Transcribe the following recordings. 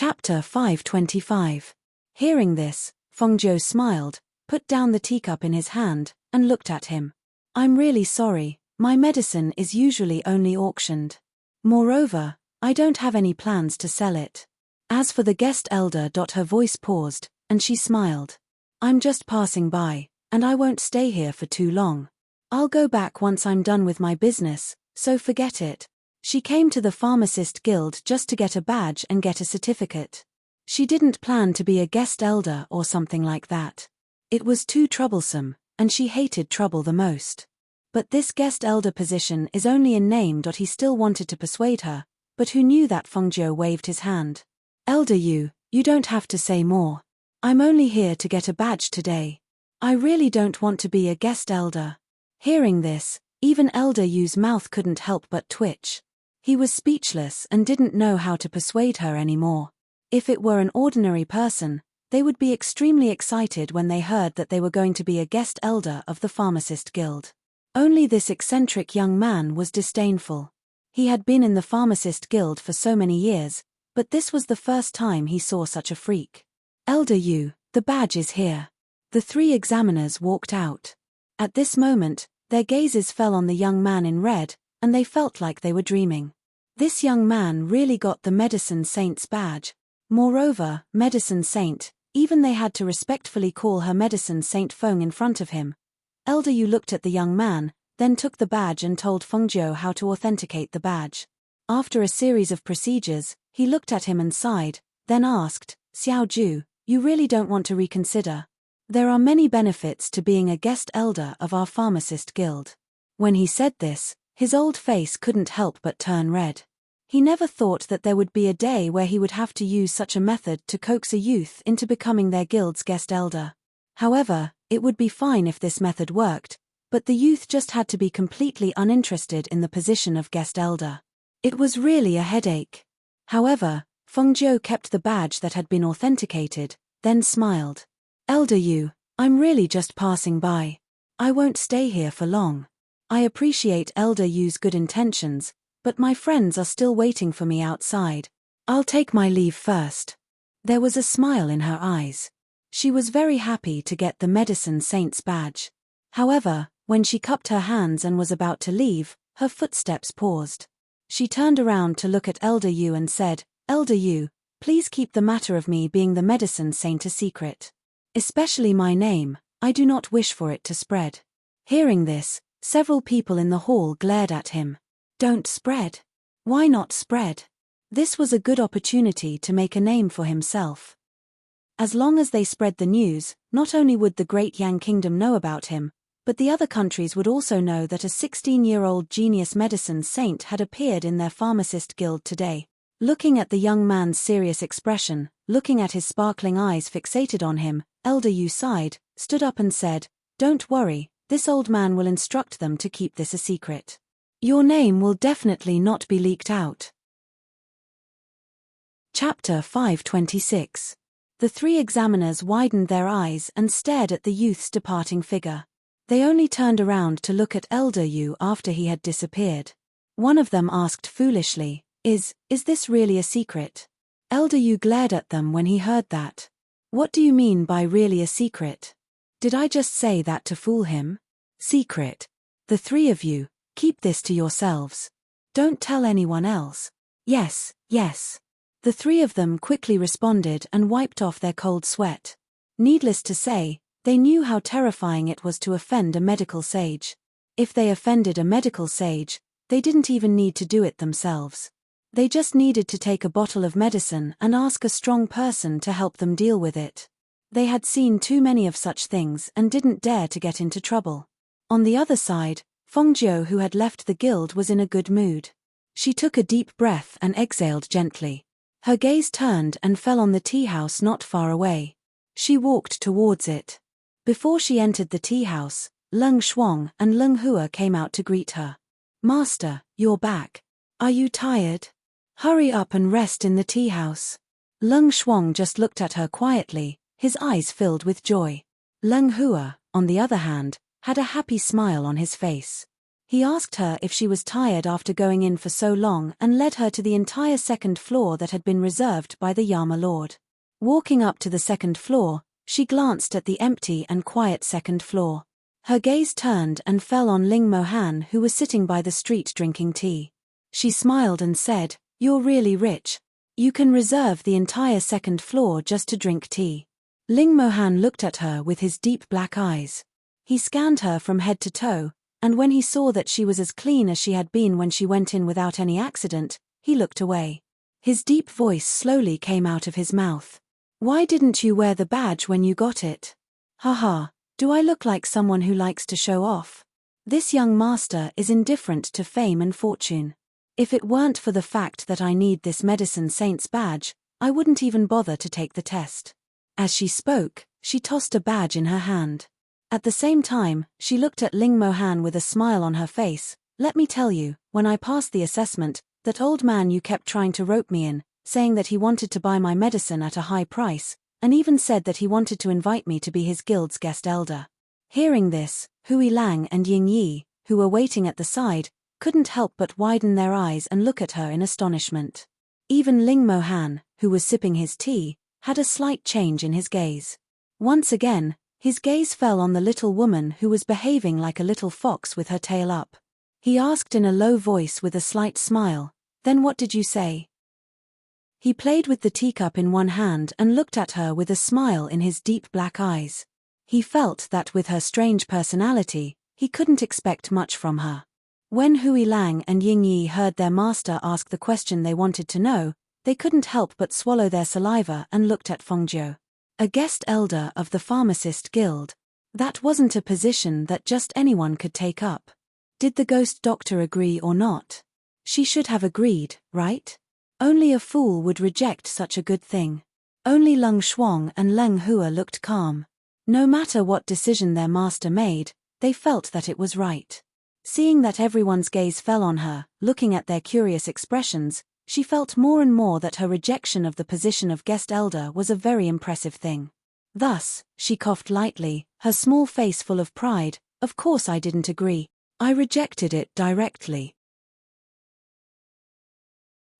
Chapter 525. Hearing this, Fengzhou smiled, put down the teacup in his hand, and looked at him. I'm really sorry, my medicine is usually only auctioned. Moreover, I don't have any plans to sell it. As for the guest elder. Her voice paused, and she smiled. I'm just passing by, and I won't stay here for too long. I'll go back once I'm done with my business, so forget it. She came to the Pharmacist Guild just to get a badge and get a certificate. She didn't plan to be a guest elder or something like that. It was too troublesome, and she hated trouble the most. But this guest elder position is only in name. He still wanted to persuade her, but who knew that? Fengzhou waved his hand. Elder you don't have to say more. I'm only here to get a badge today. I really don't want to be a guest elder. Hearing this, even Elder Yu's mouth couldn't help but twitch. He was speechless and didn't know how to persuade her anymore. If it were an ordinary person, they would be extremely excited when they heard that they were going to be a guest elder of the Pharmacist Guild. Only this eccentric young man was disdainful. He had been in the Pharmacist Guild for so many years, but this was the first time he saw such a freak. Elder Yu, the badge is here. The three examiners walked out. At this moment, their gazes fell on the young man in red, and they felt like they were dreaming. This young man really got the Medicine Saint's badge. Moreover, Medicine Saint, even they had to respectfully call her Medicine Saint Feng in front of him. Elder Yu looked at the young man, then took the badge and told Fengzhou how to authenticate the badge. After a series of procedures, he looked at him and sighed, then asked, Xiao Ju, you really don't want to reconsider? There are many benefits to being a guest elder of our Pharmacist Guild. When he said this, his old face couldn't help but turn red. He never thought that there would be a day where he would have to use such a method to coax a youth into becoming their guild's guest elder. However, it would be fine if this method worked, but the youth just had to be completely uninterested in the position of guest elder. It was really a headache. However, Fengzhou kept the badge that had been authenticated, then smiled. Elder Yu, I'm really just passing by. I won't stay here for long. I appreciate Elder Yu's good intentions, but my friends are still waiting for me outside. I'll take my leave first. There was a smile in her eyes. She was very happy to get the Medicine Saint's badge. However, when she cupped her hands and was about to leave, her footsteps paused. She turned around to look at Elder Yu and said, Elder Yu, please keep the matter of me being the Medicine Saint a secret. Especially my name, I do not wish for it to spread. Hearing this, several people in the hall glared at him. Don't spread. Why not spread? This was a good opportunity to make a name for himself. As long as they spread the news, not only would the Great Yang Kingdom know about him, but the other countries would also know that a 16-year-old genius medicine saint had appeared in their Pharmacist Guild today. Looking at the young man's serious expression, looking at his sparkling eyes fixated on him, Elder Yu sighed, stood up and said, Don't worry, this old man will instruct them to keep this a secret. Your name will definitely not be leaked out. Chapter 526. The three examiners widened their eyes and stared at the youth's departing figure. They only turned around to look at Elder Yu after he had disappeared. One of them asked foolishly, Is this really a secret? Elder Yu glared at them when he heard that. What do you mean by really a secret? Did I just say that to fool him? Secret. The three of you, keep this to yourselves. Don't tell anyone else. Yes, yes. The three of them quickly responded and wiped off their cold sweat. Needless to say, they knew how terrifying it was to offend a medical sage. If they offended a medical sage, they didn't even need to do it themselves. They just needed to take a bottle of medicine and ask a strong person to help them deal with it. They had seen too many of such things and didn't dare to get into trouble. On the other side, Fengzhou, who had left the guild, was in a good mood. She took a deep breath and exhaled gently. Her gaze turned and fell on the tea house not far away. She walked towards it. Before she entered the tea house, Leng Shuang and Leng Hua came out to greet her. Master, you're back. Are you tired? Hurry up and rest in the tea house. Leng Shuang just looked at her quietly, his eyes filled with joy. Leng Hua, on the other hand, had a happy smile on his face. He asked her if she was tired after going in for so long and led her to the entire second floor that had been reserved by the Yama Lord. Walking up to the second floor, she glanced at the empty and quiet second floor. Her gaze turned and fell on Ling Mohan, who was sitting by the street drinking tea. She smiled and said, "You're really rich. You can reserve the entire second floor just to drink tea." Ling Mohan looked at her with his deep black eyes. He scanned her from head to toe, and when he saw that she was as clean as she had been when she went in without any accident, he looked away. His deep voice slowly came out of his mouth. "Why didn't you wear the badge when you got it? Haha, do I look like someone who likes to show off? This young master is indifferent to fame and fortune. If it weren't for the fact that I need this medicine saint's badge, I wouldn't even bother to take the test." As she spoke, she tossed a badge in her hand. At the same time, she looked at Ling Mohan with a smile on her face. "Let me tell you, when I passed the assessment, that old man you kept trying to rope me in, saying that he wanted to buy my medicine at a high price, and even said that he wanted to invite me to be his guild's guest elder." Hearing this, Hui Lang and Ying Yi, who were waiting at the side, couldn't help but widen their eyes and look at her in astonishment. Even Ling Mohan, who was sipping his tea, had a slight change in his gaze. Once again, his gaze fell on the little woman who was behaving like a little fox with her tail up. He asked in a low voice with a slight smile, "Then what did you say?" He played with the teacup in one hand and looked at her with a smile in his deep black eyes. He felt that with her strange personality, he couldn't expect much from her. When Hui Lang and Ying Yi heard their master ask the question they wanted to know, they couldn't help but swallow their saliva and looked at Fengjiu. A guest elder of the Pharmacist Guild. That wasn't a position that just anyone could take up. Did the ghost doctor agree or not? She should have agreed, right? Only a fool would reject such a good thing. Only Leng Shuang and Leng Hua looked calm. No matter what decision their master made, they felt that it was right. Seeing that everyone's gaze fell on her, looking at their curious expressions, she felt more and more that her rejection of the position of guest elder was a very impressive thing. Thus, she coughed lightly, her small face full of pride. "Of course I didn't agree. I rejected it directly."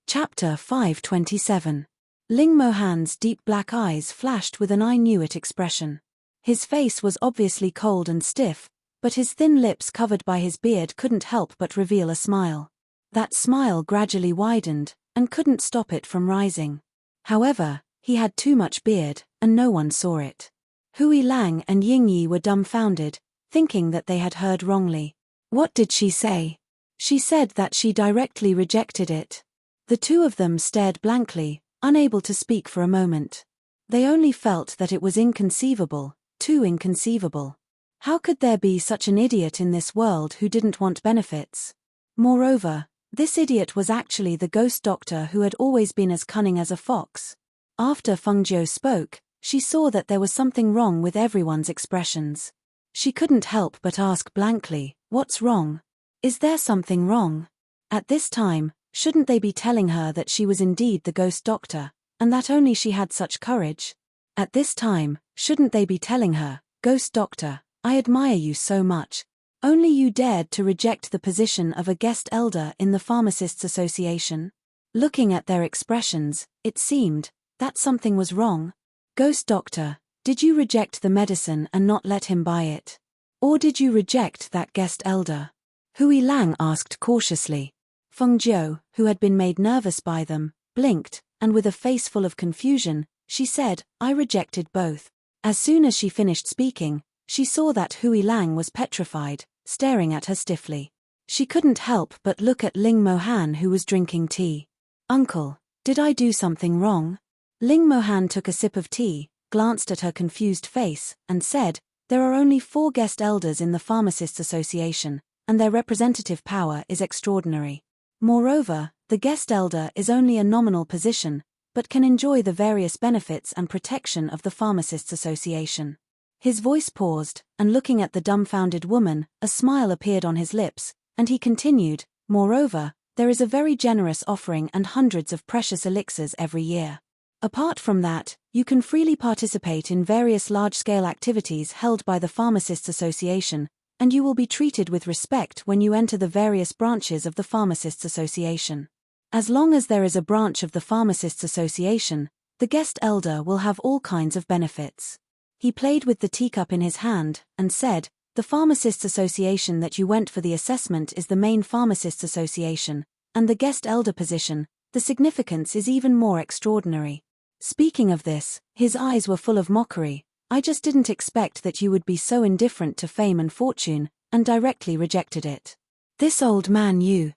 Chapter 527. Ling Mohan's deep black eyes flashed with an "I knew it" expression. His face was obviously cold and stiff, but his thin lips covered by his beard couldn't help but reveal a smile. That smile gradually widened, and couldn't stop it from rising. However, he had too much beard, and no one saw it. Hui Lang and Ying Yi were dumbfounded, thinking that they had heard wrongly. What did she say? She said that she directly rejected it. The two of them stared blankly, unable to speak for a moment. They only felt that it was inconceivable, too inconceivable. How could there be such an idiot in this world who didn't want benefits? Moreover, this idiot was actually the ghost doctor who had always been as cunning as a fox. After Fengjiu spoke, she saw that there was something wrong with everyone's expressions. She couldn't help but ask blankly, "What's wrong? Is there something wrong?" At this time, shouldn't they be telling her that she was indeed the ghost doctor, and that only she had such courage? At this time, shouldn't they be telling her, "Ghost doctor, I admire you so much. Only you dared to reject the position of a guest elder in the Pharmacists Association?" Looking at their expressions, it seemed that something was wrong. "Ghost doctor, did you reject the medicine and not let him buy it? Or did you reject that guest elder?" Hui Lang asked cautiously. Fengjiu, who had been made nervous by them, blinked, and with a face full of confusion, she said, "I rejected both." As soon as she finished speaking, she saw that Hui Lang was petrified, staring at her stiffly. She couldn't help but look at Ling Mohan, who was drinking tea. "Uncle, did I do something wrong?" Ling Mohan took a sip of tea, glanced at her confused face, and said, "There are only 4 guest elders in the Pharmacists Association, and their representative power is extraordinary. Moreover, the guest elder is only a nominal position, but can enjoy the various benefits and protection of the Pharmacists Association." His voice paused, and looking at the dumbfounded woman, a smile appeared on his lips, and he continued, "Moreover, there is a very generous offering and hundreds of precious elixirs every year. Apart from that, you can freely participate in various large-scale activities held by the Pharmacists Association, and you will be treated with respect when you enter the various branches of the Pharmacists Association. As long as there is a branch of the Pharmacists Association, the guest elder will have all kinds of benefits. He played with the teacup in his hand, and said, "The Pharmacists Association that you went for the assessment is the main Pharmacists Association, and the guest elder position, the significance is even more extraordinary. Speaking of this, his eyes were full of mockery. I just didn't expect that you would be so indifferent to fame and fortune, and directly rejected it. This old man you.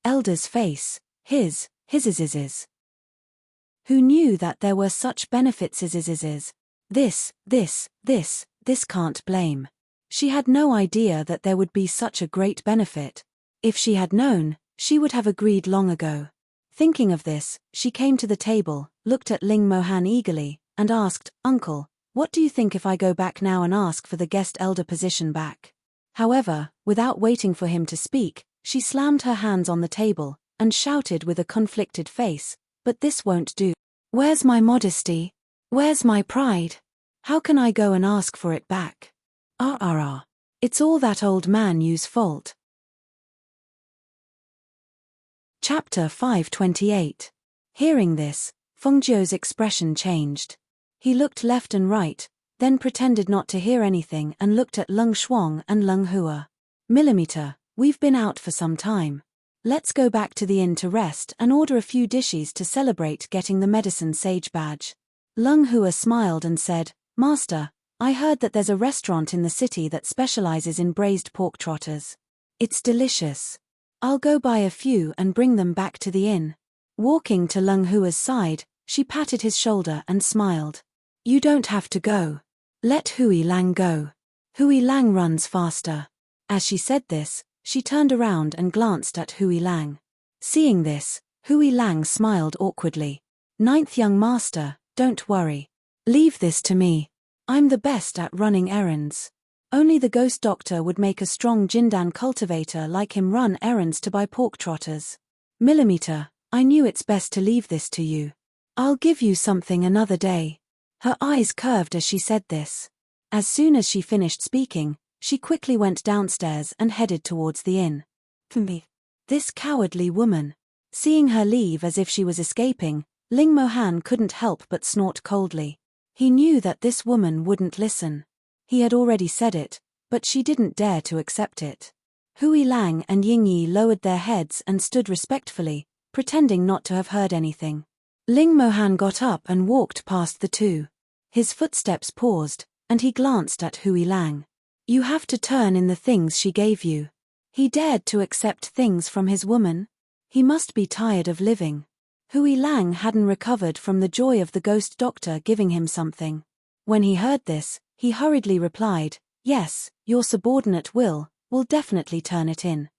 Elder's face, his. Who knew that there were such benefits This can't blame. She had no idea that there would be such a great benefit. If she had known, she would have agreed long ago. Thinking of this, she came to the table, looked at Ling Mohan eagerly, and asked, "Uncle, what do you think if I go back now and ask for the guest elder position back?" However, without waiting for him to speak, she slammed her hands on the table, and shouted with a conflicted face, "But this won't do. Where's my modesty? Where's my pride? How can I go and ask for it back? It's all that old man you's fault." Chapter 528. Hearing this, Fengjiu's expression changed. He looked left and right, then pretended not to hear anything and looked at Leng Shuang and Leng Hua. "Millimeter, we've been out for some time. Let's go back to the inn to rest and order a few dishes to celebrate getting the medicine sage badge." Leng Hua smiled and said, "Master, I heard that there's a restaurant in the city that specializes in braised pork trotters. It's delicious. I'll go buy a few and bring them back to the inn." Walking to Leng Hua's side, she patted his shoulder and smiled. "You don't have to go. Let Hui Lang go. Hui Lang runs faster." As she said this, she turned around and glanced at Hui Lang. Seeing this, Hui Lang smiled awkwardly. "Ninth young master, don't worry. Leave this to me. I'm the best at running errands. Only the ghost doctor would make a strong Jindan cultivator like him run errands to buy pork trotters. Millimeter, I knew it's best to leave this to you. I'll give you something another day." Her eyes curved as she said this. As soon as she finished speaking, she quickly went downstairs and headed towards the inn. This cowardly woman. Seeing her leave as if she was escaping, Ling Mohan couldn't help but snort coldly. He knew that this woman wouldn't listen. He had already said it, but she didn't dare to accept it. Hui Lang and Ying Yi lowered their heads and stood respectfully, pretending not to have heard anything. Ling Mohan got up and walked past the two. His footsteps paused, and he glanced at Hui Lang. "You have to turn in the things she gave you." He dared to accept things from his woman? He must be tired of living. Hui Lang hadn't recovered from the joy of the ghost doctor giving him something. When he heard this, he hurriedly replied, "Yes, your subordinate will definitely turn it in."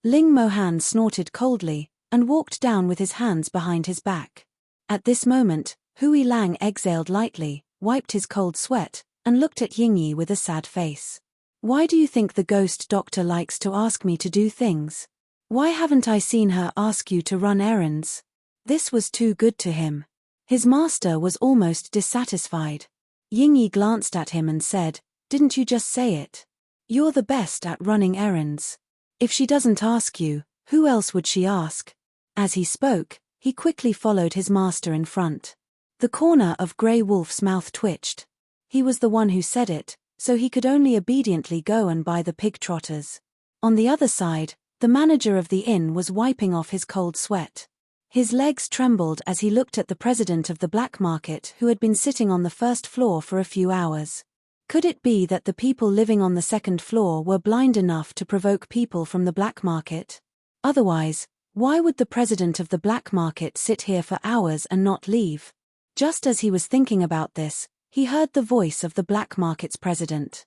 Ling Mohan snorted coldly, and walked down with his hands behind his back. At this moment, Hui Lang exhaled lightly, wiped his cold sweat, and looked at Ying Yi with a sad face. "Why do you think the ghost doctor likes to ask me to do things? Why haven't I seen her ask you to run errands?" This was too good to him. His master was almost dissatisfied. Ying Yi glanced at him and said, "Didn't you just say it? You're the best at running errands. If she doesn't ask you, who else would she ask?" As he spoke, he quickly followed his master in front. The corner of Grey Wolf's mouth twitched. He was the one who said it, so he could only obediently go and buy the pig trotters. On the other side, the manager of the inn was wiping off his cold sweat. His legs trembled as he looked at the president of the black market who had been sitting on the first floor for a few hours. Could it be that the people living on the second floor were blind enough to provoke people from the black market? Otherwise, why would the president of the black market sit here for hours and not leave? Just as he was thinking about this, he heard the voice of the black market's president.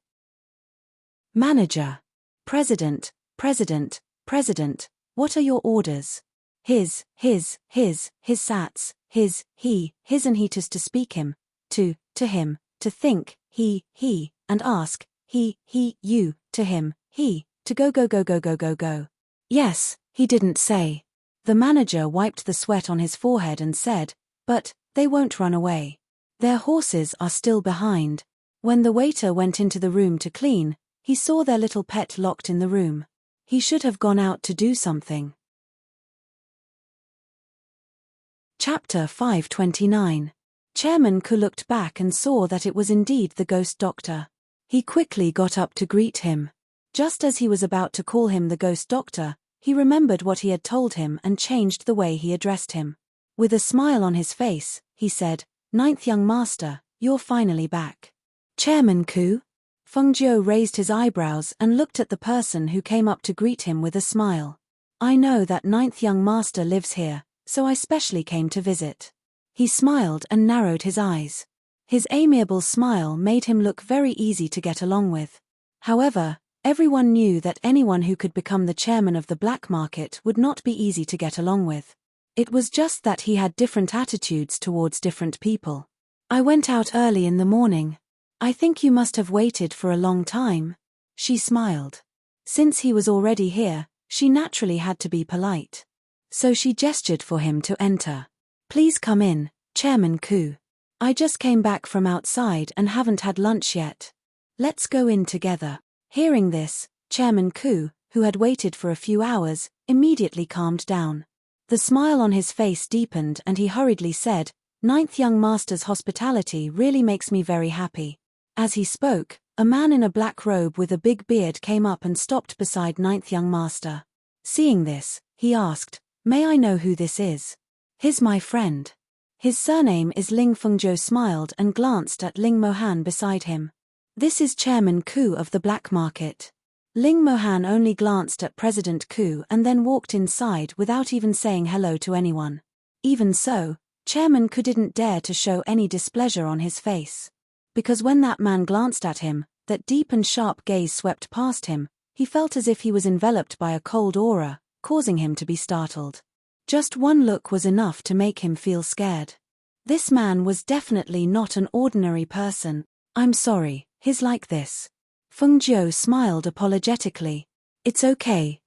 "Manager. President, what are your orders?" His sats, his and he to speak him, to him, to think, he, and ask, he, you, to him, he, to go. Yes, he didn't say. The manager wiped the sweat on his forehead and said, "But, they won't run away. Their horses are still behind." When the waiter went into the room to clean, he saw their little pet locked in the room. He should have gone out to do something. Chapter 529. Chairman Ku looked back and saw that it was indeed the ghost doctor. He quickly got up to greet him. Just as he was about to call him the ghost doctor, he remembered what he had told him and changed the way he addressed him. With a smile on his face, he said, "Ninth young master, you're finally back." Chairman Ku? Feng Jiu raised his eyebrows and looked at the person who came up to greet him with a smile. "I know that ninth young master lives here, so I specially came to visit." He smiled and narrowed his eyes. His amiable smile made him look very easy to get along with. However, everyone knew that anyone who could become the chairman of the black market would not be easy to get along with. It was just that he had different attitudes towards different people. "I went out early in the morning. I think you must have waited for a long time." She smiled. Since he was already here, she naturally had to be polite. So she gestured for him to enter. "Please come in, Chairman Ku. I just came back from outside and haven't had lunch yet. Let's go in together." Hearing this, Chairman Ku, who had waited for a few hours, immediately calmed down. The smile on his face deepened and he hurriedly said, "Ninth young master's hospitality really makes me very happy." As he spoke, a man in a black robe with a big beard came up and stopped beside ninth young master. Seeing this, he asked, "May I know who this is?" "He's my friend. His surname is Ling." Feng Jiu smiled and glanced at Ling Mohan beside him. "This is Chairman Ku of the black market." Ling Mohan only glanced at President Ku and then walked inside without even saying hello to anyone. Even so, Chairman Ku didn't dare to show any displeasure on his face. Because when that man glanced at him, that deep and sharp gaze swept past him, he felt as if he was enveloped by a cold aura, causing him to be startled. Just one look was enough to make him feel scared. This man was definitely not an ordinary person. "I'm sorry, he's like this." Feng Jiu smiled apologetically. It's okay."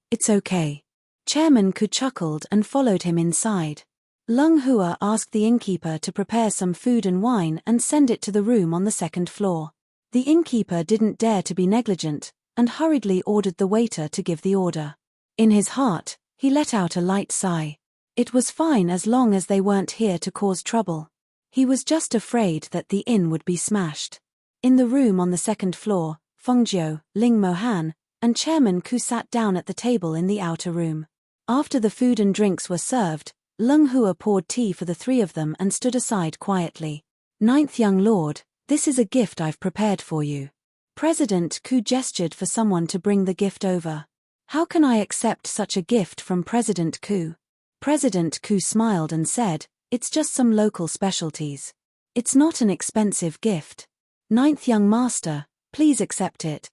Chairman Ku chuckled and followed him inside. Lung Hua asked the innkeeper to prepare some food and wine and send it to the room on the second floor. The innkeeper didn't dare to be negligent, and hurriedly ordered the waiter to give the order. In his heart, he let out a light sigh. It was fine as long as they weren't here to cause trouble. He was just afraid that the inn would be smashed. In the room on the second floor, Feng Jiu, Ling Mohan, and Chairman Ku sat down at the table in the outer room. After the food and drinks were served, Lung Hua poured tea for the three of them and stood aside quietly. "Ninth young lord, this is a gift I've prepared for you." President Ku gestured for someone to bring the gift over. "How can I accept such a gift from President Ku?" President Ku smiled and said, "It's just some local specialties. It's not an expensive gift. Ninth young master, please accept it."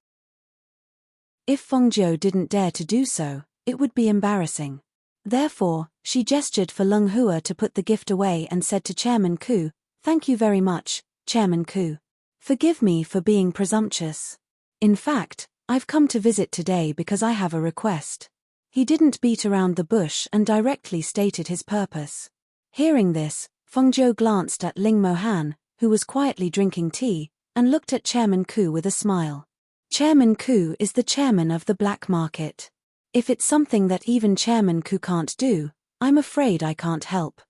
If Feng Jiu didn't dare to do so, it would be embarrassing. Therefore, she gestured for Lung Hua to put the gift away and said to Chairman Ku, "Thank you very much, Chairman Ku. Forgive me for being presumptuous. In fact, I've come to visit today because I have a request." He didn't beat around the bush and directly stated his purpose. Hearing this, Feng Jiu glanced at Ling Mohan, who was quietly drinking tea, and looked at Chairman Ku with a smile. Chairman Ku is the chairman of the black market. If it's something that even Chairman Ku can't do, I'm afraid I can't help.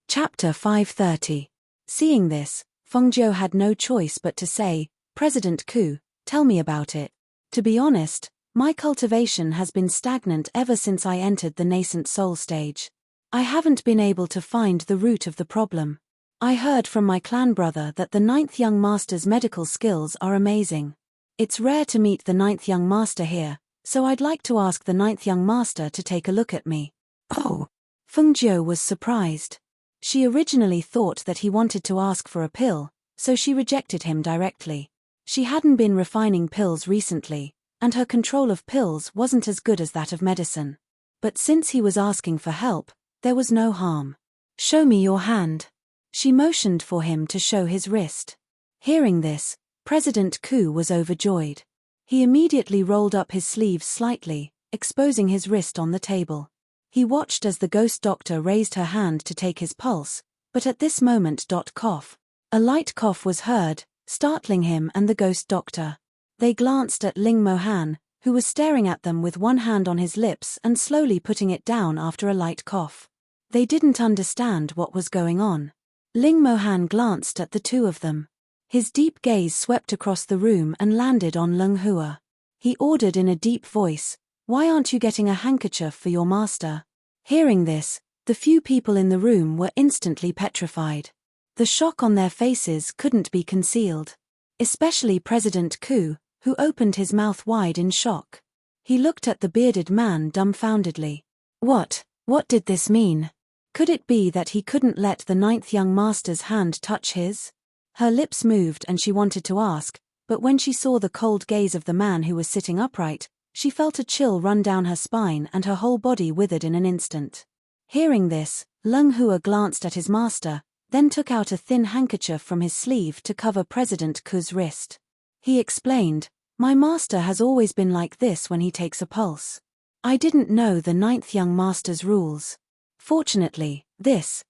Chapter 530. Seeing this, Feng Jiu had no choice but to say, "President Ku, tell me about it. To be honest, my cultivation has been stagnant ever since I entered the nascent soul stage. I haven't been able to find the root of the problem. I heard from my clan brother that the ninth young master's medical skills are amazing. It's rare to meet the ninth young master here, so I'd like to ask the ninth young master to take a look at me." "Oh." Feng Jiu was surprised. She originally thought that he wanted to ask for a pill, so she rejected him directly. She hadn't been refining pills recently, and her control of pills wasn't as good as that of medicine. But since he was asking for help, there was no harm. "Show me your hand." She motioned for him to show his wrist. Hearing this, President Ku was overjoyed. He immediately rolled up his sleeves slightly, exposing his wrist on the table. He watched as the ghost doctor raised her hand to take his pulse, but at this moment cough, A light cough was heard, startling him and the ghost doctor. They glanced at Ling Mohan, who was staring at them with one hand on his lips and slowly putting it down after a light cough. They didn't understand what was going on. Ling Mohan glanced at the two of them. His deep gaze swept across the room and landed on Lung Hua. He ordered in a deep voice, "Why aren't you getting a handkerchief for your master?" Hearing this, the few people in the room were instantly petrified. The shock on their faces couldn't be concealed. Especially President Ku, who opened his mouth wide in shock. He looked at the bearded man dumbfoundedly. What did this mean? Could it be that he couldn't let the ninth young master's hand touch his? Her lips moved and she wanted to ask, but when she saw the cold gaze of the man who was sitting upright, she felt a chill run down her spine and her whole body withered in an instant. Hearing this, Lung Hua glanced at his master, then took out a thin handkerchief from his sleeve to cover President Ku's wrist. He explained, "My master has always been like this when he takes a pulse. I didn't know the ninth young master's rules. Fortunately, this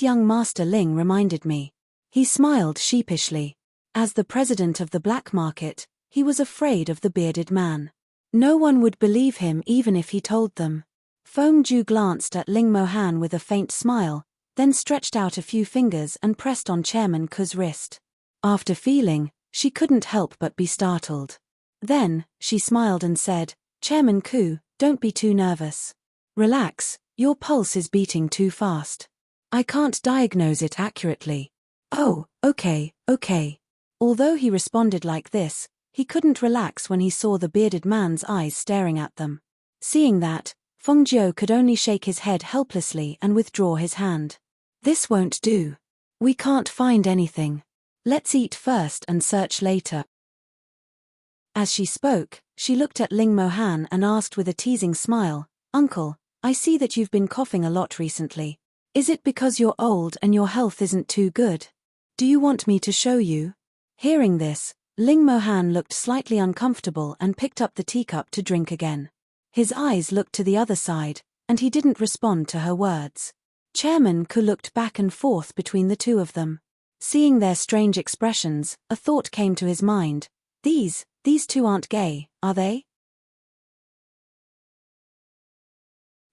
young master Ling reminded me." He smiled sheepishly. As the president of the black market, he was afraid of the bearded man. No one would believe him even if he told them. Feng Ju glanced at Ling Mohan with a faint smile, then stretched out a few fingers and pressed on Chairman Ku's wrist. After feeling, she couldn't help but be startled. Then, she smiled and said, "Chairman Ku, don't be too nervous. Relax, your pulse is beating too fast. I can't diagnose it accurately." "Oh, okay. Although he responded like this, he couldn't relax when he saw the bearded man's eyes staring at them. Seeing that, Feng Jiu could only shake his head helplessly and withdraw his hand. "This won't do. We can't find anything. Let's eat first and search later." As she spoke, she looked at Ling Mohan and asked with a teasing smile, "Uncle, I see that you've been coughing a lot recently. Is it because you're old and your health isn't too good? Do you want me to show you?" Hearing this, Ling Mohan looked slightly uncomfortable and picked up the teacup to drink again. His eyes looked to the other side, and he didn't respond to her words. Chairman Ku looked back and forth between the two of them. Seeing their strange expressions, a thought came to his mind. These two aren't gay, are they?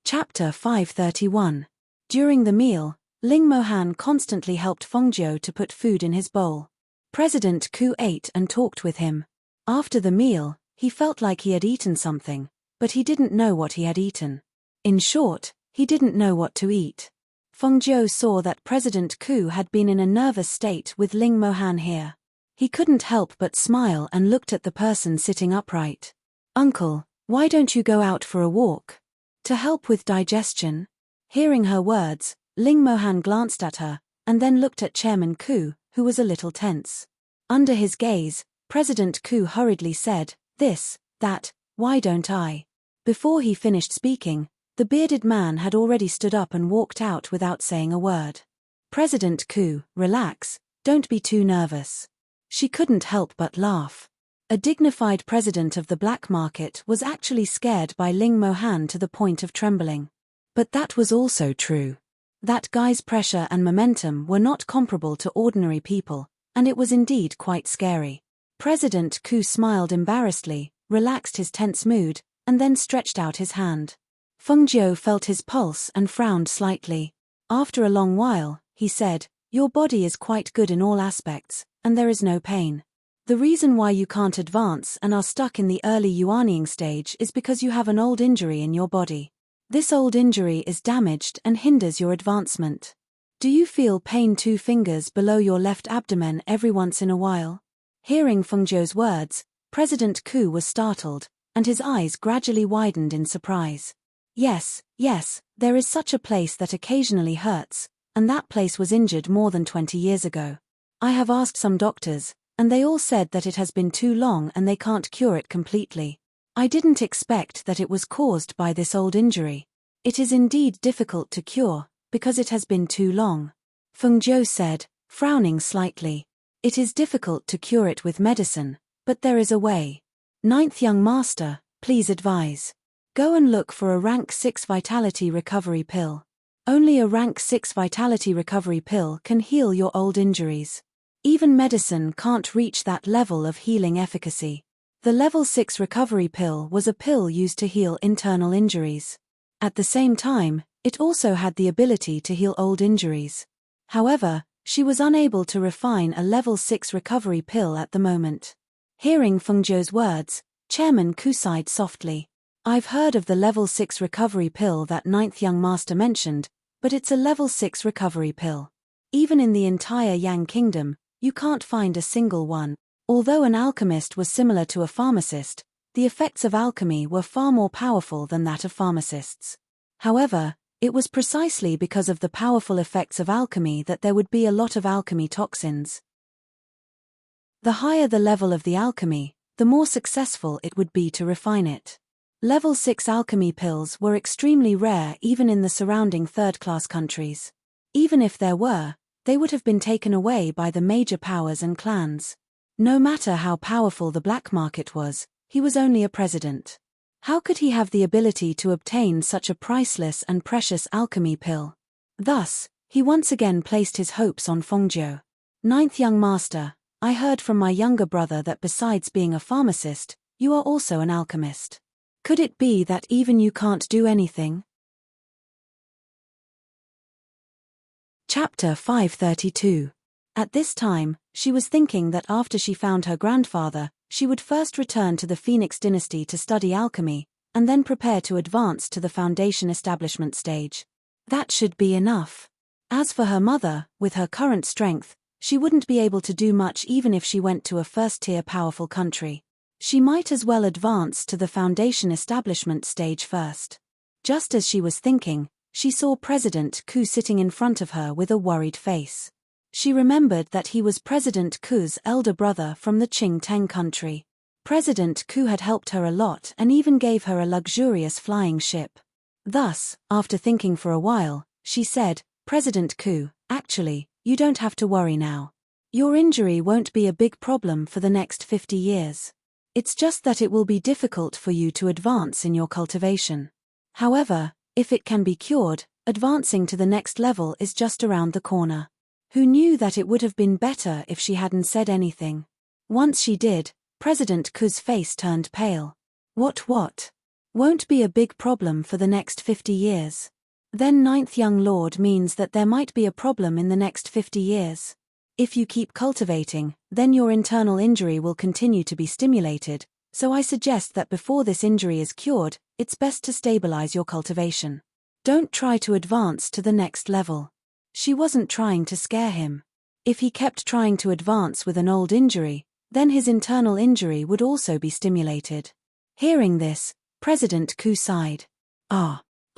Chapter 531. During the meal, Ling Mohan constantly helped Feng Jiu to put food in his bowl. President Ku ate and talked with him. After the meal, he felt like he had eaten something, but he didn't know what he had eaten. In short, he didn't know what to eat. Feng Jiu saw that President Ku had been in a nervous state with Ling Mohan here. He couldn't help but smile and looked at the person sitting upright. "Uncle, why don't you go out for a walk? To help with digestion?" Hearing her words, Ling Mohan glanced at her, and then looked at Chairman Ku, who was a little tense. Under his gaze, President Ku hurriedly said, that, "Why don't I?" Before he finished speaking, the bearded man had already stood up and walked out without saying a word. "President Ku, relax, don't be too nervous." She couldn't help but laugh. A dignified president of the black market was actually scared by Ling Mohan to the point of trembling. But that was also true. That guy's pressure and momentum were not comparable to ordinary people, and it was indeed quite scary. President Ku smiled embarrassedly, relaxed his tense mood, and then stretched out his hand. Feng Jiu felt his pulse and frowned slightly. After a long while, he said, "Your body is quite good in all aspects, and there is no pain. The reason why you can't advance and are stuck in the early yuanying stage is because you have an old injury in your body. This old injury is damaged and hinders your advancement. Do you feel pain 2 fingers below your left abdomen every once in a while?" Hearing Feng Jiu's words, President Ku was startled, and his eyes gradually widened in surprise. Yes, there is such a place that occasionally hurts, and that place was injured more than 20 years ago. I have asked some doctors, and they all said that it has been too long and they can't cure it completely. I didn't expect that it was caused by this old injury. It is indeed difficult to cure, because it has been too long. Feng Jiu said, frowning slightly. It is difficult to cure it with medicine, but there is a way. Ninth young master, please advise. Go and look for a rank 6 vitality recovery pill. Only a rank 6 vitality recovery pill can heal your old injuries. Even medicine can't reach that level of healing efficacy. The level 6 recovery pill was a pill used to heal internal injuries. At the same time, it also had the ability to heal old injuries. However, she was unable to refine a level 6 recovery pill at the moment. Hearing Fengzhou's words, Chairman Ku sighed softly. I've heard of the level 6 recovery pill that ninth young master mentioned, but it's a level 6 recovery pill. Even in the entire Yang Kingdom, you can't find a single one. Although an alchemist was similar to a pharmacist, the effects of alchemy were far more powerful than that of pharmacists. However, it was precisely because of the powerful effects of alchemy that there would be a lot of alchemy toxins. The higher the level of the alchemy, the more successful it would be to refine it. Level 6 alchemy pills were extremely rare even in the surrounding third-class countries. Even if there were, they would have been taken away by the major powers and clans. No matter how powerful the black market was, he was only a president. How could he have the ability to obtain such a priceless and precious alchemy pill? Thus, he once again placed his hopes on Fengzhou. Ninth young master, I heard from my younger brother that besides being a pharmacist, you are also an alchemist. Could it be that even you can't do anything? Chapter 532. At this time, she was thinking that after she found her grandfather, she would first return to the Phoenix dynasty to study alchemy, and then prepare to advance to the foundation establishment stage. That should be enough. As for her mother, with her current strength, she wouldn't be able to do much even if she went to a first-tier powerful country. She might as well advance to the foundation establishment stage first. Just as she was thinking, she saw President Ku sitting in front of her with a worried face. She remembered that he was President Ku's elder brother from the Qing country. President Ku had helped her a lot and even gave her a luxurious flying ship. Thus, after thinking for a while, she said, President Ku, actually, you don't have to worry now. Your injury won't be a big problem for the next 50 years. It's just that it will be difficult for you to advance in your cultivation. However, if it can be cured, advancing to the next level is just around the corner. Who knew that it would have been better if she hadn't said anything? Once she did, President Ku's face turned pale. What? Won't be a big problem for the next 50 years. Then ninth young lord means that there might be a problem in the next 50 years. If you keep cultivating, then your internal injury will continue to be stimulated, so I suggest that before this injury is cured, it's best to stabilize your cultivation. Don't try to advance to the next level. She wasn't trying to scare him. If he kept trying to advance with an old injury, then his internal injury would also be stimulated. Hearing this, President Ku sighed.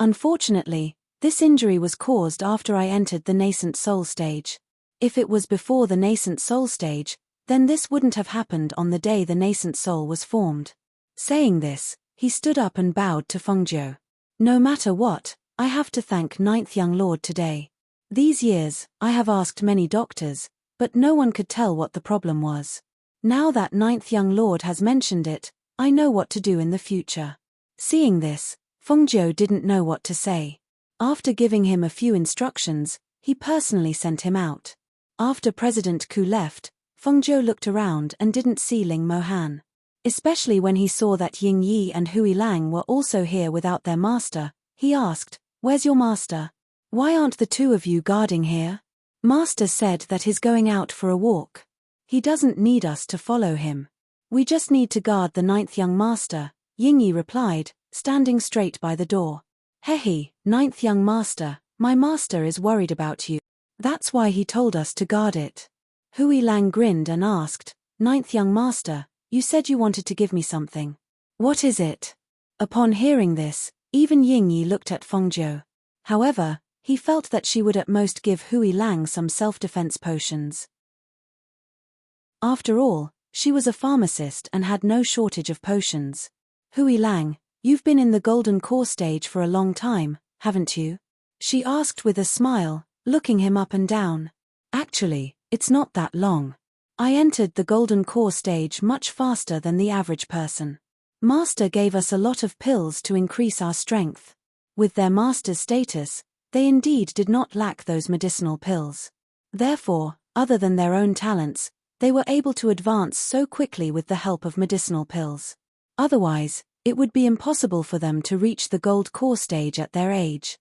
Unfortunately, this injury was caused after I entered the nascent soul stage. If it was before the nascent soul stage, then this wouldn't have happened on the day the nascent soul was formed. Saying this, he stood up and bowed to Fengzhou. No matter what, I have to thank ninth young lord today. These years, I have asked many doctors, but no one could tell what the problem was. Now that ninth young lord has mentioned it, I know what to do in the future. Seeing this, Fengzhou didn't know what to say. After giving him a few instructions, he personally sent him out. After President Ku left, Fengzhou looked around and didn't see Ling Mohan. Especially when he saw that Ying Yi and Hui Lang were also here without their master, he asked, "Where's your master? Why aren't the two of you guarding here?" Master said that he's going out for a walk. He doesn't need us to follow him. We just need to guard the ninth young master, Ying Yi replied, standing straight by the door. Hehe, ninth young master, my master is worried about you. That's why he told us to guard it. Hui Lang grinned and asked, Ninth young master, you said you wanted to give me something. What is it? Upon hearing this, even Ying Yi looked at Fengzhou. However, he felt that she would at most give Hui Lang some self-defense potions. After all, she was a pharmacist and had no shortage of potions. Hui Lang, you've been in the golden core stage for a long time, haven't you? She asked with a smile, looking him up and down. Actually, it's not that long. I entered the golden core stage much faster than the average person. Master gave us a lot of pills to increase our strength. With their master's status, they indeed did not lack those medicinal pills. Therefore, Other than their own talents, they were able to advance so quickly with the help of medicinal pills. Otherwise, it would be impossible for them to reach the gold core stage at their age.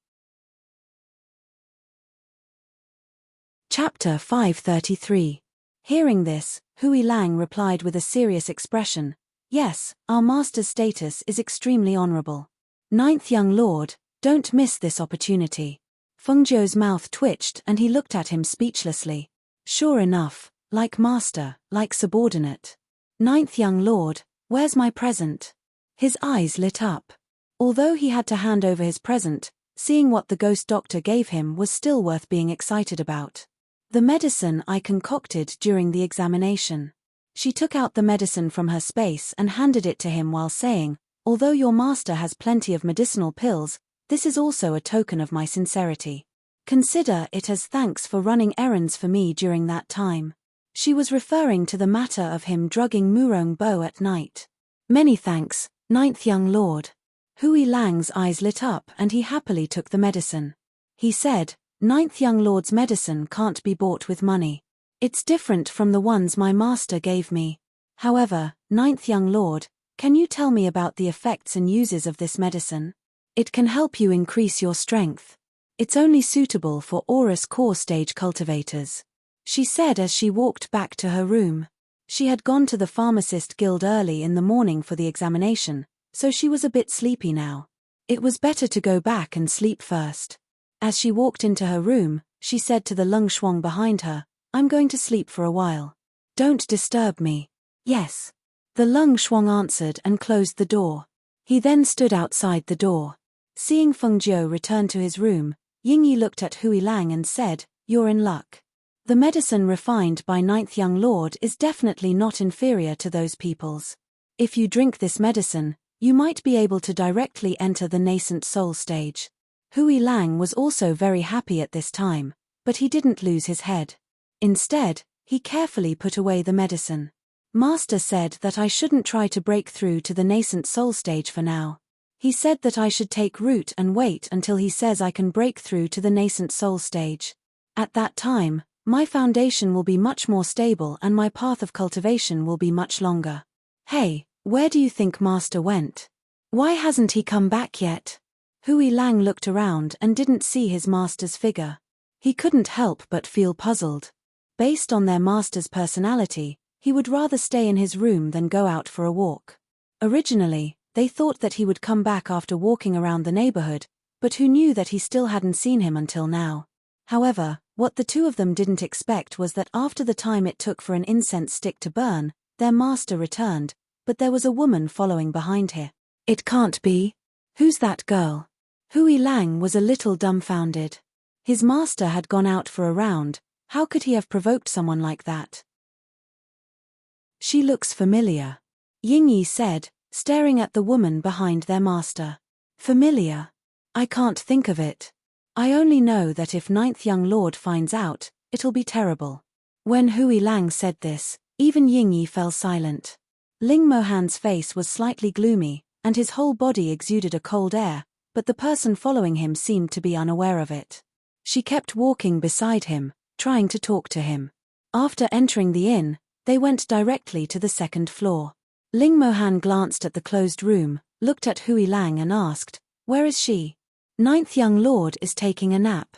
Chapter 533. Hearing this, Hui Lang replied with a serious expression, "Yes, our master's status is extremely honorable. Ninth young lord, don't miss this opportunity." Feng Zhou's mouth twitched and he looked at him speechlessly. Sure enough, like master, like subordinate. Ninth young lord, where's my present? His eyes lit up. Although he had to hand over his present, seeing what the ghost doctor gave him was still worth being excited about. The medicine I concocted during the examination. She took out the medicine from her space and handed it to him while saying, "Although your master has plenty of medicinal pills, this is also a token of my sincerity. Consider it as thanks for running errands for me during that time." She was referring to the matter of him drugging Murong Bo at night. "Many thanks, ninth young lord." Hui Lang's eyes lit up and he happily took the medicine. He said, "Ninth young lord's medicine can't be bought with money. It's different from the ones my master gave me. However, ninth young lord, can you tell me about the effects and uses of this medicine? It can help you increase your strength. It's only suitable for Aurus core stage cultivators," she said as she walked back to her room. She had gone to the pharmacist guild early in the morning for the examination, so she was a bit sleepy now. It was better to go back and sleep first. As she walked into her room, she said to the Lung Shuang behind her, "I'm going to sleep for a while. Don't disturb me." "Yes." The Lung Shuang answered and closed the door. He then stood outside the door. Seeing Feng Zhou return to his room, Yingyi looked at Hui Lang and said, "You're in luck. The medicine refined by ninth young lord is definitely not inferior to those people's. If you drink this medicine, you might be able to directly enter the nascent soul stage." Hui Lang was also very happy at this time, but he didn't lose his head. Instead, he carefully put away the medicine. "Master said that I shouldn't try to break through to the nascent soul stage for now. He said that I should take root and wait until he says I can break through to the nascent soul stage. At that time, my foundation will be much more stable and my path of cultivation will be much longer." "Hey, where do you think master went? Why hasn't he come back yet?" Hui Lang looked around and didn't see his master's figure. He couldn't help but feel puzzled. Based on their master's personality, he would rather stay in his room than go out for a walk. Originally, they thought that he would come back after walking around the neighborhood, but who knew that he still hadn't seen him until now. However, what the two of them didn't expect was that after the time it took for an incense stick to burn, their master returned, but there was a woman following behind her. "It can't be. Who's that girl?" Hui Lang was a little dumbfounded. His master had gone out for a round, how could he have provoked someone like that? "She looks familiar," Yingyi said, staring at the woman behind their master. "Familiar? I can't think of it. I only know that if ninth young lord finds out, it'll be terrible." When Hui Lang said this, even Yingyi fell silent. Ling Mohan's face was slightly gloomy, and his whole body exuded a cold air, but the person following him seemed to be unaware of it. She kept walking beside him, trying to talk to him. After entering the inn, they went directly to the second floor. Ling Mohan glanced at the closed room, looked at Hui Lang and asked, "Where is she?" "Ninth young lord is taking a nap."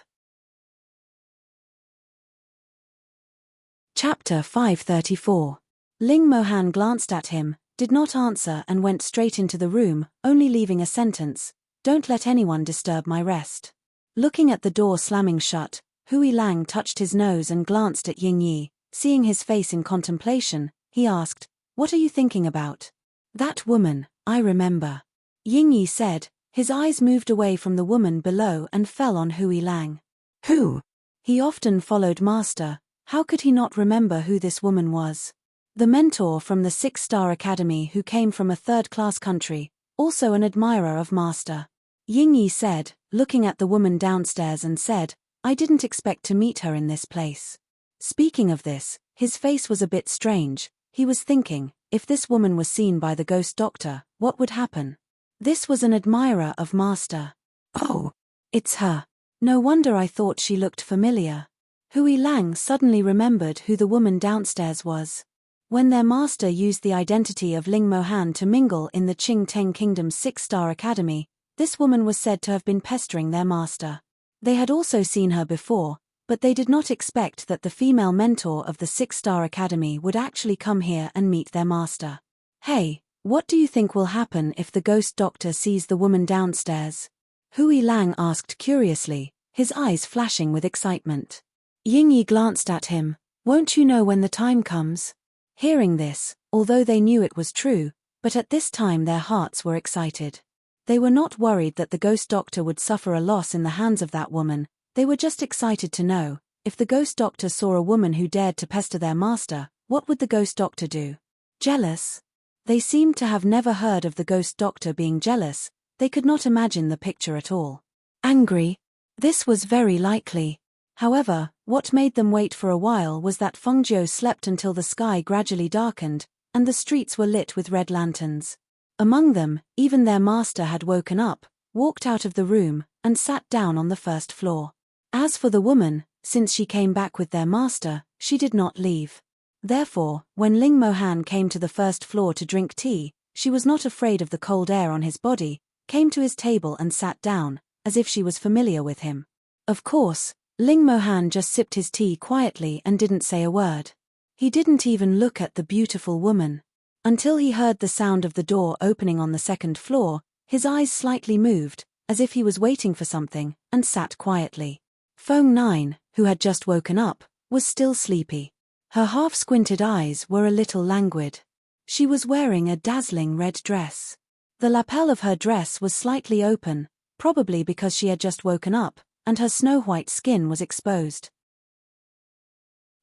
Chapter 534. Ling Mohan glanced at him, did not answer and went straight into the room, only leaving a sentence, "Don't let anyone disturb my rest." Looking at the door slamming shut, Hui Lang touched his nose and glanced at Yingyi. Seeing his face in contemplation, he asked, "What are you thinking about?" "That woman, I remember," Yingyi said. His eyes moved away from the woman below and fell on Hui Lang. "Who?" He often followed master, how could he not remember who this woman was? The mentor from the 6-star academy who came from a third-class country, also an admirer of master. Yingyi said, looking at the woman downstairs and said, "I didn't expect to meet her in this place." Speaking of this, his face was a bit strange. He was thinking, if this woman was seen by the ghost doctor, what would happen? This was an admirer of master. "Oh, it's her. No wonder I thought she looked familiar." Hui Lang suddenly remembered who the woman downstairs was. When their master used the identity of Ling Mohan to mingle in the Qing Teng Kingdom's 6-star academy, this woman was said to have been pestering their master. They had also seen her before, but they did not expect that the female mentor of the 6-star academy would actually come here and meet their master. Hey, what do you think will happen if the ghost doctor sees the woman downstairs? Hui Lang asked curiously, his eyes flashing with excitement. Yingyi glanced at him. Won't you know when the time comes? Hearing this, although they knew it was true, but at this time their hearts were excited. They were not worried that the ghost doctor would suffer a loss in the hands of that woman, they were just excited to know, if the ghost doctor saw a woman who dared to pester their master, what would the ghost doctor do? Jealous? They seemed to have never heard of the ghost doctor being jealous, they could not imagine the picture at all. Angry? This was very likely. However, what made them wait for a while was that Feng Zhou slept until the sky gradually darkened, and the streets were lit with red lanterns. Among them, even their master had woken up, walked out of the room, and sat down on the first floor. As for the woman, since she came back with their master, she did not leave. Therefore, when Ling Mohan came to the first floor to drink tea, she was not afraid of the cold air on his body, came to his table and sat down, as if she was familiar with him. Of course, Ling Mohan just sipped his tea quietly and didn't say a word. He didn't even look at the beautiful woman. Until he heard the sound of the door opening on the second floor, his eyes slightly moved, as if he was waiting for something, and sat quietly. Feng Nine, who had just woken up, was still sleepy. Her half-squinted eyes were a little languid. She was wearing a dazzling red dress. The lapel of her dress was slightly open, probably because she had just woken up, and her snow-white skin was exposed.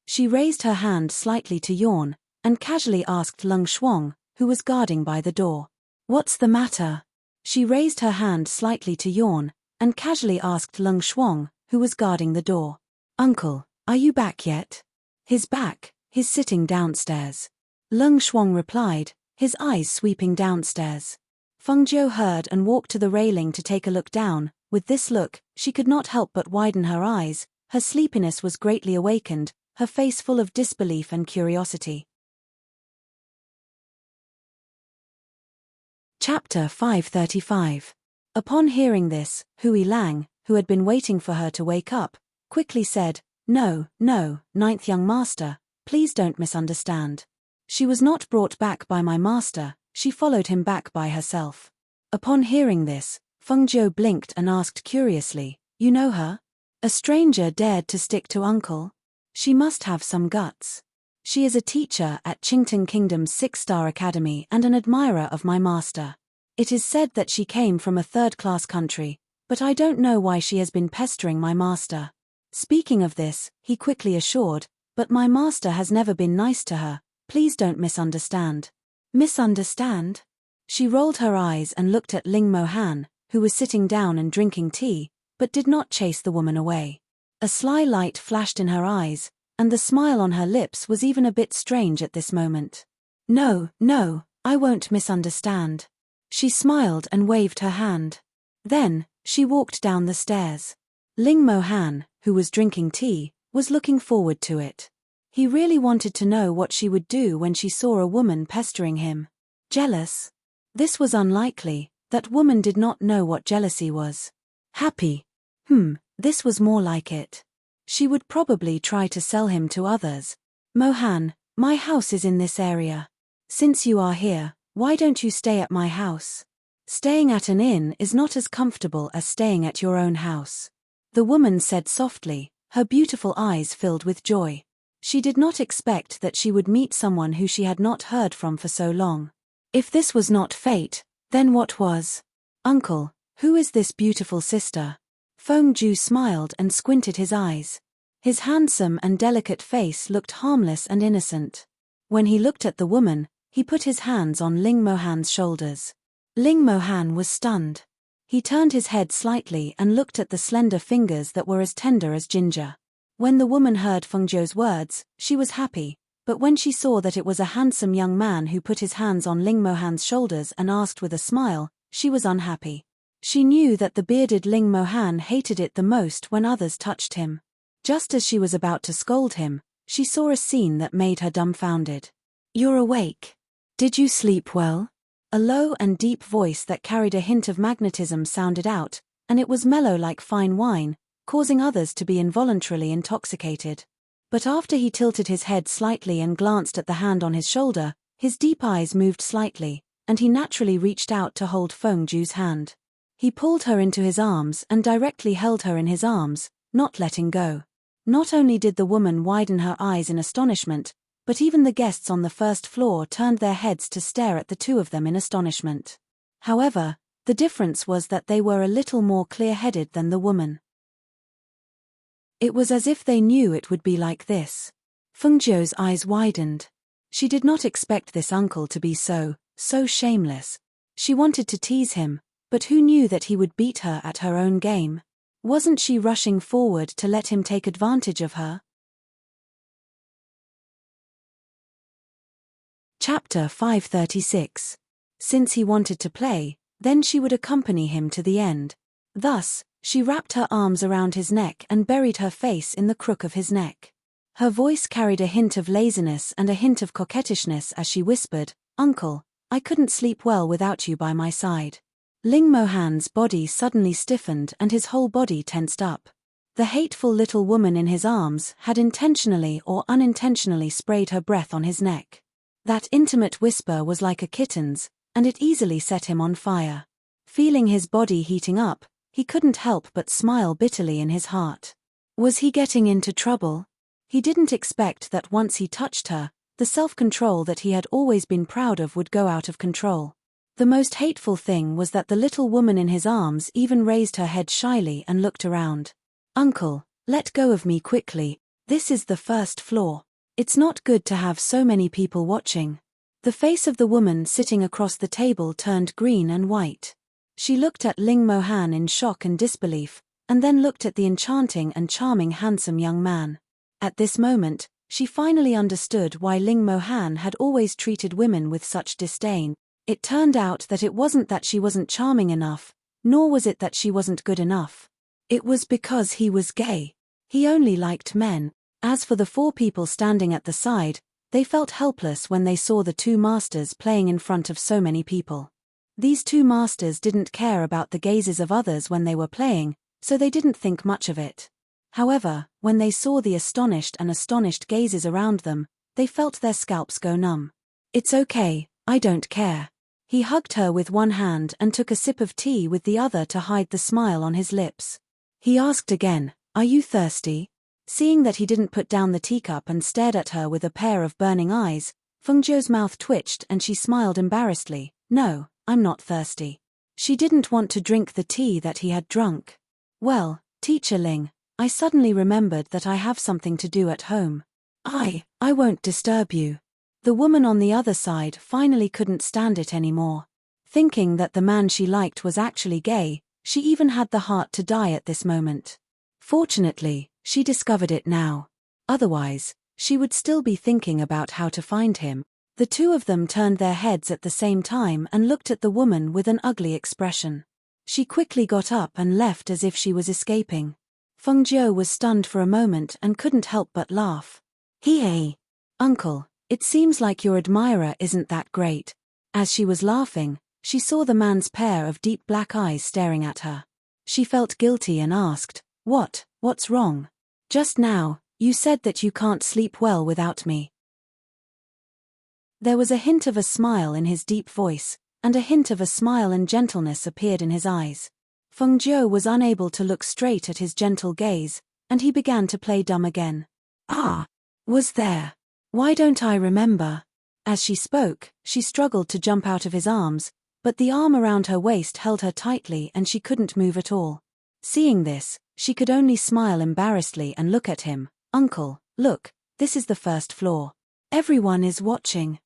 She raised her hand slightly to yawn, and casually asked Leng Shuang, who was guarding by the door. What's the matter? She raised her hand slightly to yawn, and casually asked Leng Shuang, who was guarding the door. Uncle, are you back yet? He's back, he's sitting downstairs. Leng Shuang replied, his eyes sweeping downstairs. Feng Zhou heard and walked to the railing to take a look down. With this look, she could not help but widen her eyes, her sleepiness was greatly awakened, her face full of disbelief and curiosity. Chapter 535. Upon hearing this, Hui Lang, who had been waiting for her to wake up, quickly said, No, ninth young master, please don't misunderstand. She was not brought back by my master, she followed him back by herself. Upon hearing this, Feng Zhou blinked and asked curiously, You know her? A stranger dared to stick to uncle? She must have some guts. She is a teacher at Qingtang Kingdom's 6-star academy and an admirer of my master. It is said that she came from a third-class country, but I don't know why she has been pestering my master. Speaking of this, he quickly assured, but my master has never been nice to her, please don't misunderstand. Misunderstand? She rolled her eyes and looked at Ling Mohan, who was sitting down and drinking tea, but did not chase the woman away. A sly light flashed in her eyes, and the smile on her lips was even a bit strange at this moment. No, I won't misunderstand. She smiled and waved her hand. Then, she walked down the stairs. Ling Mohan, who was drinking tea, was looking forward to it. He really wanted to know what she would do when she saw a woman pestering him. Jealous? This was unlikely, that woman did not know what jealousy was. Happy? This was more like it. She would probably try to sell him to others. Mohan, my house is in this area. Since you are here, why don't you stay at my house? Staying at an inn is not as comfortable as staying at your own house. The woman said softly, her beautiful eyes filled with joy. She did not expect that she would meet someone who she had not heard from for so long. If this was not fate, then what was? Uncle, who is this beautiful sister? Feng Zhou smiled and squinted his eyes. His handsome and delicate face looked harmless and innocent. When he looked at the woman, he put his hands on Ling Mohan's shoulders. Ling Mohan was stunned. He turned his head slightly and looked at the slender fingers that were as tender as ginger. When the woman heard Feng Zhou's words, she was happy, but when she saw that it was a handsome young man who put his hands on Ling Mohan's shoulders and asked with a smile, she was unhappy. She knew that the bearded Ling Mohan hated it the most when others touched him. Just as she was about to scold him, she saw a scene that made her dumbfounded. "You're awake. Did you sleep well?" A low and deep voice that carried a hint of magnetism sounded out, and it was mellow like fine wine, causing others to be involuntarily intoxicated. But after he tilted his head slightly and glanced at the hand on his shoulder, his deep eyes moved slightly, and he naturally reached out to hold Feng Ju's hand. He pulled her into his arms and directly held her in his arms, not letting go. Not only did the woman widen her eyes in astonishment, but even the guests on the first floor turned their heads to stare at the two of them in astonishment. However, the difference was that they were a little more clear-headed than the woman. It was as if they knew it would be like this. Feng Zhou's eyes widened. She did not expect this uncle to be so shameless. She wanted to tease him, but who knew that he would beat her at her own game? Wasn't she rushing forward to let him take advantage of her? Chapter 536. Since he wanted to play, then she would accompany him to the end. Thus, she wrapped her arms around his neck and buried her face in the crook of his neck. Her voice carried a hint of laziness and a hint of coquettishness as she whispered, "Uncle, I couldn't sleep well without you by my side." Ling Mohan's body suddenly stiffened and his whole body tensed up. The hateful little woman in his arms had intentionally or unintentionally sprayed her breath on his neck. That intimate whisper was like a kitten's, and it easily set him on fire. Feeling his body heating up, he couldn't help but smile bitterly in his heart. Was he getting into trouble? He didn't expect that once he touched her, the self-control that he had always been proud of would go out of control. The most hateful thing was that the little woman in his arms even raised her head shyly and looked around. "Uncle, let go of me quickly. This is the first floor. It's not good to have so many people watching." The face of the woman sitting across the table turned green and white. She looked at Ling Mohan in shock and disbelief, and then looked at the enchanting and charming handsome young man. At this moment, she finally understood why Ling Mohan had always treated women with such disdain. It turned out that it wasn't that she wasn't charming enough, nor was it that she wasn't good enough. It was because he was gay. He only liked men. As for the four people standing at the side, they felt helpless when they saw the two masters playing in front of so many people. These two masters didn't care about the gazes of others when they were playing, so they didn't think much of it. However, when they saw the astonished gazes around them, they felt their scalps go numb. "It's okay, I don't care." He hugged her with one hand and took a sip of tea with the other to hide the smile on his lips. He asked again, "Are you thirsty?" Seeing that he didn't put down the teacup and stared at her with a pair of burning eyes, Feng Zhou's mouth twitched and she smiled embarrassedly. "No, I'm not thirsty." She didn't want to drink the tea that he had drunk. "Well, Teacher Ling, I suddenly remembered that I have something to do at home. I won't disturb you." The woman on the other side finally couldn't stand it anymore. Thinking that the man she liked was actually gay, she even had the heart to die at this moment. Fortunately, she discovered it now. Otherwise, she would still be thinking about how to find him. The two of them turned their heads at the same time and looked at the woman with an ugly expression. She quickly got up and left as if she was escaping. Feng Zhou was stunned for a moment and couldn't help but laugh. "Hey, uncle, it seems like your admirer isn't that great." As she was laughing, she saw the man's pair of deep black eyes staring at her. She felt guilty and asked, What's wrong? Just now, you said that you can't sleep well without me." There was a hint of a smile in his deep voice, and a hint of a smile and gentleness appeared in his eyes. Feng Zhou was unable to look straight at his gentle gaze, and he began to play dumb again. Was there? Why don't I remember?" As she spoke, she struggled to jump out of his arms, but the arm around her waist held her tightly and she couldn't move at all. Seeing this, she could only smile embarrassedly and look at him. "Uncle, look, this is the first floor. Everyone is watching."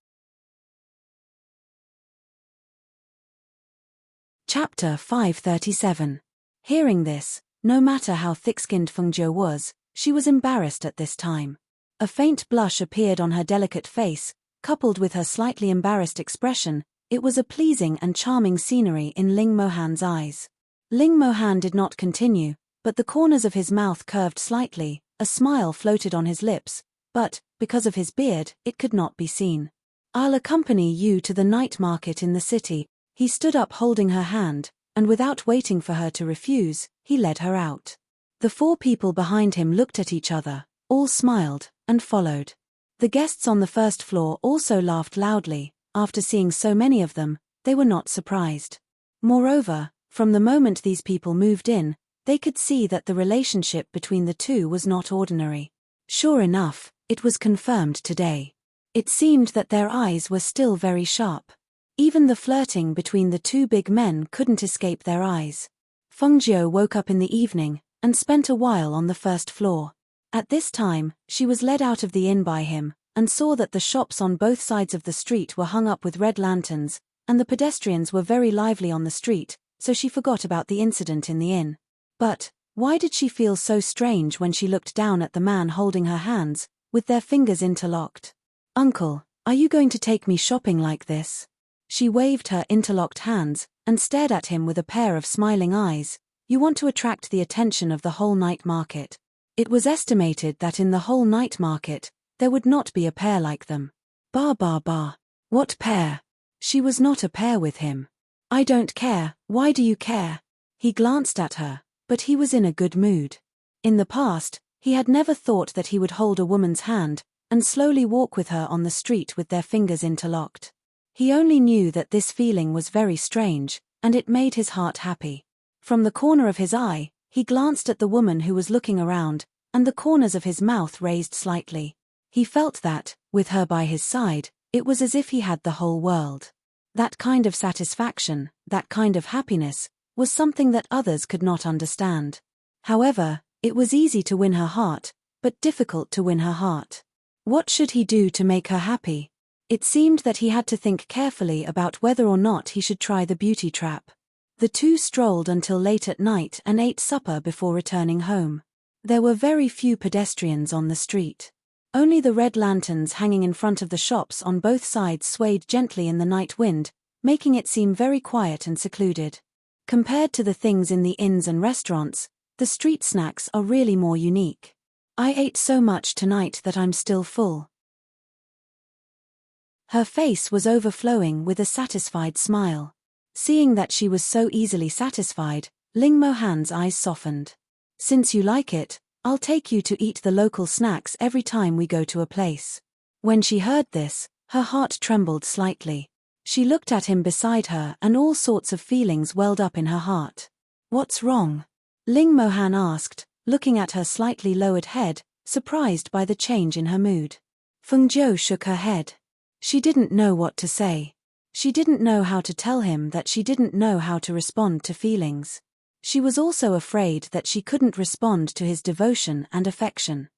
Chapter 537. Hearing this, no matter how thick-skinned Feng Zhou was, she was embarrassed at this time. A faint blush appeared on her delicate face, coupled with her slightly embarrassed expression. It was a pleasing and charming scenery in Ling Mohan's eyes. Ling Mohan did not continue, but the corners of his mouth curved slightly, A smile floated on his lips, but, because of his beard, it could not be seen. "I'll accompany you to the night market in the city." He stood up holding her hand, and without waiting for her to refuse, he led her out. The 4 people behind him looked at each other, all smiled, and followed. The guests on the first floor also laughed loudly. After seeing so many of them, they were not surprised. Moreover, from the moment these people moved in, they could see that the relationship between the two was not ordinary. Sure enough, it was confirmed today. It seemed that their eyes were still very sharp. Even the flirting between the 2 big men couldn't escape their eyes. Fengjiu woke up in the evening, and spent a while on the first floor. At this time, she was led out of the inn by him, and saw that the shops on both sides of the street were hung up with red lanterns, and the pedestrians were very lively on the street, so she forgot about the incident in the inn. But, why did she feel so strange when she looked down at the man holding her hands, with their fingers interlocked? "Uncle, are you going to take me shopping like this?" She waved her interlocked hands, and stared at him with a pair of smiling eyes. "You want to attract the attention of the whole night market." It was estimated that in the whole night market, there would not be a pair like them. Bah. What pair? She was not a pair with him. "I don't care, why do you care?" He glanced at her, but he was in a good mood. In the past, he had never thought that he would hold a woman's hand, and slowly walk with her on the street with their fingers interlocked. He only knew that this feeling was very strange, and it made his heart happy. From the corner of his eye, he glanced at the woman who was looking around, and the corners of his mouth raised slightly. He felt that, with her by his side, it was as if he had the whole world. That kind of satisfaction, that kind of happiness, was something that others could not understand. However, it was easy to win her heart, but difficult to win her heart. What should he do to make her happy? It seemed that he had to think carefully about whether or not he should try the beauty trap. The 2 strolled until late at night and ate supper before returning home. There were very few pedestrians on the street. Only the red lanterns hanging in front of the shops on both sides swayed gently in the night wind, making it seem very quiet and secluded. Compared to the things in the inns and restaurants, the street snacks are really more unique. "I ate so much tonight that I'm still full." Her face was overflowing with a satisfied smile. Seeing that she was so easily satisfied, Ling Mohan's eyes softened. "Since you like it, I'll take you to eat the local snacks every time we go to a place." When she heard this, her heart trembled slightly. She looked at him beside her and all sorts of feelings welled up in her heart. "What's wrong?" Ling Mohan asked, looking at her slightly lowered head, surprised by the change in her mood. Fengjiu shook her head. She didn't know what to say. She didn't know how to tell him that she didn't know how to respond to feelings. She was also afraid that she couldn't respond to his devotion and affection.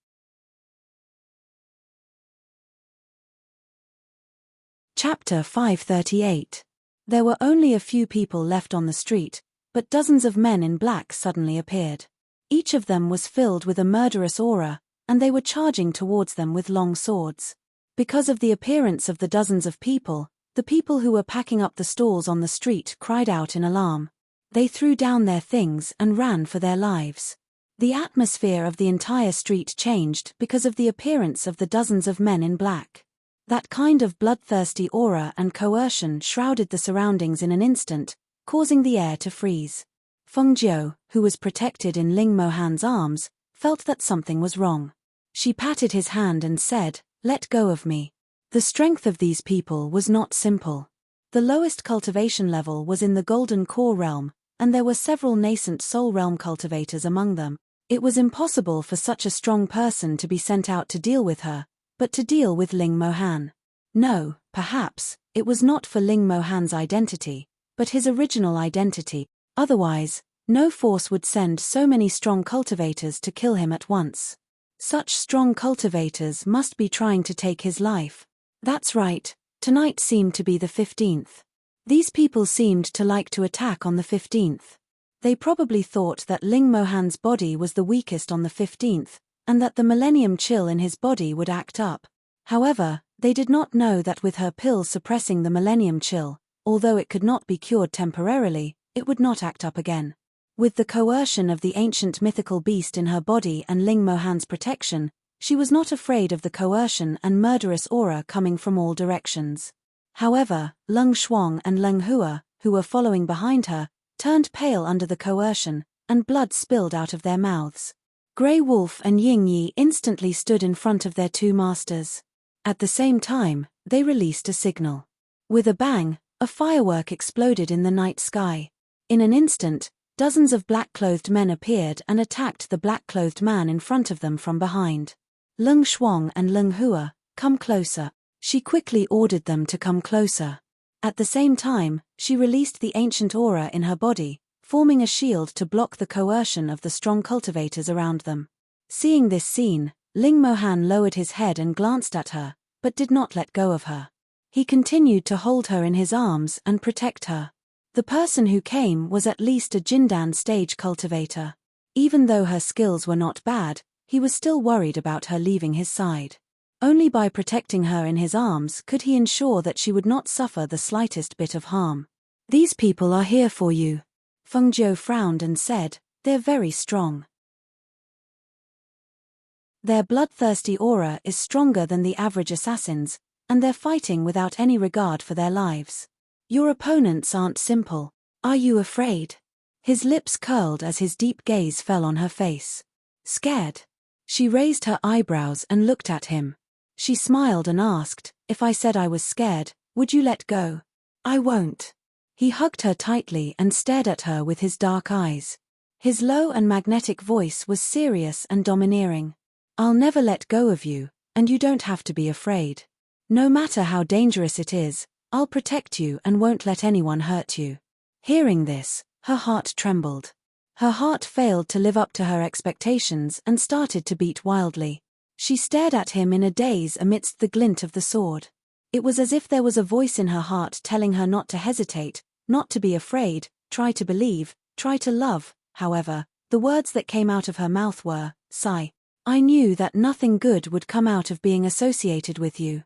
Chapter 538. There were only a few people left on the street, but dozens of men in black suddenly appeared. Each of them was filled with a murderous aura, and they were charging towards them with long swords. Because of the appearance of the dozens of people, the people who were packing up the stalls on the street cried out in alarm. They threw down their things and ran for their lives. The atmosphere of the entire street changed because of the appearance of the dozens of men in black. That kind of bloodthirsty aura and coercion shrouded the surroundings in an instant, causing the air to freeze. Fengjiu, who was protected in Ling Mohan's arms, felt that something was wrong. She patted his hand and said, "Let go of me." The strength of these people was not simple. The lowest cultivation level was in the Golden Core realm, and there were several nascent Soul Realm cultivators among them. It was impossible for such a strong person to be sent out to deal with her, but to deal with Ling Mohan. No, perhaps, it was not for Ling Mohan's identity, but his original identity. Otherwise, no force would send so many strong cultivators to kill him at once. Such strong cultivators must be trying to take his life. That's right, tonight seemed to be the 15th. These people seemed to like to attack on the 15th. They probably thought that Ling Mohan's body was the weakest on the 15th, and that the millennium chill in his body would act up. However, they did not know that with her pill suppressing the millennium chill, although it could not be cured temporarily, it would not act up again. With the coercion of the ancient mythical beast in her body and Ling Mohan's protection, she was not afraid of the coercion and murderous aura coming from all directions. However, Leng Shuang and Leng Hua, who were following behind her, turned pale under the coercion, and blood spilled out of their mouths. Grey Wolf and Ying Yi instantly stood in front of their two masters. At the same time, they released a signal. With a bang, a firework exploded in the night sky. In an instant, dozens of black-clothed men appeared and attacked the black-clothed man in front of them from behind. Leng Shuang and Leng Hua, come closer. She quickly ordered them to come closer. At the same time, she released the ancient aura in her body, forming a shield to block the coercion of the strong cultivators around them. Seeing this scene, Ling Mohan lowered his head and glanced at her, but did not let go of her. He continued to hold her in his arms and protect her. The person who came was at least a Jindan stage cultivator. Even though her skills were not bad, he was still worried about her leaving his side. Only by protecting her in his arms could he ensure that she would not suffer the slightest bit of harm. These people are here for you. Feng Jiu frowned and said, they're very strong. Their bloodthirsty aura is stronger than the average assassin's, and they're fighting without any regard for their lives. Your opponents aren't simple. Are you afraid? His lips curled as his deep gaze fell on her face. Scared? She raised her eyebrows and looked at him. She smiled and asked, if I said I was scared, would you let go? I won't. He hugged her tightly and stared at her with his dark eyes. His low and magnetic voice was serious and domineering. I'll never let go of you, and you don't have to be afraid. No matter how dangerous it is, I'll protect you and won't let anyone hurt you. Hearing this, her heart trembled. Her heart failed to live up to her expectations and started to beat wildly. She stared at him in a daze amidst the glint of the sword. It was as if there was a voice in her heart telling her not to hesitate, not to be afraid, try to believe, try to love. However, the words that came out of her mouth were, sigh. I knew that nothing good would come out of being associated with you.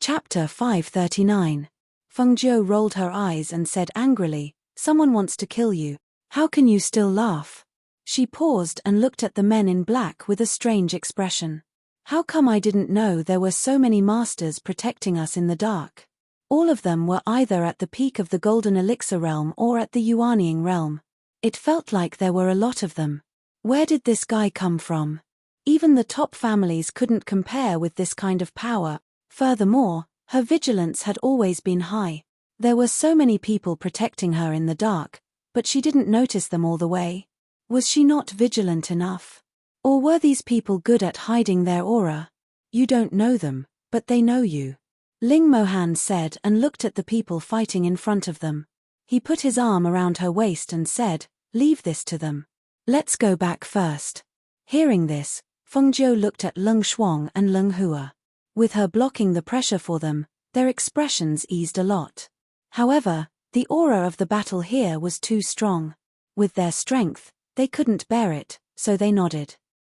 Chapter 539. Feng Jiu rolled her eyes and said angrily, someone wants to kill you. How can you still laugh? She paused and looked at the men in black with a strange expression. How come I didn't know there were so many masters protecting us in the dark? All of them were either at the peak of the Golden Elixir realm or at the Yuanying realm. It felt like there were a lot of them. Where did this guy come from? Even the top families couldn't compare with this kind of power. Furthermore, her vigilance had always been high. There were so many people protecting her in the dark, but she didn't notice them all the way. Was she not vigilant enough? Or were these people good at hiding their aura? You don't know them, but they know you. Ling Mohan said and looked at the people fighting in front of them. He put his arm around her waist and said, leave this to them. Let's go back first. Hearing this, Feng Jiu looked at Leng Shuang and Leng Hua. With her blocking the pressure for them, their expressions eased a lot. However, the aura of the battle here was too strong. With their strength, they couldn't bear it, so they nodded.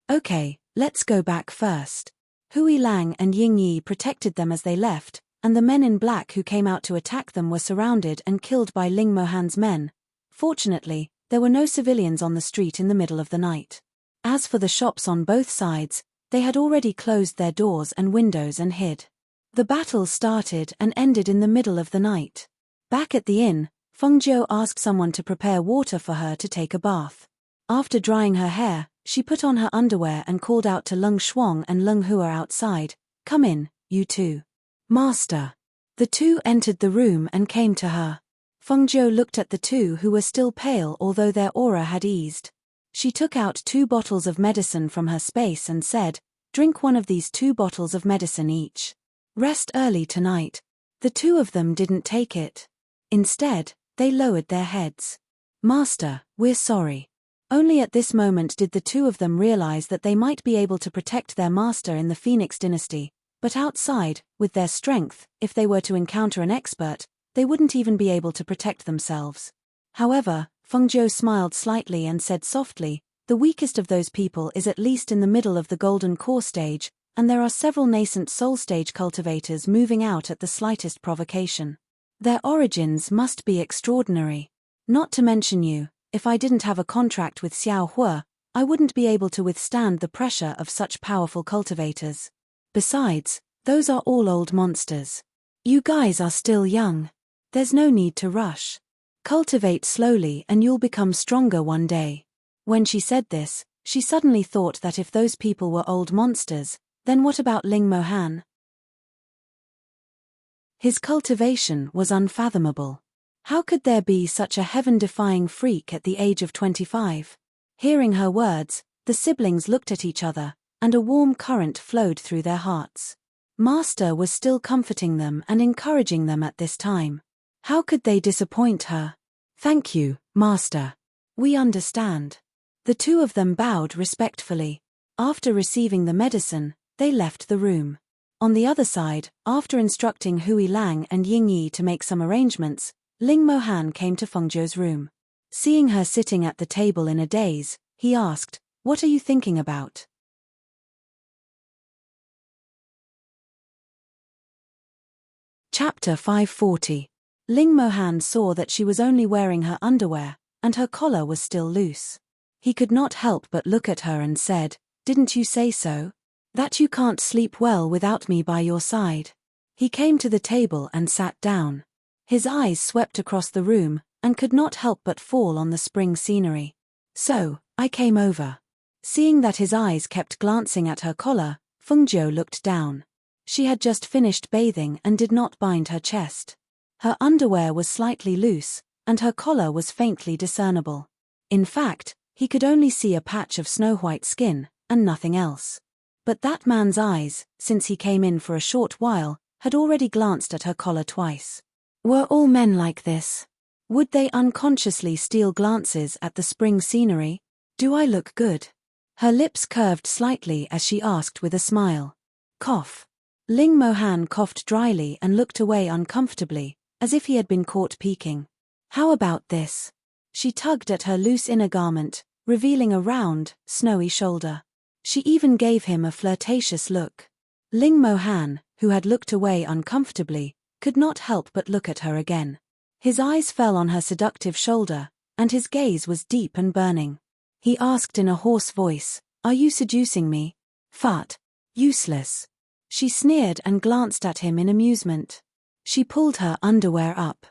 Okay, let's go back first. Hui Lang and Ying Yi protected them as they left, and the men in black who came out to attack them were surrounded and killed by Ling Mohan's men. Fortunately, there were no civilians on the street in the middle of the night. As for the shops on both sides, they had already closed their doors and windows and hid. The battle started and ended in the middle of the night. Back at the inn, Feng Jiu asked someone to prepare water for her to take a bath. After drying her hair, she put on her underwear and called out to Leng Shuang and Leng Hua outside, come in, you two. Master. The two entered the room and came to her. Feng Jiu looked at the two who were still pale although their aura had eased. She took out 2 bottles of medicine from her space and said, drink one of these 2 bottles of medicine each. Rest early tonight. The two of them didn't take it. Instead, they lowered their heads. Master, we're sorry. Only at this moment did the two of them realize that they might be able to protect their master in the Phoenix dynasty, but outside, with their strength, if they were to encounter an expert, they wouldn't even be able to protect themselves. However, Feng Jiu smiled slightly and said softly, the weakest of those people is at least in the middle of the golden core stage, and there are several nascent soul stage cultivators moving out at the slightest provocation. Their origins must be extraordinary. Not to mention you, if I didn't have a contract with Xiao Hua, I wouldn't be able to withstand the pressure of such powerful cultivators. Besides, those are all old monsters. You guys are still young. There's no need to rush. Cultivate slowly and you'll become stronger one day. When she said this, she suddenly thought that if those people were old monsters, then what about Ling Mohan? His cultivation was unfathomable. How could there be such a heaven-defying freak at the age of 25? Hearing her words, the siblings looked at each other, and a warm current flowed through their hearts. Master was still comforting them and encouraging them at this time. How could they disappoint her? Thank you, Master. We understand. The two of them bowed respectfully. After receiving the medicine, they left the room. On the other side, after instructing Hui Lang and Ying Yi to make some arrangements, Ling Mohan came to Fengzhou's room. Seeing her sitting at the table in a daze, he asked, "What are you thinking about?" Chapter 540. Ling Mohan saw that she was only wearing her underwear, and her collar was still loose. He could not help but look at her and said, "Didn't you say so? That you can't sleep well without me by your side?" He came to the table and sat down. His eyes swept across the room, and could not help but fall on the spring scenery. "So, I came over." Seeing that his eyes kept glancing at her collar, Fengzhou looked down. She had just finished bathing and did not bind her chest. Her underwear was slightly loose, and her collar was faintly discernible. In fact, he could only see a patch of snow-white skin, and nothing else. But that man's eyes, since he came in for a short while, had already glanced at her collar twice. Were all men like this? Would they unconsciously steal glances at the spring scenery? "Do I look good?" Her lips curved slightly as she asked with a smile. Cough. Ling Mohan coughed dryly and looked away uncomfortably, as if he had been caught peeking. "How about this?" She tugged at her loose inner garment, revealing a round, snowy shoulder. She even gave him a flirtatious look. Ling Mohan, who had looked away uncomfortably, could not help but look at her again. His eyes fell on her seductive shoulder, and his gaze was deep and burning. He asked in a hoarse voice, "Are you seducing me?" "Fart. Useless." She sneered and glanced at him in amusement. She pulled her underwear up.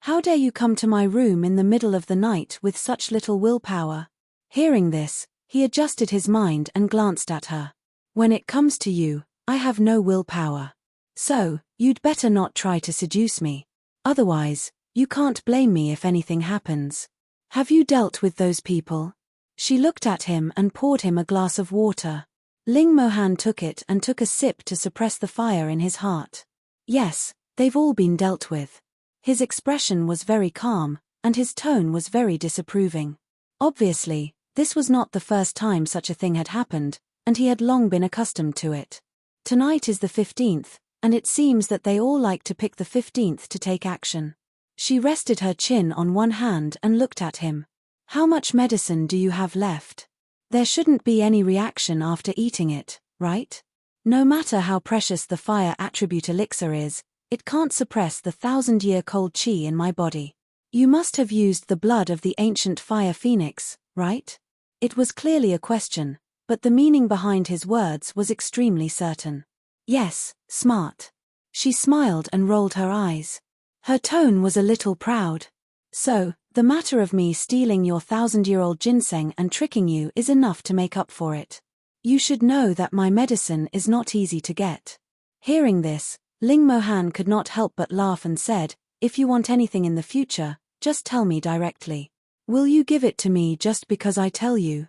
"How dare you come to my room in the middle of the night with such little willpower?" Hearing this, he adjusted his mind and glanced at her. "When it comes to you, I have no willpower. So, you'd better not try to seduce me. Otherwise, you can't blame me if anything happens. Have you dealt with those people?" She looked at him and poured him a glass of water. Ling Mohan took it and took a sip to suppress the fire in his heart. "Yes, they've all been dealt with." His expression was very calm, and his tone was very disapproving. Obviously, this was not the first time such a thing had happened, and he had long been accustomed to it. Tonight is the 15th, and it seems that they all like to pick the 15th to take action. She rested her chin on one hand and looked at him. "How much medicine do you have left? There shouldn't be any reaction after eating it, right? No matter how precious the fire attribute elixir is, it can't suppress the 1,000-year cold chi in my body. You must have used the blood of the ancient fire phoenix, right?" It was clearly a question, but the meaning behind his words was extremely certain. "Yes, smart." She smiled and rolled her eyes. Her tone was a little proud. "So, the matter of me stealing your 1,000-year-old ginseng and tricking you is enough to make up for it. You should know that my medicine is not easy to get." Hearing this, Ling Mohan could not help but laugh and said, "If you want anything in the future, just tell me directly. Will you give it to me just because I tell you?"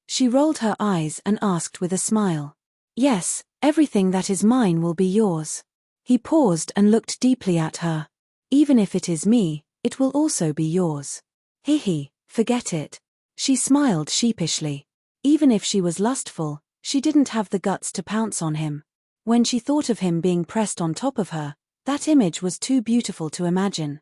She rolled her eyes and asked with a smile. "Yes, everything that is mine will be yours." He paused and looked deeply at her. "Even if it is me, it will also be yours." "Hee, forget it." She smiled sheepishly. Even if she was lustful, she didn't have the guts to pounce on him. When she thought of him being pressed on top of her, that image was too beautiful to imagine.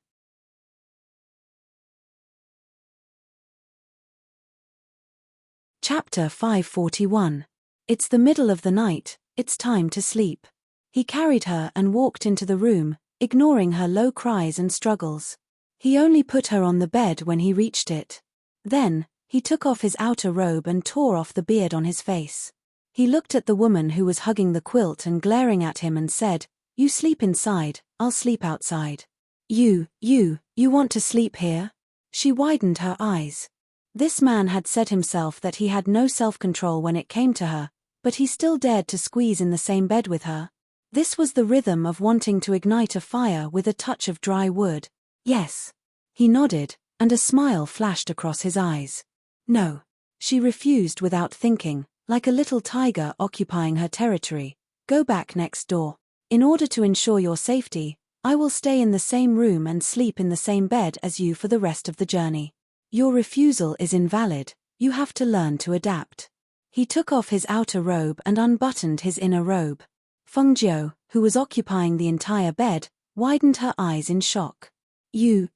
Chapter 541. It's the middle of the night, it's time to sleep. He carried her and walked into the room, ignoring her low cries and struggles. He only put her on the bed when he reached it. Then, he took off his outer robe and tore off the beard on his face. He looked at the woman who was hugging the quilt and glaring at him and said, "You sleep inside, I'll sleep outside." You want to sleep here?" She widened her eyes. This man had said himself that he had no self-control when it came to her, but he still dared to squeeze in the same bed with her. This was the rhythm of wanting to ignite a fire with a touch of dry wood. "Yes." He nodded, and a smile flashed across his eyes. "No." She refused without thinking, like a little tiger occupying her territory. "Go back next door. In order to ensure your safety, I will stay in the same room and sleep in the same bed as you for the rest of the journey. Your refusal is invalid, you have to learn to adapt." He took off his outer robe and unbuttoned his inner robe. Fengjiu, who was occupying the entire bed, widened her eyes in shock. You,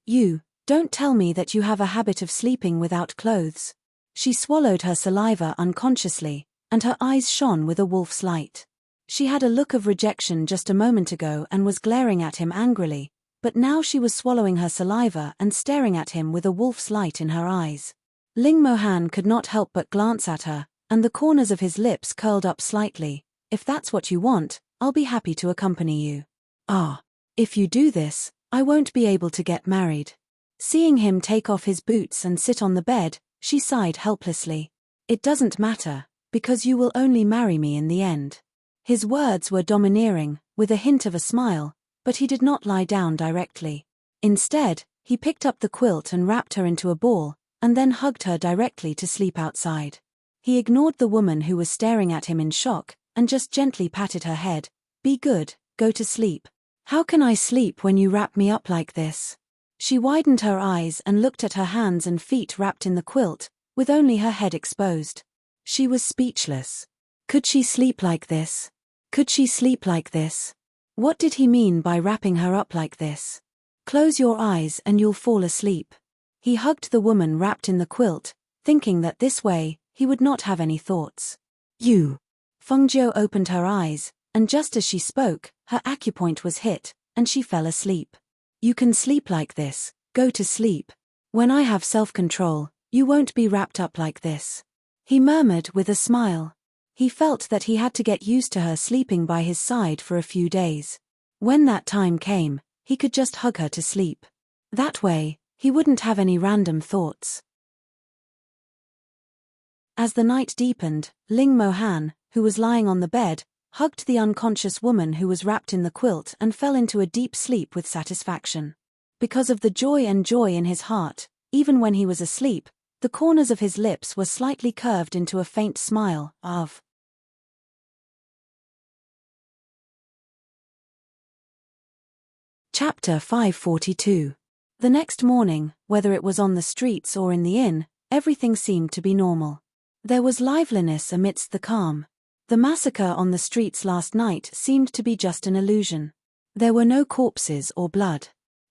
don't tell me that you have a habit of sleeping without clothes." She swallowed her saliva unconsciously, and her eyes shone with a wolf's light. She had a look of rejection just a moment ago and was glaring at him angrily, but now she was swallowing her saliva and staring at him with a wolf's light in her eyes. Ling Mohan could not help but glance at her, and the corners of his lips curled up slightly. "If that's what you want, I'll be happy to accompany you." "Ah. If you do this, I won't be able to get married." Seeing him take off his boots and sit on the bed, she sighed helplessly. "It doesn't matter, because you will only marry me in the end." His words were domineering, with a hint of a smile, but he did not lie down directly. Instead, he picked up the quilt and wrapped her into a ball, and then hugged her directly to sleep outside. He ignored the woman who was staring at him in shock, and just gently patted her head. "Be good, go to sleep." "How can I sleep when you wrap me up like this?" She widened her eyes and looked at her hands and feet wrapped in the quilt, with only her head exposed. She was speechless. Could she sleep like this? Could she sleep like this? What did he mean by wrapping her up like this? "Close your eyes and you'll fall asleep." He hugged the woman wrapped in the quilt, thinking that this way, he would not have any thoughts. "You." Fengjiu opened her eyes, and just as she spoke, her acupoint was hit, and she fell asleep. "You can sleep like this, go to sleep. When I have self-control, you won't be wrapped up like this," he murmured with a smile. He felt that he had to get used to her sleeping by his side for a few days. When that time came, he could just hug her to sleep. That way, he wouldn't have any random thoughts. As the night deepened, Ling Mohan, who was lying on the bed, hugged the unconscious woman who was wrapped in the quilt and fell into a deep sleep with satisfaction. Because of the joy in his heart, even when he was asleep, the corners of his lips were slightly curved into a faint smile of Chapter 542. The next morning, whether it was on the streets or in the inn, everything seemed to be normal. There was liveliness amidst the calm. The massacre on the streets last night seemed to be just an illusion. There were no corpses or blood.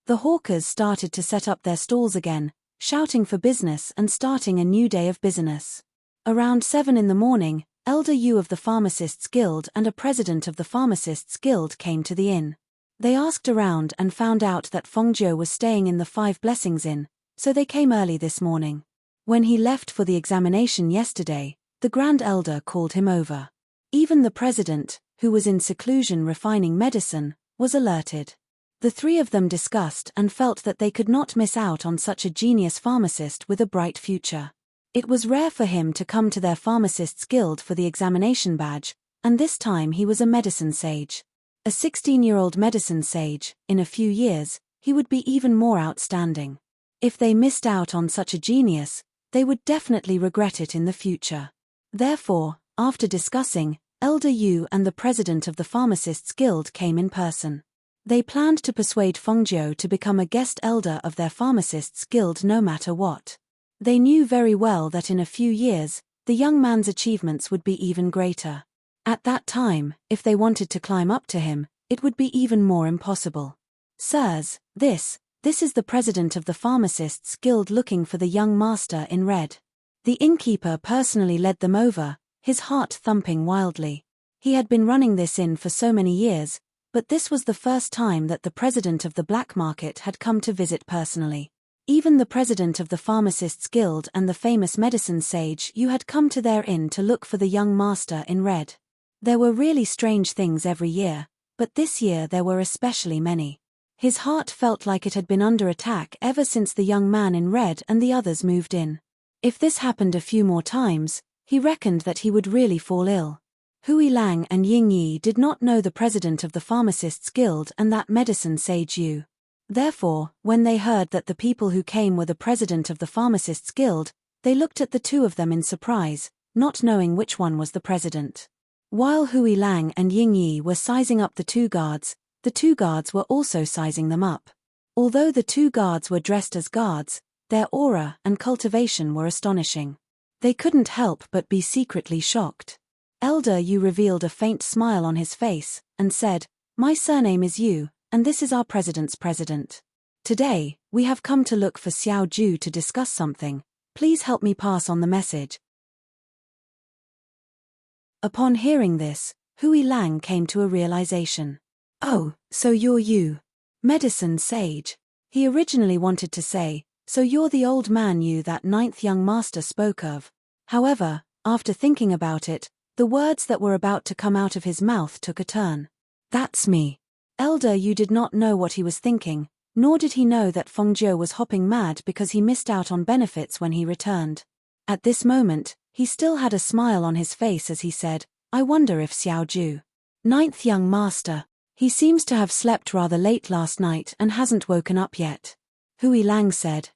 The hawkers started to set up their stalls again, shouting for business and starting a new day of business. Around 7 in the morning, Elder Yu of the Pharmacists' Guild and a president of the Pharmacists' Guild came to the inn. They asked around and found out that Fengjiu was staying in the Five Blessings Inn, so they came early this morning. When he left for the examination yesterday, the Grand Elder called him over. Even the president, who was in seclusion refining medicine, was alerted. The three of them discussed and felt that they could not miss out on such a genius pharmacist with a bright future. It was rare for him to come to their Pharmacists' Guild for the examination badge, and this time he was a medicine sage. A 16-year-old medicine sage, in a few years, he would be even more outstanding. If they missed out on such a genius, they would definitely regret it in the future. Therefore, after discussing, Elder Yu and the president of the Pharmacists' Guild came in person. They planned to persuade Fengjiu to become a guest elder of their Pharmacists' Guild no matter what. They knew very well that in a few years, the young man's achievements would be even greater. At that time, if they wanted to climb up to him, it would be even more impossible. "Sirs, this is the president of the Pharmacists' Guild looking for the young master in red." The innkeeper personally led them over, his heart thumping wildly. He had been running this inn for so many years, but this was the first time that the president of the black market had come to visit personally. Even the president of the Pharmacists' Guild and the famous medicine sage Yu had come to their inn to look for the young master in red. There were really strange things every year, but this year there were especially many. His heart felt like it had been under attack ever since the young man in red and the others moved in. If this happened a few more times, he reckoned that he would really fall ill. Hui Lang and Ying Yi did not know the president of the Pharmacists' Guild and that medicine sage Yu. Therefore, when they heard that the people who came were the president of the Pharmacists' Guild, they looked at the two of them in surprise, not knowing which one was the president. While Hui Lang and Ying Yi were sizing up the two guards were also sizing them up. Although the two guards were dressed as guards, their aura and cultivation were astonishing. They couldn't help but be secretly shocked. Elder Yu revealed a faint smile on his face, and said, "My surname is Yu, and this is our president's president. Today, we have come to look for Xiao Ju to discuss something. Please help me pass on the message." Upon hearing this, Hui Lang came to a realization. "Oh, so you're Yu. Medicine sage." He originally wanted to say, "So you're the old man Yu that ninth young master spoke of." However, after thinking about it, the words that were about to come out of his mouth took a turn. "That's me." Elder Yu did not know what he was thinking, nor did he know that Feng Zhou was hopping mad because he missed out on benefits when he returned. At this moment, he still had a smile on his face as he said, "I wonder if Xiao Ju, ninth young master, he seems to have slept rather late last night and hasn't woken up yet." Hui Lang said,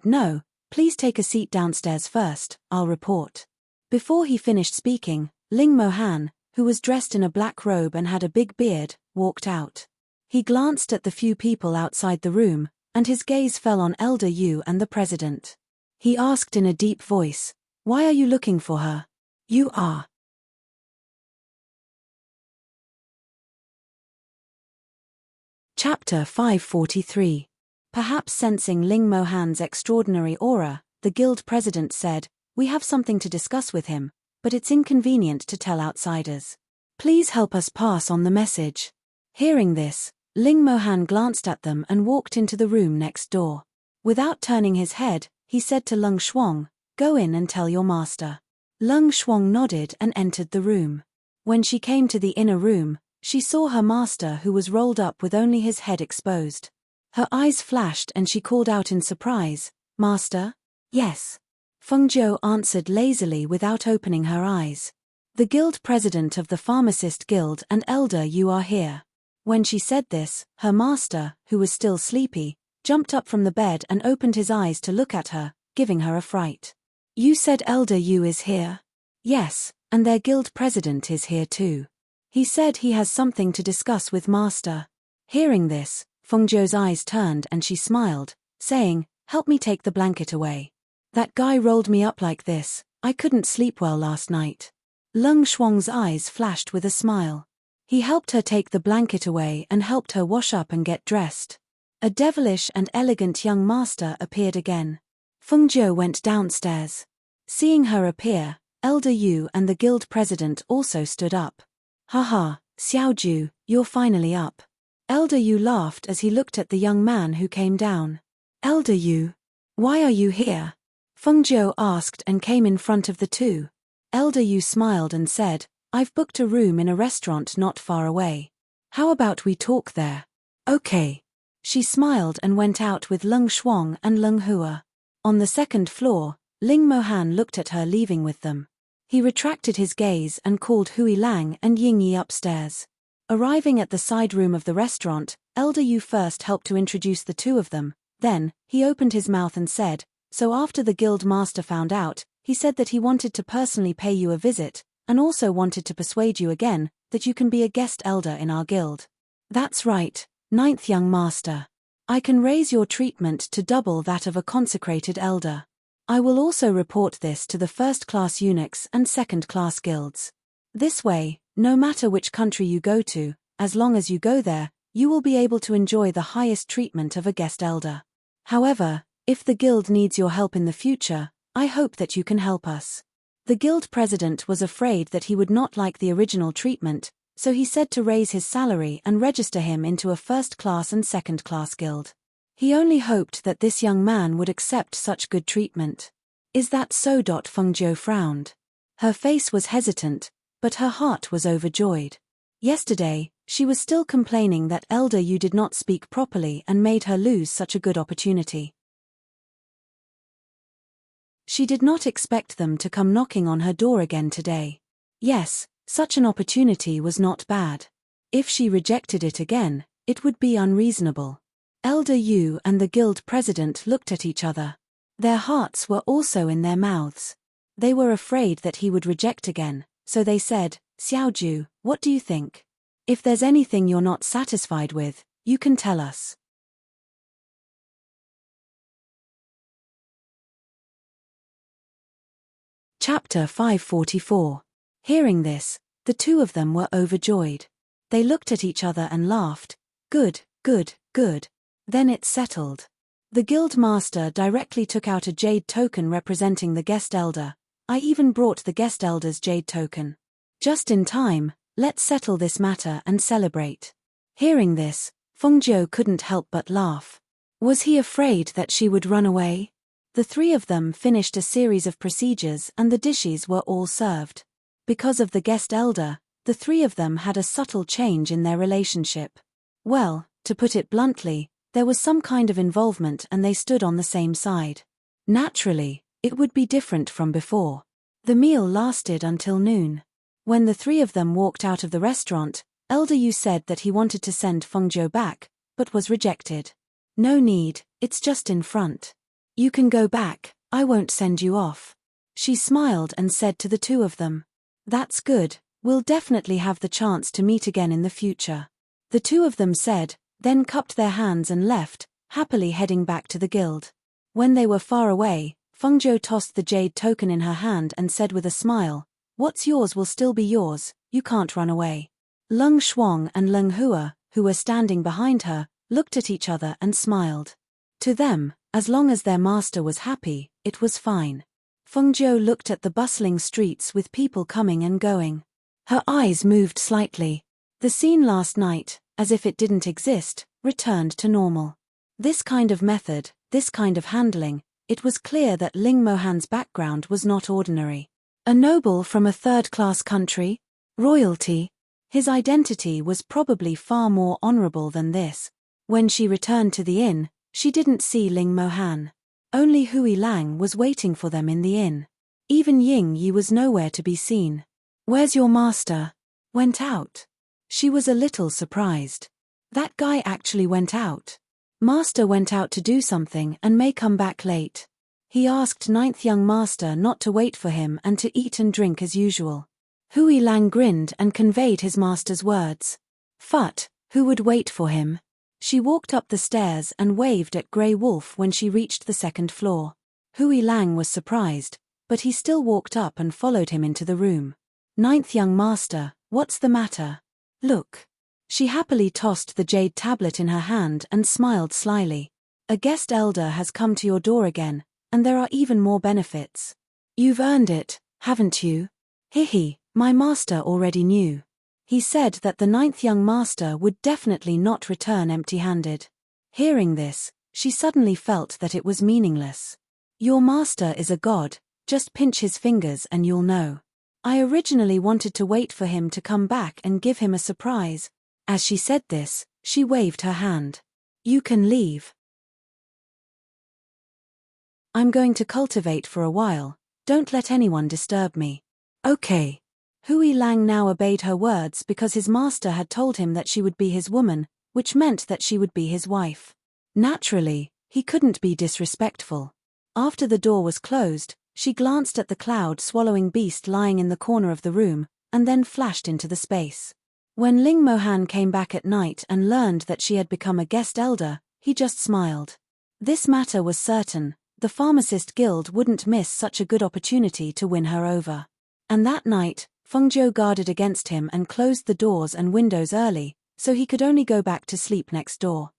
"No, please take a seat downstairs first, I'll report." Before he finished speaking, Ling Mohan, who was dressed in a black robe and had a big beard, walked out. He glanced at the few people outside the room, and his gaze fell on Elder Yu and the president. He asked in a deep voice, "Why are you looking for her?" "You are." Chapter 543. Perhaps sensing Ling Mohan's extraordinary aura, the guild president said, "We have something to discuss with him, but it's inconvenient to tell outsiders. Please help us pass on the message." Hearing this, Ling Mohan glanced at them and walked into the room next door. Without turning his head, he said to Leng Shuang, "Go in and tell your master." Leng Shuang nodded and entered the room. When she came to the inner room, she saw her master who was rolled up with only his head exposed. Her eyes flashed and she called out in surprise, "Master?" "Yes." Feng Zhou answered lazily without opening her eyes. "The guild president of the Pharmacist Guild and Elder Yu are here." When she said this, her master, who was still sleepy, jumped up from the bed and opened his eyes to look at her, giving her a fright. "You said Elder Yu is here?" "Yes, and their guild president is here too. He said he has something to discuss with master." Hearing this, Feng Zhou's eyes turned and she smiled, saying, "Help me take the blanket away. That guy rolled me up like this, I couldn't sleep well last night." Leng Shuang's eyes flashed with a smile. He helped her take the blanket away and helped her wash up and get dressed. A devilish and elegant young master appeared again. Feng Zhou went downstairs. Seeing her appear, Elder Yu and the guild president also stood up. "Haha, Xiao Ju, you're finally up." Elder Yu laughed as he looked at the young man who came down. "Elder Yu, why are you here?" Feng Zhou asked and came in front of the two. Elder Yu smiled and said, "I've booked a room in a restaurant not far away. How about we talk there?" "Okay." She smiled and went out with Leng Shuang and Leng Hua. On the second floor, Ling Mohan looked at her leaving with them. He retracted his gaze and called Hui Lang and Ying Yi upstairs. Arriving at the side room of the restaurant, Elder Yu first helped to introduce the two of them, then, he opened his mouth and said, "So after the guild master found out, he said that he wanted to personally pay you a visit, and also wanted to persuade you again, that you can be a guest elder in our guild." "That's right, ninth young master. I can raise your treatment to double that of a consecrated elder. I will also report this to the first-class eunuchs and second-class guilds. This way, no matter which country you go to, as long as you go there, you will be able to enjoy the highest treatment of a guest elder. However, if the guild needs your help in the future, I hope that you can help us." The guild president was afraid that he would not like the original treatment, so he said to raise his salary and register him into a first-class and second-class guild. He only hoped that this young man would accept such good treatment. Is that so? Fengzhou frowned. Her face was hesitant, but her heart was overjoyed. Yesterday, she was still complaining that Elder Yu did not speak properly and made her lose such a good opportunity. She did not expect them to come knocking on her door again today. Yes, such an opportunity was not bad. If she rejected it again, it would be unreasonable. Elder Yu and the guild president looked at each other. Their hearts were also in their mouths. They were afraid that he would reject again, so they said, "Xiaoju, what do you think? If there's anything you're not satisfied with, you can tell us." Chapter 544. Hearing this, the two of them were overjoyed. They looked at each other and laughed. Good, good, good. Then it's settled. The guild master directly took out a jade token representing the guest elder. I even brought the guest elder's jade token. Just in time, let's settle this matter and celebrate. Hearing this, Fengzhou couldn't help but laugh. Was he afraid that she would run away? The three of them finished a series of procedures and the dishes were all served. Because of the guest elder, the three of them had a subtle change in their relationship. Well, to put it bluntly, there was some kind of involvement and they stood on the same side. Naturally, it would be different from before. The meal lasted until noon. When the three of them walked out of the restaurant, Elder Yu said that he wanted to send Fengzhou back, but was rejected. No need, it's just in front. You can go back, I won't send you off. She smiled and said to the two of them. That's good, we'll definitely have the chance to meet again in the future. The two of them said, then cupped their hands and left, happily heading back to the guild. When they were far away, Fengzhou tossed the jade token in her hand and said with a smile, "What's yours will still be yours, you can't run away." Leng Shuang and Leng Hua, who were standing behind her, looked at each other and smiled. To them, as long as their master was happy, it was fine. Fengzhou looked at the bustling streets with people coming and going. Her eyes moved slightly. The scene last night, as if it didn't exist, returned to normal. This kind of method, this kind of handling, it was clear that Ling Mohan's background was not ordinary. A noble from a third-class country? Royalty? His identity was probably far more honorable than this. When she returned to the inn, she didn't see Ling Mohan. Only Hui Lang was waiting for them in the inn. Even Ying Yi was nowhere to be seen. "Where's your master?" "Went out." She was a little surprised. That guy actually went out. Master went out to do something and may come back late. He asked ninth young master not to wait for him and to eat and drink as usual. Hui Lang grinned and conveyed his master's words. Phut, who would wait for him? She walked up the stairs and waved at Grey Wolf when she reached the second floor. Hui Lang was surprised, but he still walked up and followed him into the room. "Ninth young master, what's the matter? Look." She happily tossed the jade tablet in her hand and smiled slyly. "A guest elder has come to your door again, and there are even more benefits. You've earned it, haven't you?" "Hihi, my master already knew." He said that the ninth young master would definitely not return empty-handed. Hearing this, she suddenly felt that it was meaningless. "Your master is a god, just pinch his fingers and you'll know. I originally wanted to wait for him to come back and give him a surprise." As she said this, she waved her hand. "You can leave. I'm going to cultivate for a while, don't let anyone disturb me." "Okay." Hui Lang now obeyed her words because his master had told him that she would be his woman, which meant that she would be his wife. Naturally, he couldn't be disrespectful. After the door was closed, she glanced at the cloud-swallowing beast lying in the corner of the room, and then flashed into the space. When Ling Mohan came back at night and learned that she had become a guest elder, he just smiled. This matter was certain, the pharmacist guild wouldn't miss such a good opportunity to win her over. And that night, Fengzhou guarded against him and closed the doors and windows early, so he could only go back to sleep next door.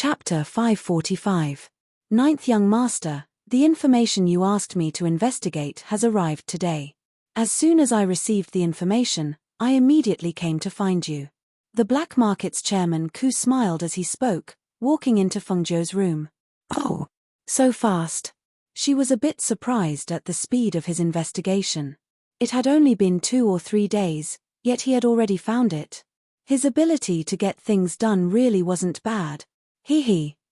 Chapter 545. Ninth Young Master, the information you asked me to investigate has arrived today. As soon as I received the information, I immediately came to find you. The black market's chairman Ku smiled as he spoke, walking into Fengzhou's room. Oh, so fast. She was a bit surprised at the speed of his investigation. It had only been 2 or 3 days, yet he had already found it. His ability to get things done really wasn't bad.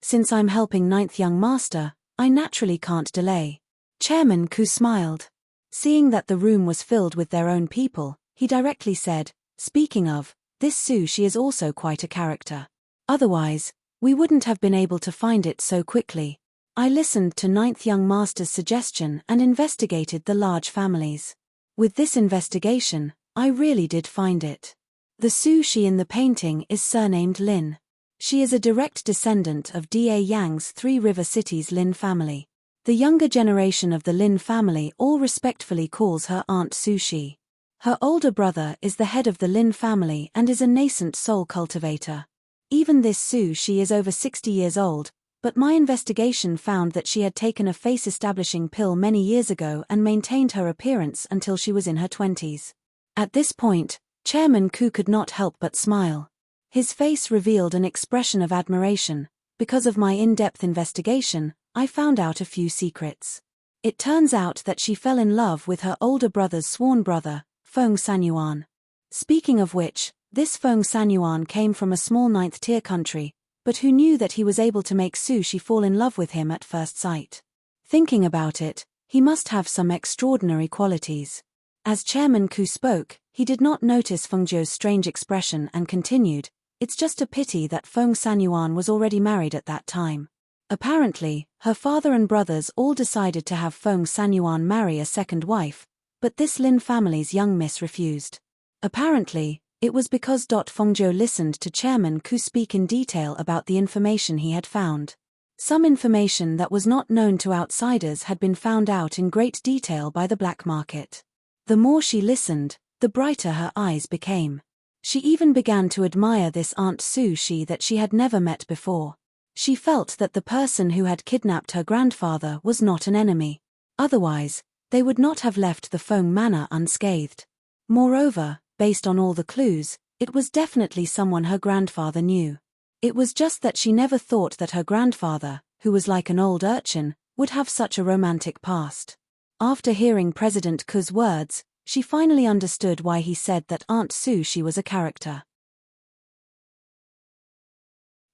Since I'm helping Ninth Young Master, I naturally can't delay. Chairman Ku smiled. Seeing that the room was filled with their own people, he directly said, speaking of, this Su she is also quite a character. Otherwise, we wouldn't have been able to find it so quickly. I listened to Ninth Young Master's suggestion and investigated the large families. With this investigation, I really did find it. The Su she in the painting is surnamed Lin. She is a direct descendant of Da Yang's Three River City's Lin family. The younger generation of the Lin family all respectfully calls her Aunt Su Shi. Her older brother is the head of the Lin family and is a nascent soul cultivator. Even this Su Shi is over 60 years old, but my investigation found that she had taken a face-establishing pill many years ago and maintained her appearance until she was in her 20s. At this point, Chairman Ku could not help but smile. His face revealed an expression of admiration. Because of my in-depth investigation, I found out a few secrets. It turns out that she fell in love with her older brother's sworn brother, Feng Sanyuan. Speaking of which, this Feng Sanyuan came from a small 9th-tier country, but who knew that he was able to make Su Shi fall in love with him at first sight. Thinking about it, he must have some extraordinary qualities. As Chairman Ku spoke, he did not notice Fengzhou's strange expression and continued, it's just a pity that Feng Sanyuan was already married at that time. Apparently, her father and brothers all decided to have Feng Sanyuan marry a second wife, but this Lin family's young miss refused. Apparently, it was because Fengzhou listened to Chairman Ku speak in detail about the information he had found. Some information that was not known to outsiders had been found out in great detail by the black market. The more she listened, the brighter her eyes became. She even began to admire this Aunt Su Shi that she had never met before. She felt that the person who had kidnapped her grandfather was not an enemy. Otherwise, they would not have left the Feng Manor unscathed. Moreover, based on all the clues, it was definitely someone her grandfather knew. It was just that she never thought that her grandfather, who was like an old urchin, would have such a romantic past. After hearing President Ku's words, she finally understood why he said that Aunt Su Shi was a character.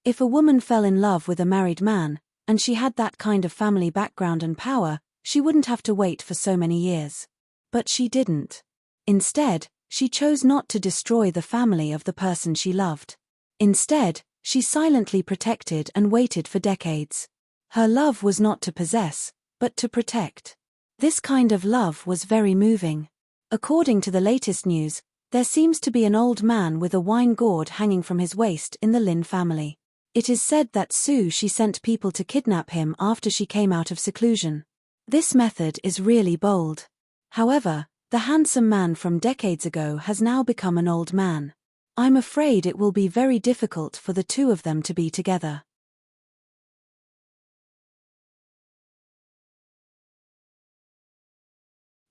If a woman fell in love with a married man, and she had that kind of family background and power, she wouldn't have to wait for so many years. But she didn't. Instead, she chose not to destroy the family of the person she loved. Instead, she silently protected and waited for decades. Her love was not to possess, but to protect. This kind of love was very moving. According to the latest news, there seems to be an old man with a wine gourd hanging from his waist in the Lin family. It is said that Su Shi sent people to kidnap him after she came out of seclusion. This method is really bold. However, the handsome man from decades ago has now become an old man. I'm afraid it will be very difficult for the two of them to be together.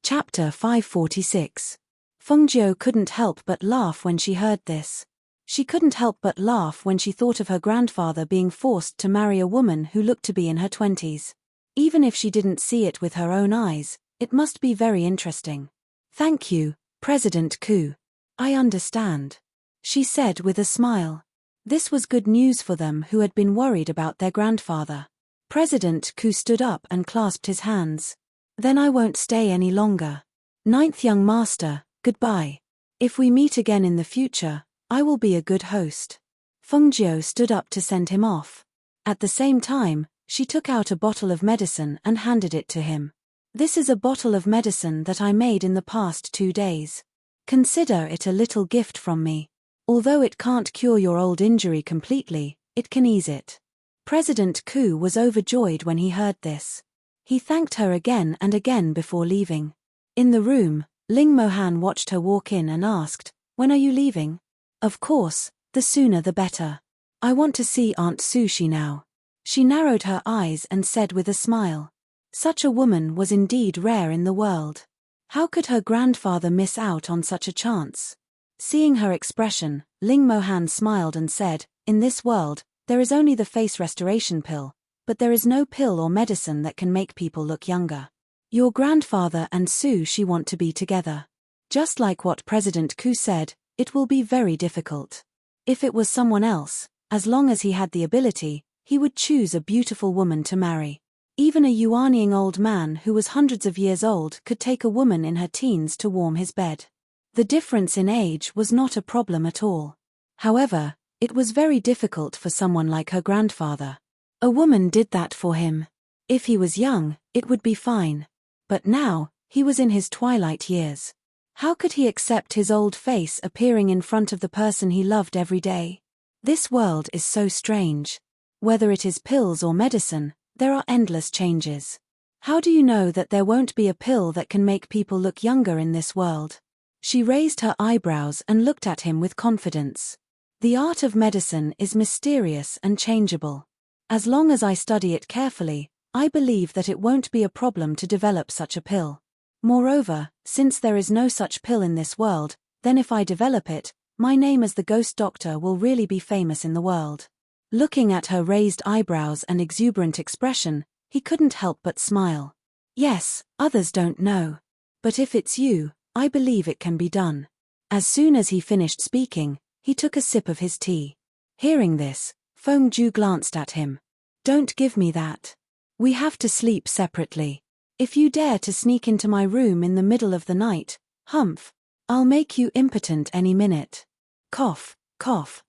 Chapter 546. Fengzhou couldn't help but laugh when she heard this. She couldn't help but laugh when she thought of her grandfather being forced to marry a woman who looked to be in her 20s. Even if she didn't see it with her own eyes, it must be very interesting. Thank you, President Ku. I understand, she said with a smile. This was good news for them who had been worried about their grandfather. President Ku stood up and clasped his hands. Then I won't stay any longer. Ninth Young Master, goodbye. If we meet again in the future, I will be a good host. Fengzhou stood up to send him off. At the same time, she took out a bottle of medicine and handed it to him. This is a bottle of medicine that I made in the past 2 days. Consider it a little gift from me. Although it can't cure your old injury completely, it can ease it. President Ku was overjoyed when he heard this. He thanked her again and again before leaving. In the room, Ling Mohan watched her walk in and asked, "When are you leaving?" Of course, the sooner the better. I want to see Aunt Sushi now. She narrowed her eyes and said with a smile. Such a woman was indeed rare in the world. How could her grandfather miss out on such a chance? Seeing her expression, Ling Mohan smiled and said, in this world, there is only the face restoration pill, but there is no pill or medicine that can make people look younger. Your grandfather and Sushi want to be together. Just like what President Ku said, it will be very difficult. If it was someone else, as long as he had the ability, he would choose a beautiful woman to marry. Even a yuanying old man who was hundreds of years old could take a woman in her teens to warm his bed. The difference in age was not a problem at all. However, it was very difficult for someone like her grandfather. A woman did that for him. If he was young, it would be fine. But now, he was in his twilight years. How could he accept his old face appearing in front of the person he loved every day? This world is so strange. Whether it is pills or medicine, there are endless changes. How do you know that there won't be a pill that can make people look younger in this world? She raised her eyebrows and looked at him with confidence. The art of medicine is mysterious and changeable. As long as I study it carefully, I believe that it won't be a problem to develop such a pill. Moreover, since there is no such pill in this world, then if I develop it, my name as the ghost doctor will really be famous in the world. Looking at her raised eyebrows and exuberant expression, he couldn't help but smile. Yes, others don't know. But if it's you, I believe it can be done. As soon as he finished speaking, he took a sip of his tea. Hearing this, Feng Ju glanced at him. Don't give me that. We have to sleep separately. If you dare to sneak into my room in the middle of the night, humph, I'll make you impotent any minute. Cough, cough.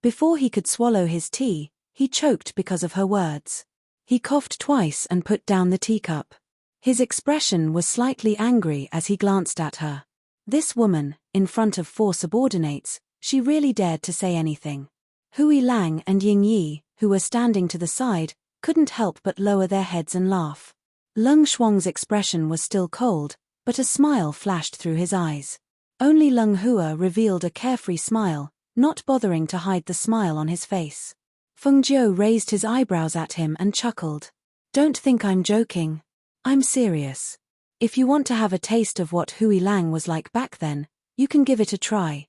Before he could swallow his tea, he choked because of her words. He coughed twice and put down the teacup. His expression was slightly angry as he glanced at her. This woman, in front of 4 subordinates, she really dared to say anything. Hui Lang and Ying Yi, who were standing to the side, couldn't help but lower their heads and laugh. Leng Shuang's expression was still cold, but a smile flashed through his eyes. Only Leng Hua revealed a carefree smile, not bothering to hide the smile on his face. Feng Jiu raised his eyebrows at him and chuckled. Don't think I'm joking. I'm serious. If you want to have a taste of what Hui Lang was like back then, you can give it a try.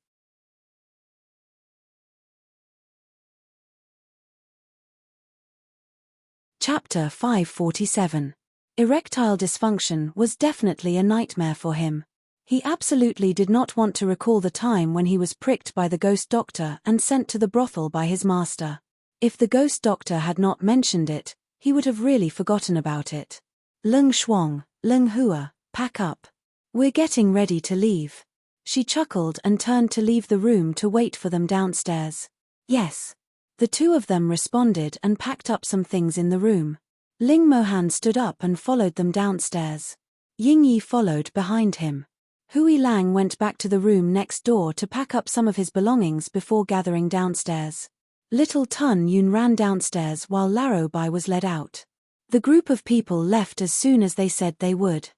Chapter 547. Erectile dysfunction was definitely a nightmare for him. He absolutely did not want to recall the time when he was pricked by the ghost doctor and sent to the brothel by his master. If the ghost doctor had not mentioned it, he would have really forgotten about it. Leng Shuang, Leng Hua, pack up. We're getting ready to leave. She chuckled and turned to leave the room to wait for them downstairs. Yes. The two of them responded and packed up some things in the room. Ling Mohan stood up and followed them downstairs. Ying Yi followed behind him. Hui Lang went back to the room next door to pack up some of his belongings before gathering downstairs. Little Tun Yun ran downstairs while Laro Bai was led out. The group of people left as soon as they said they would.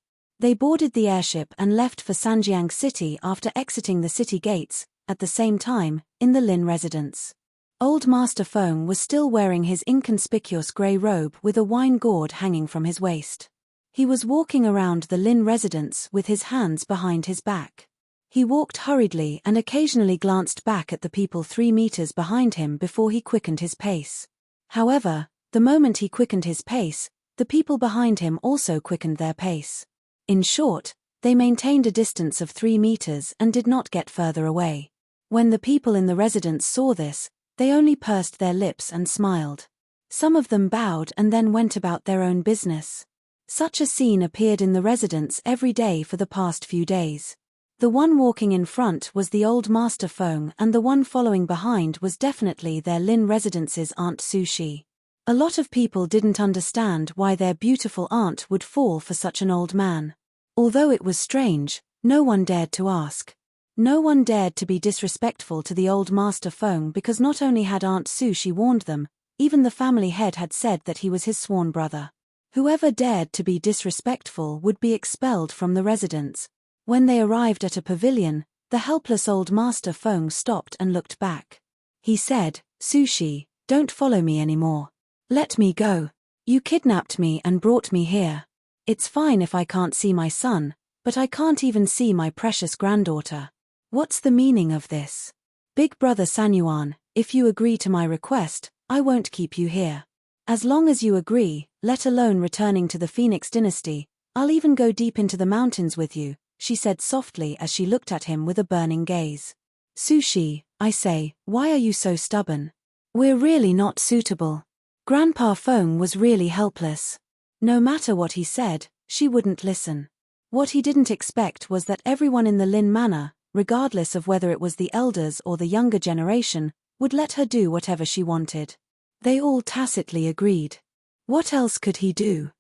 They boarded the airship and left for Sanjiang City after exiting the city gates, at the same time, in the Lin residence. Old Master Feng was still wearing his inconspicuous grey robe with a wine gourd hanging from his waist. He was walking around the Lin residence with his hands behind his back. He walked hurriedly and occasionally glanced back at the people 3 meters behind him before he quickened his pace. However, the moment he quickened his pace, the people behind him also quickened their pace. In short, they maintained a distance of 3 meters and did not get further away. When the people in the residence saw this, they only pursed their lips and smiled. Some of them bowed and then went about their own business. Such a scene appeared in the residence every day for the past few days. The one walking in front was the old Master Feng and the one following behind was definitely their Lin residence's Aunt Sushi. A lot of people didn't understand why their beautiful aunt would fall for such an old man. Although it was strange, no one dared to ask. No one dared to be disrespectful to the old Master Feng because not only had Aunt Sushi warned them, even the family head had said that he was his sworn brother. Whoever dared to be disrespectful would be expelled from the residence. When they arrived at a pavilion, The helpless old master Feng stopped and looked back. He said, "Sushi, don't follow me anymore. Let me go. You kidnapped me and brought me here. It's fine if I can't see my son, but I can't even see my precious granddaughter. What's the meaning of this? Big brother Sanyuan, if you agree to my request, I won't keep you here. As long as you agree, let alone returning to the Phoenix dynasty, I'll even go deep into the mountains with you," she said softly as she looked at him with a burning gaze. "Sushi, I say, why are you so stubborn? We're really not suitable." Grandpa Feng was really helpless. No matter what he said, she wouldn't listen. What he didn't expect was that everyone in the Lin Manor, regardless of whether it was the elders or the younger generation, would let her do whatever she wanted. They all tacitly agreed. What else could he do?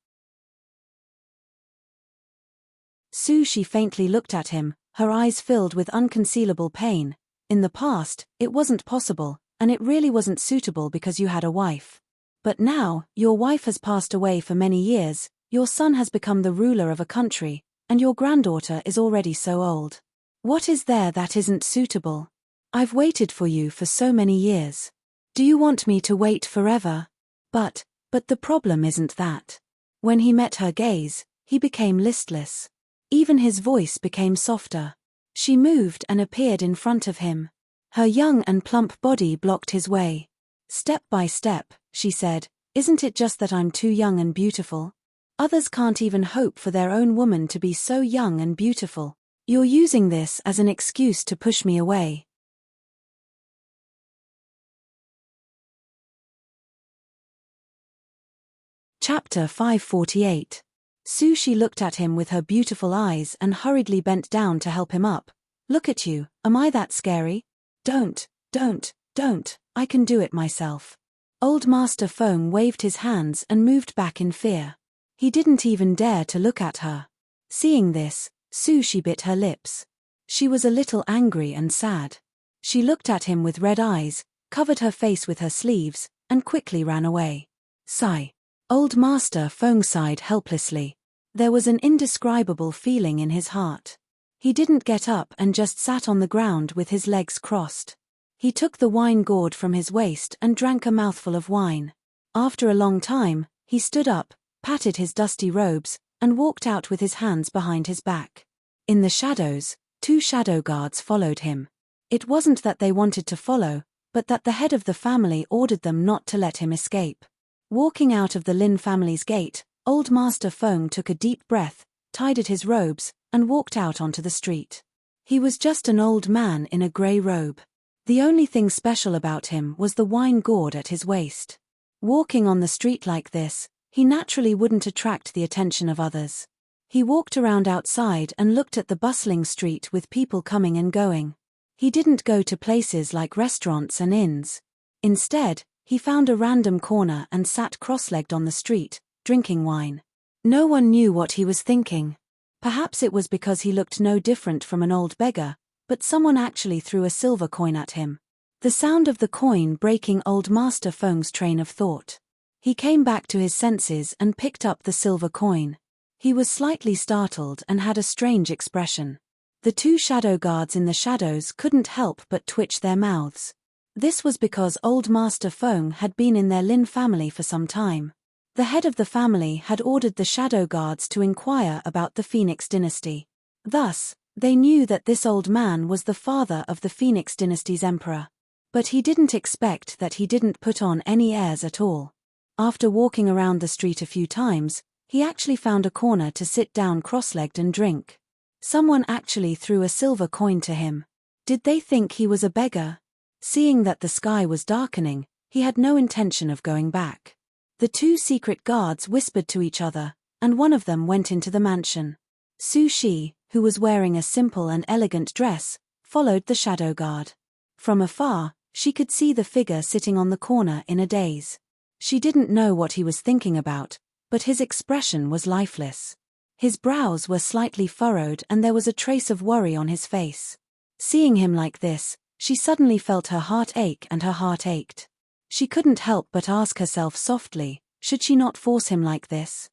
Sushi faintly looked at him, her eyes filled with unconcealable pain. In the past, it wasn't possible, and it really wasn't suitable because you had a wife. But now, your wife has passed away for many years, your son has become the ruler of a country, and your granddaughter is already so old. What is there that isn't suitable? I've waited for you for so many years. Do you want me to wait forever? But the problem isn't that. When he met her gaze, he became listless. Even his voice became softer. She moved and appeared in front of him. Her young and plump body blocked his way. "Step by step," she said, "isn't it just that I'm too young and beautiful? Others can't even hope for their own woman to be so young and beautiful. You're using this as an excuse to push me away." Chapter 548. Sushi looked at him with her beautiful eyes and hurriedly bent down to help him up. "Look at you, am I that scary? Don't, I can do it myself." Old Master Feng waved his hands and moved back in fear. He didn't even dare to look at her. Seeing this, Sushi bit her lips. She was a little angry and sad. She looked at him with red eyes, covered her face with her sleeves, and quickly ran away. Sigh. Old Master Feng sighed helplessly. There was an indescribable feeling in his heart. He didn't get up and just sat on the ground with his legs crossed. He took the wine gourd from his waist and drank a mouthful of wine. After a long time, he stood up, patted his dusty robes, and walked out with his hands behind his back. In the shadows, 2 shadow guards followed him. It wasn't that they wanted to follow, but that the head of the family ordered them not to let him escape. Walking out of the Lin family's gate, Old Master Feng took a deep breath, tidied his robes, and walked out onto the street. He was just an old man in a grey robe. The only thing special about him was the wine gourd at his waist. Walking on the street like this, he naturally wouldn't attract the attention of others. He walked around outside and looked at the bustling street with people coming and going. He didn't go to places like restaurants and inns. Instead, he found a random corner and sat cross-legged on the street, drinking wine. No one knew what he was thinking. Perhaps it was because he looked no different from an old beggar, but someone actually threw a silver coin at him. The sound of the coin breaking Old Master Feng's train of thought. He came back to his senses and picked up the silver coin. He was slightly startled and had a strange expression. The 2 shadow guards in the shadows couldn't help but twitch their mouths. This was because Old Master Feng had been in their Lin family for some time. The head of the family had ordered the shadow guards to inquire about the Phoenix dynasty. Thus, they knew that this old man was the father of the Phoenix dynasty's emperor. But he didn't expect that he didn't put on any airs at all. After walking around the street a few times, he actually found a corner to sit down cross-legged and drink. Someone actually threw a silver coin to him. Did they think he was a beggar? Seeing that the sky was darkening, he had no intention of going back. The 2 secret guards whispered to each other, and one of them went into the mansion. Sushi, who was wearing a simple and elegant dress, followed the shadow guard. From afar, she could see the figure sitting on the corner in a daze. She didn't know what he was thinking about, but his expression was lifeless. His brows were slightly furrowed and there was a trace of worry on his face. Seeing him like this, she suddenly felt her heart ache and her heart ached. She couldn't help but ask herself softly, should she not force him like this?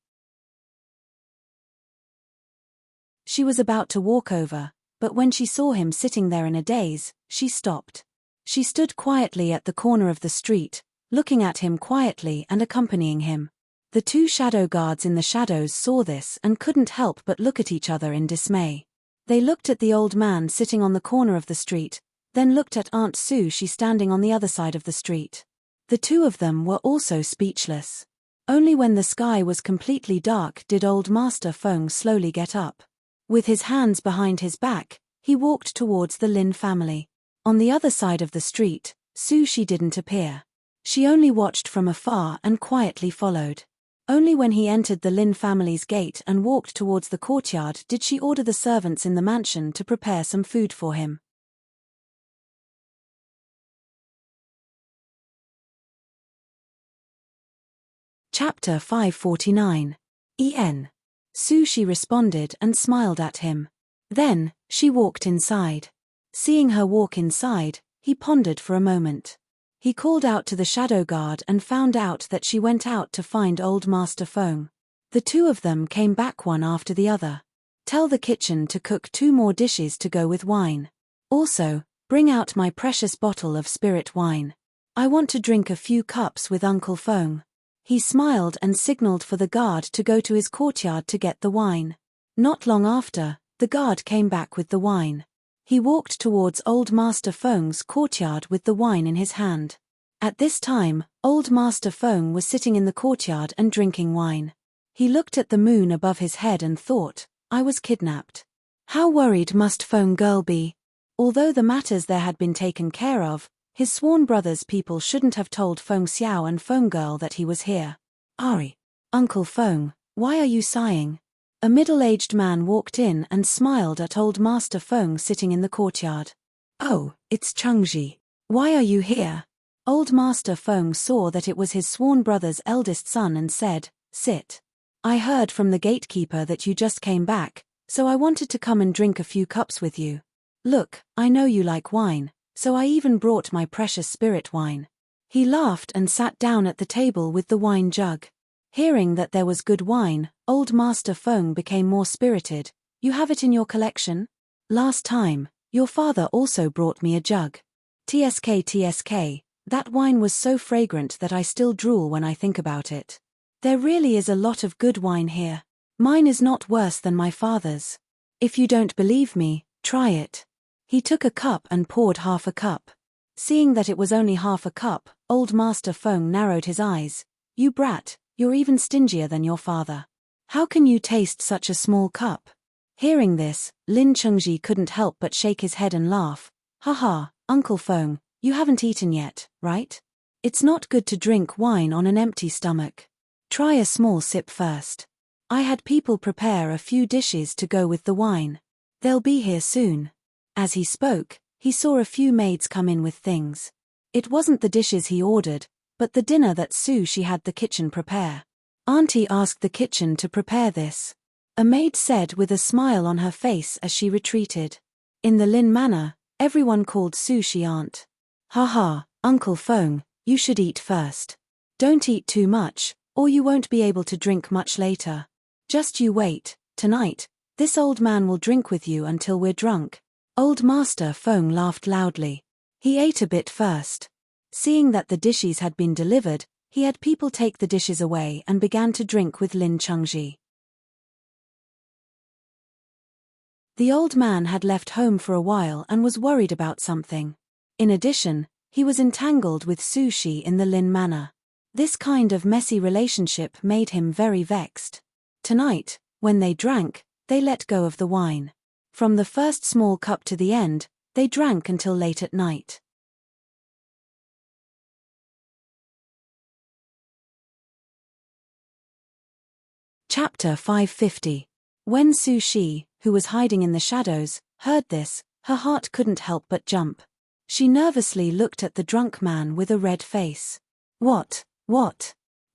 She was about to walk over, but when she saw him sitting there in a daze, she stopped. She stood quietly at the corner of the street, looking at him quietly and accompanying him. The two shadow guards in the shadows saw this and couldn't help but look at each other in dismay. They looked at the old man sitting on the corner of the street, then looked at Aunt Sue standing on the other side of the street. The two of them were also speechless. Only when the sky was completely dark did old Master Feng slowly get up. With his hands behind his back, he walked towards the Lin family. On the other side of the street, Sue didn't appear. She only watched from afar and quietly followed. Only when he entered the Lin family's gate and walked towards the courtyard did she order the servants in the mansion to prepare some food for him. Chapter 549. Sue responded and smiled at him. Then, she walked inside. Seeing her walk inside, he pondered for a moment. He called out to the shadow guard and found out that she went out to find old Master Feng. The two of them came back one after the other. Tell the kitchen to cook 2 more dishes to go with wine. Also, bring out my precious bottle of spirit wine. I want to drink a few cups with Uncle Feng. He smiled and signaled for the guard to go to his courtyard to get the wine. Not long after, the guard came back with the wine. He walked towards old Master Feng's courtyard with the wine in his hand. At this time, old Master Feng was sitting in the courtyard and drinking wine. He looked at the moon above his head and thought, I was kidnapped. How worried must Feng girl be? Although the matters there had been taken care of, his sworn brothers' people shouldn't have told Feng Xiao and Feng girl that he was here. Ari. Uncle Feng, why are you sighing? A middle-aged man walked in and smiled at old Master Feng sitting in the courtyard. Oh, it's Chengji. Why are you here? Old Master Feng saw that it was his sworn brother's eldest son and said, Sit. I heard from the gatekeeper that you just came back, so I wanted to come and drink a few cups with you. Look, I know you like wine, so I even brought my precious spirit wine. He laughed and sat down at the table with the wine jug. Hearing that there was good wine, old Master Feng became more spirited. You have it in your collection? Last time, your father also brought me a jug. TSK, that wine was so fragrant that I still drool when I think about it. There really is a lot of good wine here. Mine is not worse than my father's. If you don't believe me, try it. He took a cup and poured half a cup. Seeing that it was only half a cup, old Master Feng narrowed his eyes. You brat. You're even stingier than your father. How can you taste such a small cup? Hearing this, Lin Chengji couldn't help but shake his head and laugh. Haha, Uncle Feng, you haven't eaten yet, right? It's not good to drink wine on an empty stomach. Try a small sip first. I had people prepare a few dishes to go with the wine. They'll be here soon. As he spoke, he saw a few maids come in with things. It wasn't the dishes he ordered, but the dinner that Sue had the kitchen prepare. Auntie asked the kitchen to prepare this. A maid said with a smile on her face as she retreated. In the Lin manor, everyone called Sue aunt. Haha, Uncle Feng, you should eat first. Don't eat too much, or you won't be able to drink much later. Just you wait, tonight, this old man will drink with you until we're drunk. Old Master Feng laughed loudly. He ate a bit first. Seeing that the dishes had been delivered, he had people take the dishes away and began to drink with Lin Chengji. The old man had left home for a while and was worried about something. In addition, he was entangled with Sue in the Lin manor. This kind of messy relationship made him very vexed. Tonight, when they drank, they let go of the wine. From the first small cup to the end, they drank until late at night. Chapter 550. When Sue, who was hiding in the shadows, heard this, her heart couldn't help but jump. She nervously looked at the drunk man with a red face. What?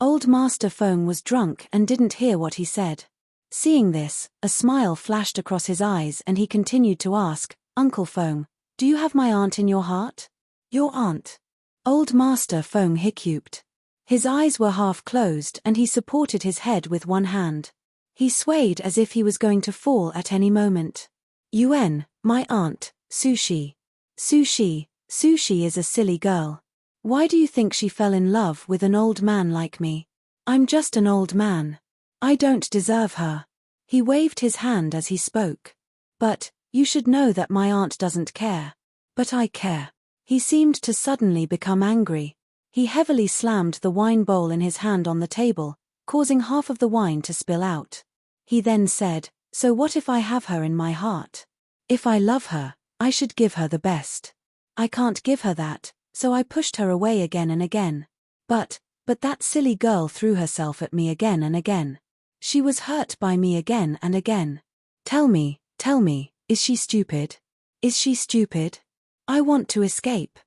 Old Master Feng was drunk and didn't hear what he said. Seeing this, a smile flashed across his eyes and he continued to ask, Uncle Feng, do you have my aunt in your heart? Your aunt? Old Master Feng hiccuped. His eyes were half closed and he supported his head with one hand. He swayed as if he was going to fall at any moment. My aunt, Sushi. Sushi is a silly girl. Why do you think she fell in love with an old man like me? I'm just an old man. I don't deserve her. He waved his hand as he spoke. But, you should know that my aunt doesn't care. But I care. He seemed to suddenly become angry. He heavily slammed the wine bowl in his hand on the table, causing half of the wine to spill out. He then said, "So what if I have her in my heart? If I love her, I should give her the best. I can't give her that, so I pushed her away again and again. But that silly girl threw herself at me again and again. She was hurt by me again and again. Tell me, is she stupid? Is she stupid? I want to escape."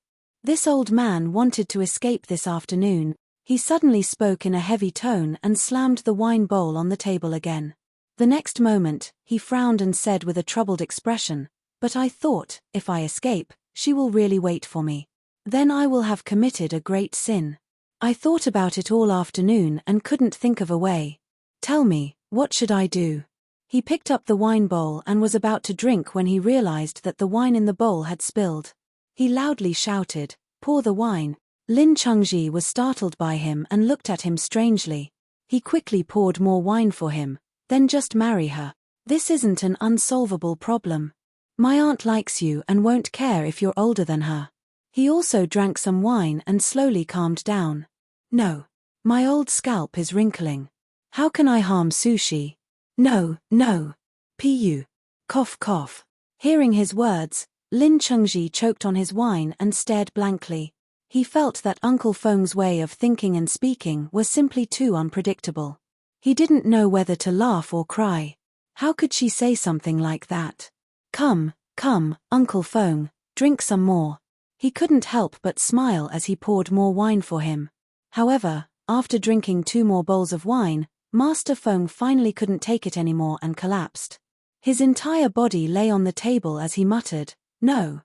This old man wanted to escape this afternoon. He suddenly spoke in a heavy tone and slammed the wine bowl on the table again. The next moment, he frowned and said with a troubled expression, "But I thought, if I escape, she will really wait for me. Then I will have committed a great sin. I thought about it all afternoon and couldn't think of a way. Tell me, what should I do?" He picked up the wine bowl and was about to drink when he realized that the wine in the bowl had spilled. He loudly shouted, "Pour the wine." Lin Chengji was startled by him and looked at him strangely. He quickly poured more wine for him. "Then just marry her. This isn't an unsolvable problem. My aunt likes you and won't care if you're older than her." He also drank some wine and slowly calmed down. "No. My old scalp is wrinkling. How can I harm Sushi? No. Pu. Cough cough." Hearing his words, Lin Chengji choked on his wine and stared blankly. He felt that Uncle Feng's way of thinking and speaking was simply too unpredictable. He didn't know whether to laugh or cry. How could she say something like that? Come, Uncle Feng, drink some more." He couldn't help but smile as he poured more wine for him. However, after drinking 2 more bowls of wine, Master Feng finally couldn't take it anymore and collapsed. His entire body lay on the table as he muttered, No.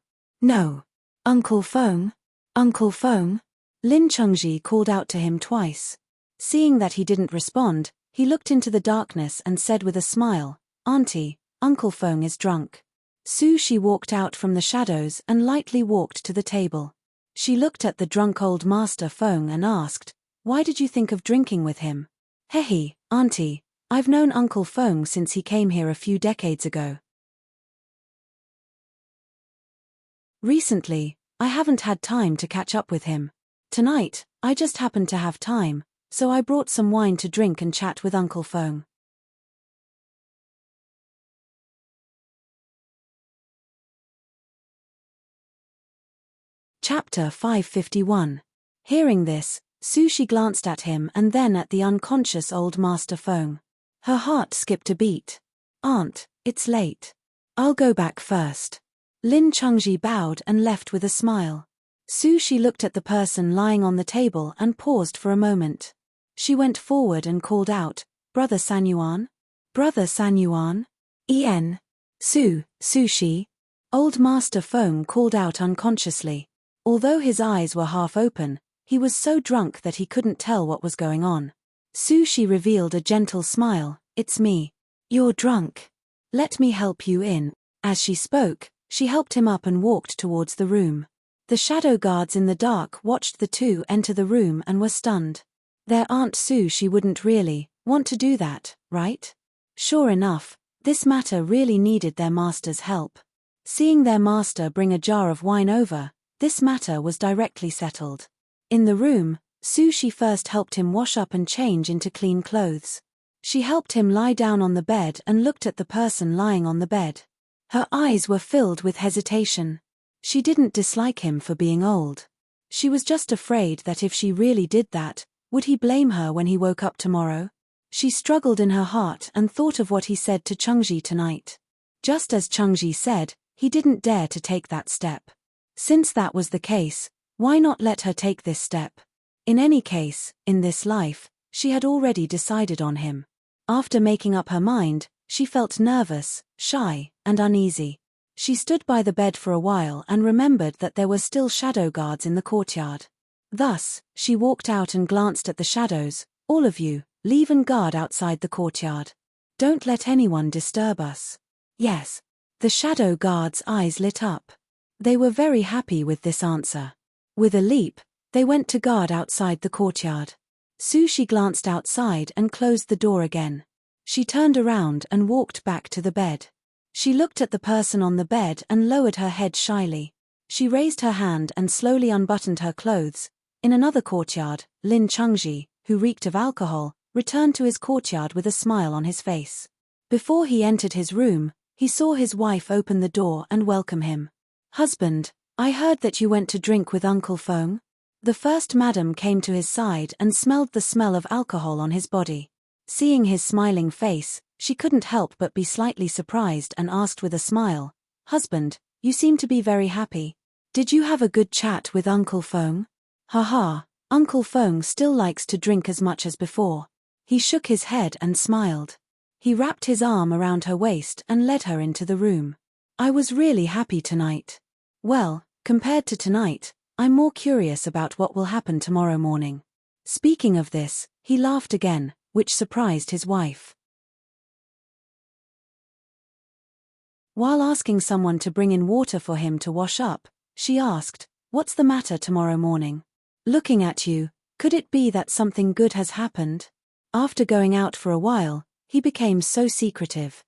Uncle Feng? Lin Chengji called out to him twice. Seeing that he didn't respond, he looked into the darkness and said with a smile, "Auntie, Uncle Feng is drunk." Sushi walked out from the shadows and lightly walked to the table. She looked at the drunk old Master Feng and asked, "Why did you think of drinking with him?" "Hehe, Auntie, I've known Uncle Feng since he came here a few decades ago. Recently, I haven't had time to catch up with him. Tonight, I just happened to have time, so I brought some wine to drink and chat with Uncle Feng." Chapter 551. Hearing this, Sushi glanced at him and then at the unconscious old Master Feng. Her heart skipped a beat. "Aunt, it's late. I'll go back first." Lin Chengji bowed and left with a smile. Sushi looked at the person lying on the table and paused for a moment. She went forward and called out, "Brother Sanyuan? Brother Sanyuan? Sushi?" Old Master Feng called out unconsciously. Although his eyes were half open, he was so drunk that he couldn't tell what was going on. Sushi revealed a gentle smile, "It's me. You're drunk. Let me help you in." As she spoke, she helped him up and walked towards the room. The shadow guards in the dark watched the two enter the room and were stunned. Their Aunt Sushi wouldn't really want to do that, right? Sure enough, this matter really needed their master's help. Seeing their master bring a jar of wine over, this matter was directly settled. In the room, Sushi first helped him wash up and change into clean clothes. She helped him lie down on the bed and looked at the person lying on the bed. Her eyes were filled with hesitation. She didn't dislike him for being old. She was just afraid that if she really did that, would he blame her when he woke up tomorrow? She struggled in her heart and thought of what he said to Chengji tonight. Just as Chengji said, he didn't dare to take that step. Since that was the case, why not let her take this step? In any case, in this life, she had already decided on him. After making up her mind, she felt nervous, shy, and uneasy. She stood by the bed for a while and remembered that there were still shadow guards in the courtyard. Thus, she walked out and glanced at the shadows. "All of you, leave and guard outside the courtyard. Don't let anyone disturb us." "Yes." The shadow guard's eyes lit up. They were very happy with this answer. With a leap, they went to guard outside the courtyard. Sushi glanced outside and closed the door again. She turned around and walked back to the bed. She looked at the person on the bed and lowered her head shyly. She raised her hand and slowly unbuttoned her clothes. In another courtyard, Lin Chengji, who reeked of alcohol, returned to his courtyard with a smile on his face. Before he entered his room, he saw his wife open the door and welcome him. "Husband, I heard that you went to drink with Uncle Feng." The first madam came to his side and smelled the smell of alcohol on his body. Seeing his smiling face, she couldn't help but be slightly surprised and asked with a smile, "Husband, you seem to be very happy. Did you have a good chat with Uncle Feng?" "Haha, Uncle Feng still likes to drink as much as before." He shook his head and smiled. He wrapped his arm around her waist and led her into the room. "I was really happy tonight. Well, compared to tonight, I'm more curious about what will happen tomorrow morning." Speaking of this, he laughed again, which surprised his wife. While asking someone to bring in water for him to wash up, she asked, "What's the matter tomorrow morning? Looking at you, could it be that something good has happened?" After going out for a while, he became so secretive.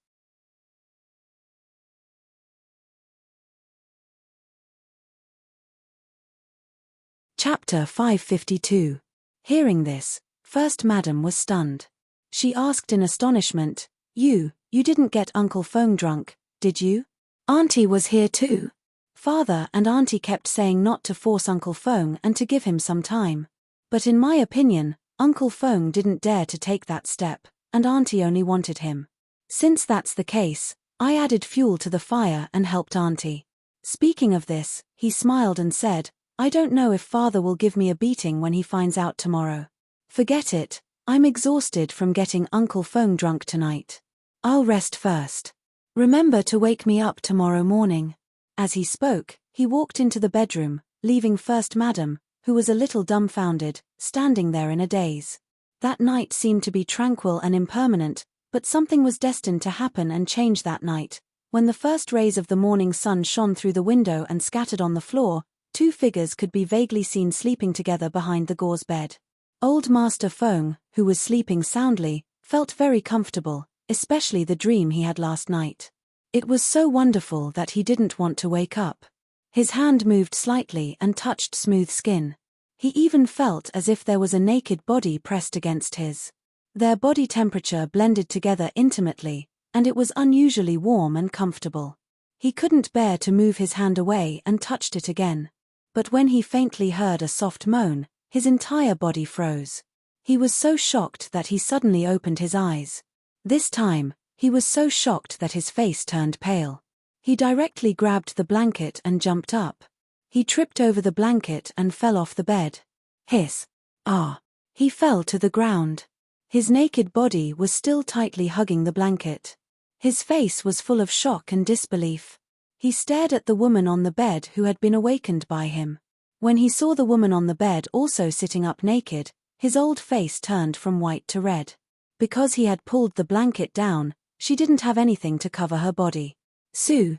Chapter 552. Hearing this, First Madam was stunned. She asked in astonishment, You didn't get Uncle Feng drunk, did you? Auntie was here too." Father and Auntie kept saying not to force Uncle Feng and to give him some time. But in my opinion, Uncle Feng didn't dare to take that step, and Auntie only wanted him. Since that's the case, I added fuel to the fire and helped Auntie. Speaking of this, he smiled and said, "I don't know if Father will give me a beating when he finds out tomorrow. Forget it, I'm exhausted from getting Uncle Feng drunk tonight. I'll rest first. Remember to wake me up tomorrow morning." As he spoke, he walked into the bedroom, leaving First Madam, who was a little dumbfounded, standing there in a daze. That night seemed to be tranquil and impermanent, but something was destined to happen and change that night. When the first rays of the morning sun shone through the window and scattered on the floor, two figures could be vaguely seen sleeping together behind the gauze bed. Old Master Feng, who was sleeping soundly, felt very comfortable, especially the dream he had last night. It was so wonderful that he didn't want to wake up. His hand moved slightly and touched smooth skin. He even felt as if there was a naked body pressed against his. Their body temperature blended together intimately, and it was unusually warm and comfortable. He couldn't bear to move his hand away and touched it again. But when he faintly heard a soft moan, his entire body froze. He was so shocked that he suddenly opened his eyes. This time, he was so shocked that his face turned pale. He directly grabbed the blanket and jumped up. He tripped over the blanket and fell off the bed. Hiss. Ah. He fell to the ground. His naked body was still tightly hugging the blanket. His face was full of shock and disbelief. He stared at the woman on the bed who had been awakened by him. When he saw the woman on the bed also sitting up naked, his old face turned from white to red. Because he had pulled the blanket down, she didn't have anything to cover her body. Sushi.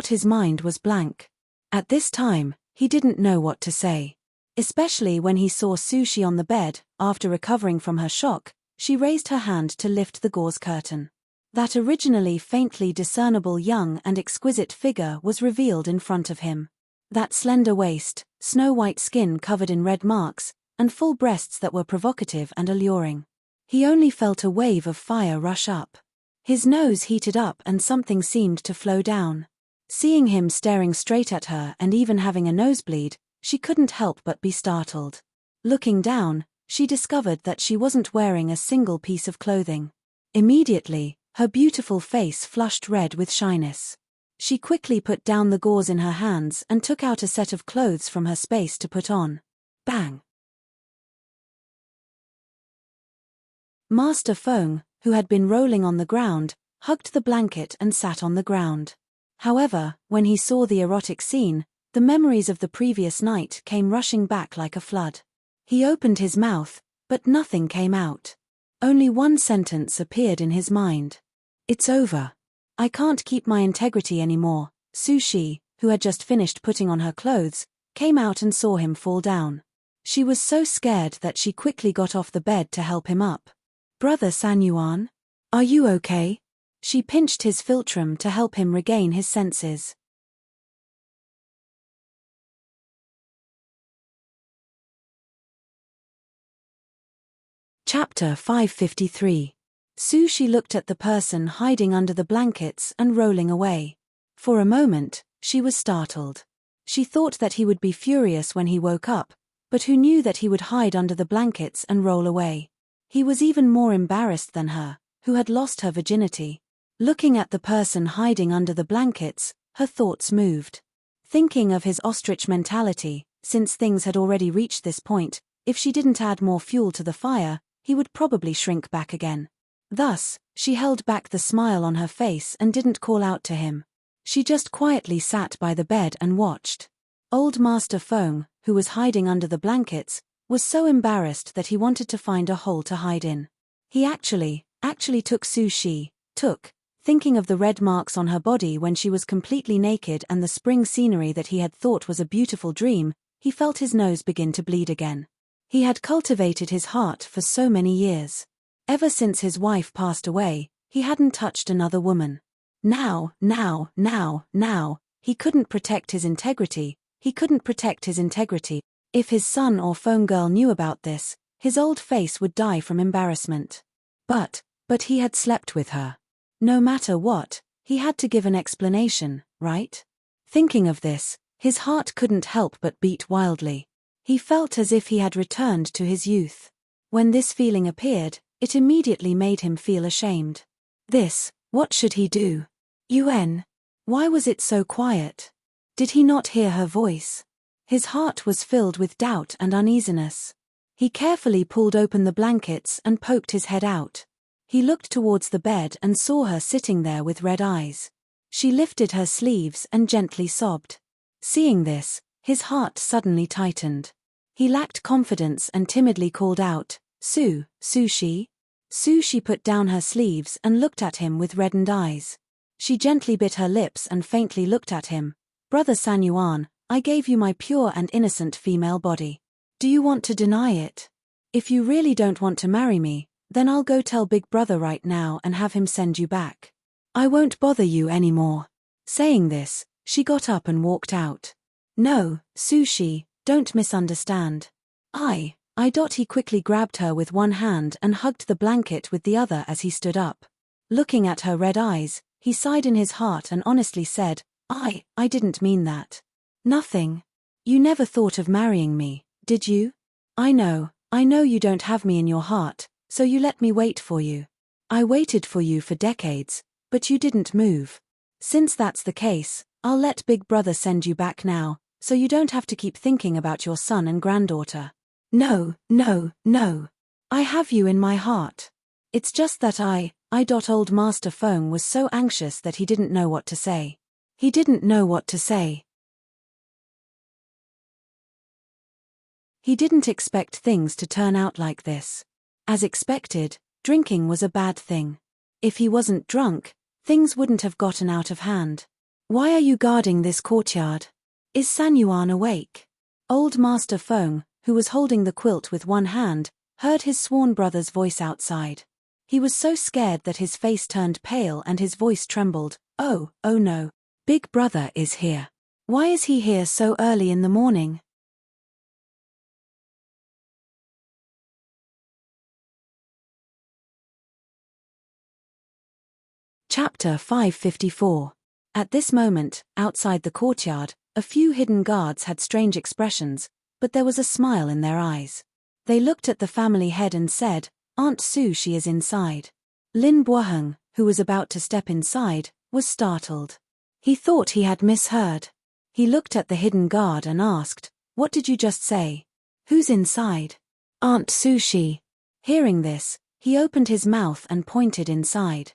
His mind was blank. At this time, he didn't know what to say. Especially when he saw Sushi on the bed. After recovering from her shock, she raised her hand to lift the gauze curtain. That originally faintly discernible young and exquisite figure was revealed in front of him. That slender waist, snow-white skin covered in red marks, and full breasts that were provocative and alluring. He only felt a wave of fire rush up. His nose heated up and something seemed to flow down. Seeing him staring straight at her and even having a nosebleed, she couldn't help but be startled. Looking down, she discovered that she wasn't wearing a single piece of clothing. Immediately, her beautiful face flushed red with shyness. She quickly put down the gauze in her hands and took out a set of clothes from her space to put on. Bang! Master Feng, who had been rolling on the ground, hugged the blanket and sat on the ground. However, when he saw the erotic scene, the memories of the previous night came rushing back like a flood. He opened his mouth, but nothing came out. Only one sentence appeared in his mind. It's over. I can't keep my integrity anymore. Sushi, who had just finished putting on her clothes, came out and saw him fall down. She was so scared that she quickly got off the bed to help him up. Brother Sanyuan? Are you okay? She pinched his philtrum to help him regain his senses. Chapter 553. Sushi looked at the person hiding under the blankets and rolling away. For a moment, she was startled. She thought that he would be furious when he woke up, but who knew that he would hide under the blankets and roll away? He was even more embarrassed than her, who had lost her virginity. Looking at the person hiding under the blankets, her thoughts moved. Thinking of his ostrich mentality, since things had already reached this point, if she didn't add more fuel to the fire, he would probably shrink back again. Thus, she held back the smile on her face and didn't call out to him. She just quietly sat by the bed and watched. Old Master Feng, who was hiding under the blankets, was so embarrassed that he wanted to find a hole to hide in. He actually took Sushi, thinking of the red marks on her body when she was completely naked and the spring scenery that he had thought was a beautiful dream, he felt his nose begin to bleed again. He had cultivated his heart for so many years. Ever since his wife passed away, he hadn't touched another woman. Now, he couldn't protect his integrity. If his son or phone girl knew about this, his old face would die from embarrassment. But he had slept with her. No matter what, he had to give an explanation, right? Thinking of this, his heart couldn't help but beat wildly. He felt as if he had returned to his youth. When this feeling appeared, it immediately made him feel ashamed. What should he do? Yuan. Why was it so quiet? Did he not hear her voice? His heart was filled with doubt and uneasiness. He carefully pulled open the blankets and poked his head out. He looked towards the bed and saw her sitting there with red eyes. She lifted her sleeves and gently sobbed. Seeing this, his heart suddenly tightened. He lacked confidence and timidly called out, Sushi? Sushi put down her sleeves and looked at him with reddened eyes. She gently bit her lips and faintly looked at him. Brother Sanyuan, I gave you my pure and innocent female body. Do you want to deny it? If you really don't want to marry me, then I'll go tell Big Brother right now and have him send you back. I won't bother you anymore. Saying this, she got up and walked out. No, Sushi, don't misunderstand. He quickly grabbed her with one hand and hugged the blanket with the other as he stood up. Looking at her red eyes, he sighed in his heart and honestly said, I didn't mean that. Nothing. You never thought of marrying me, did you? I know you don't have me in your heart, so you let me wait for you. I waited for you for decades, but you didn't move. Since that's the case, I'll let Big Brother send you back now, so you don't have to keep thinking about your son and granddaughter. No. I have you in my heart. It's just that Old Master Feng was so anxious that he didn't know what to say. He didn't expect things to turn out like this. As expected, drinking was a bad thing. If he wasn't drunk, things wouldn't have gotten out of hand. Why are you guarding this courtyard? Is Sanyuan awake? Old Master Feng, who was holding the quilt with one hand, heard his sworn brother's voice outside. He was so scared that his face turned pale and his voice trembled. Oh no. Big Brother is here. Why is he here so early in the morning? Chapter 554. At this moment, outside the courtyard, a few hidden guards had strange expressions, but there was a smile in their eyes. They looked at the family head and said, Aunt Sushi is inside. Lin Buoheng, who was about to step inside, was startled. He thought he had misheard. He looked at the hidden guard and asked, What did you just say? Who's inside? Aunt Sushi. Hearing this, he opened his mouth and pointed inside.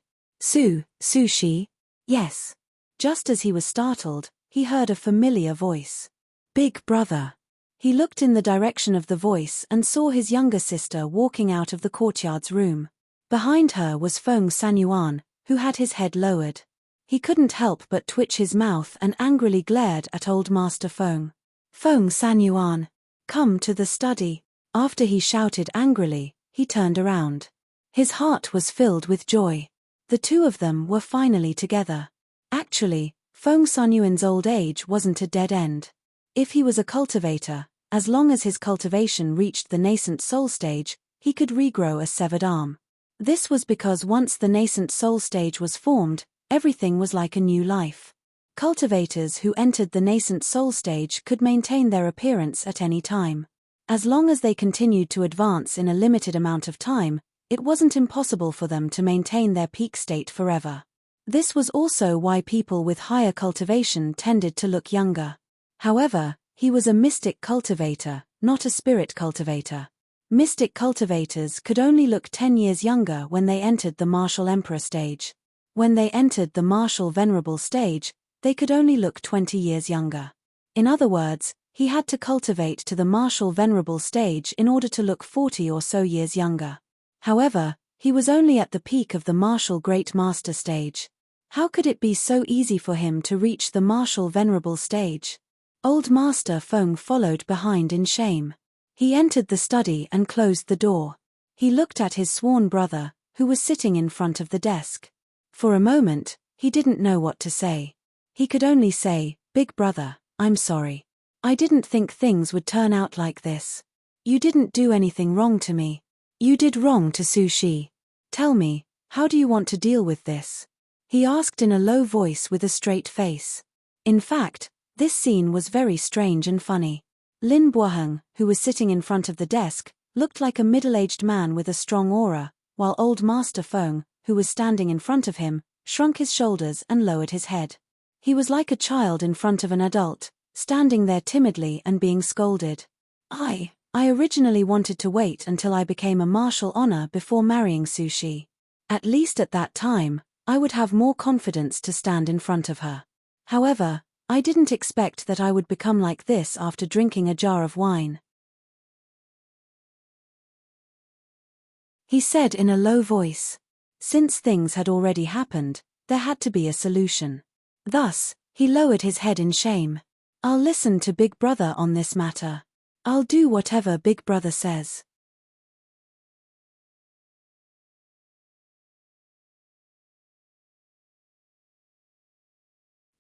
Sushi? Yes. Just as he was startled, he heard a familiar voice. Big Brother. He looked in the direction of the voice and saw his younger sister walking out of the courtyard's room. Behind her was Feng Sanyuan, who had his head lowered. He couldn't help but twitch his mouth and angrily glared at Old Master Feng. Feng Sanyuan, come to the study. After he shouted angrily, he turned around. His heart was filled with joy. The two of them were finally together. Actually, Feng Sanyuan's old age wasn't a dead end. If he was a cultivator, as long as his cultivation reached the nascent soul stage, he could regrow a severed arm. This was because once the nascent soul stage was formed, everything was like a new life. Cultivators who entered the nascent soul stage could maintain their appearance at any time. As long as they continued to advance in a limited amount of time, it wasn't impossible for them to maintain their peak state forever. This was also why people with higher cultivation tended to look younger. However, he was a mystic cultivator, not a spirit cultivator. Mystic cultivators could only look 10 years younger when they entered the martial emperor stage. When they entered the martial venerable stage, they could only look 20 years younger. In other words, he had to cultivate to the martial venerable stage in order to look 40 or so years younger. However, he was only at the peak of the martial great master stage. How could it be so easy for him to reach the martial venerable stage? Old Master Feng followed behind in shame. He entered the study and closed the door. He looked at his sworn brother, who was sitting in front of the desk. For a moment, he didn't know what to say. He could only say, "Big brother, I'm sorry. I didn't think things would turn out like this. You didn't do anything wrong to me. You did wrong to Sushi. Tell me, how do you want to deal with this?" He asked in a low voice with a straight face. In fact, this scene was very strange and funny. Lin Buoheng, who was sitting in front of the desk, looked like a middle-aged man with a strong aura, while Old Master Feng, who was standing in front of him, shrunk his shoulders and lowered his head. He was like a child in front of an adult, standing there timidly and being scolded. I originally wanted to wait until I became a martial honor before marrying Sushi. At least at that time, I would have more confidence to stand in front of her. However, I didn't expect that I would become like this after drinking a jar of wine. He said in a low voice. Since things had already happened, there had to be a solution. Thus, he lowered his head in shame. I'll listen to Big Brother on this matter. I'll do whatever Big Brother says.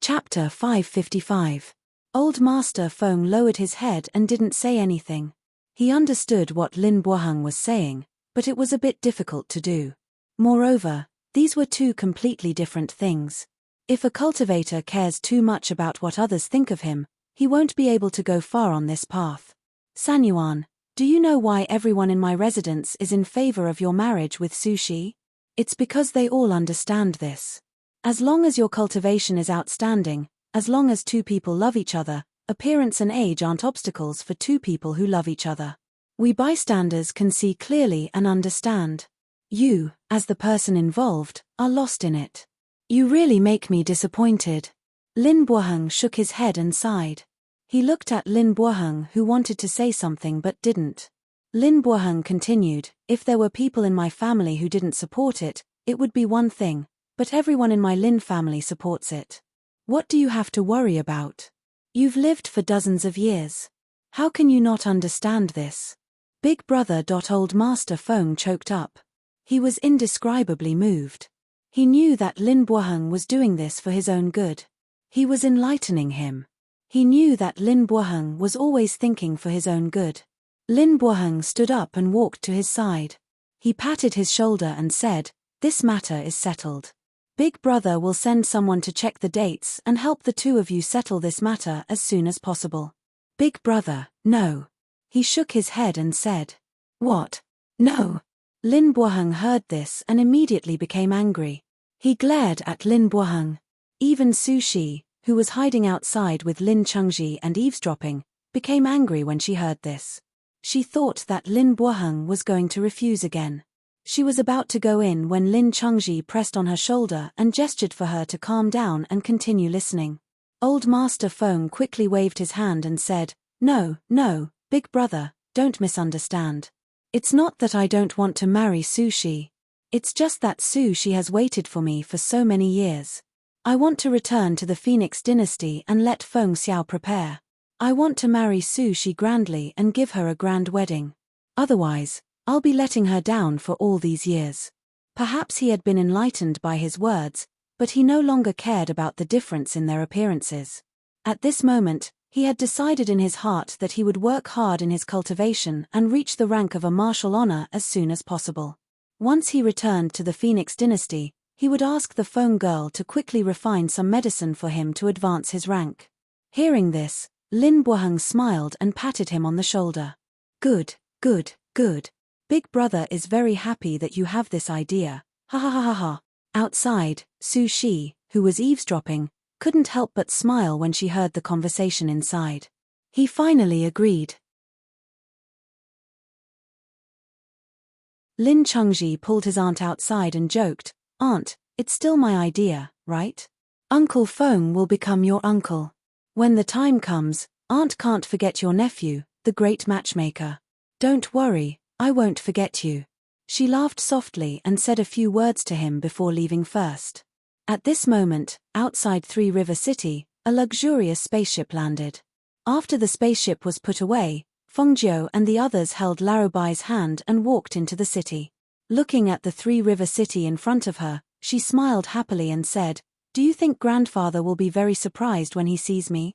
Chapter 555. Old Master Feng lowered his head and didn't say anything. He understood what Lin Buoheng was saying, but it was a bit difficult to do. Moreover, these were two completely different things. If a cultivator cares too much about what others think of him, he won't be able to go far on this path. Sanyuan, do you know why everyone in my residence is in favor of your marriage with Sushi? It's because they all understand this. As long as your cultivation is outstanding, as long as two people love each other, appearance and age aren't obstacles for two people who love each other. We bystanders can see clearly and understand. You, as the person involved, are lost in it. You really make me disappointed. Lin Buoheng shook his head and sighed. He looked at Lin Buoheng, who wanted to say something but didn't. Lin Buoheng continued, if there were people in my family who didn't support it, it would be one thing, but everyone in my Lin family supports it. What do you have to worry about? You've lived for dozens of years. How can you not understand this? Big brother. Old Master Feng choked up. He was indescribably moved. He knew that Lin Buoheng was doing this for his own good. He was enlightening him. He knew that Lin Buoheng was always thinking for his own good. Lin Buoheng stood up and walked to his side. He patted his shoulder and said, "This matter is settled. Big brother will send someone to check the dates and help the two of you settle this matter as soon as possible." Big brother, no. He shook his head and said, "What? No." Lin Buoheng heard this and immediately became angry. He glared at Lin Buoheng. Even Sushi, who was hiding outside with Lin Chengji and eavesdropping, became angry when she heard this. She thought that Lin Buoheng was going to refuse again. She was about to go in when Lin Chengji pressed on her shoulder and gestured for her to calm down and continue listening. Old Master Feng quickly waved his hand and said, No, big brother, don't misunderstand. It's not that I don't want to marry Sushi. It's just that she has waited for me for so many years. I want to return to the Phoenix dynasty and let Feng Xiao prepare. I want to marry she grandly and give her a grand wedding. Otherwise, I'll be letting her down for all these years. Perhaps he had been enlightened by his words, but he no longer cared about the difference in their appearances. At this moment, he had decided in his heart that he would work hard in his cultivation and reach the rank of a martial honor as soon as possible. Once he returned to the Phoenix dynasty, he would ask the Feng girl to quickly refine some medicine for him to advance his rank. Hearing this, Lin Buoheng smiled and patted him on the shoulder. Good, good, good. Big brother is very happy that you have this idea. Ha ha ha ha ha. Outside, Su Shi, who was eavesdropping, couldn't help but smile when she heard the conversation inside. He finally agreed. Lin Chengji pulled his aunt outside and joked, "Aunt, it's still my idea, right? Uncle Feng will become your uncle. When the time comes, Aunt can't forget your nephew, the great matchmaker. Don't worry, I won't forget you." She laughed softly and said a few words to him before leaving first. At this moment, outside Three River City, a luxurious spaceship landed. After the spaceship was put away, Feng Jiu and the others held Larubai's hand and walked into the city. Looking at the Three River City in front of her, she smiled happily and said, "Do you think grandfather will be very surprised when he sees me?"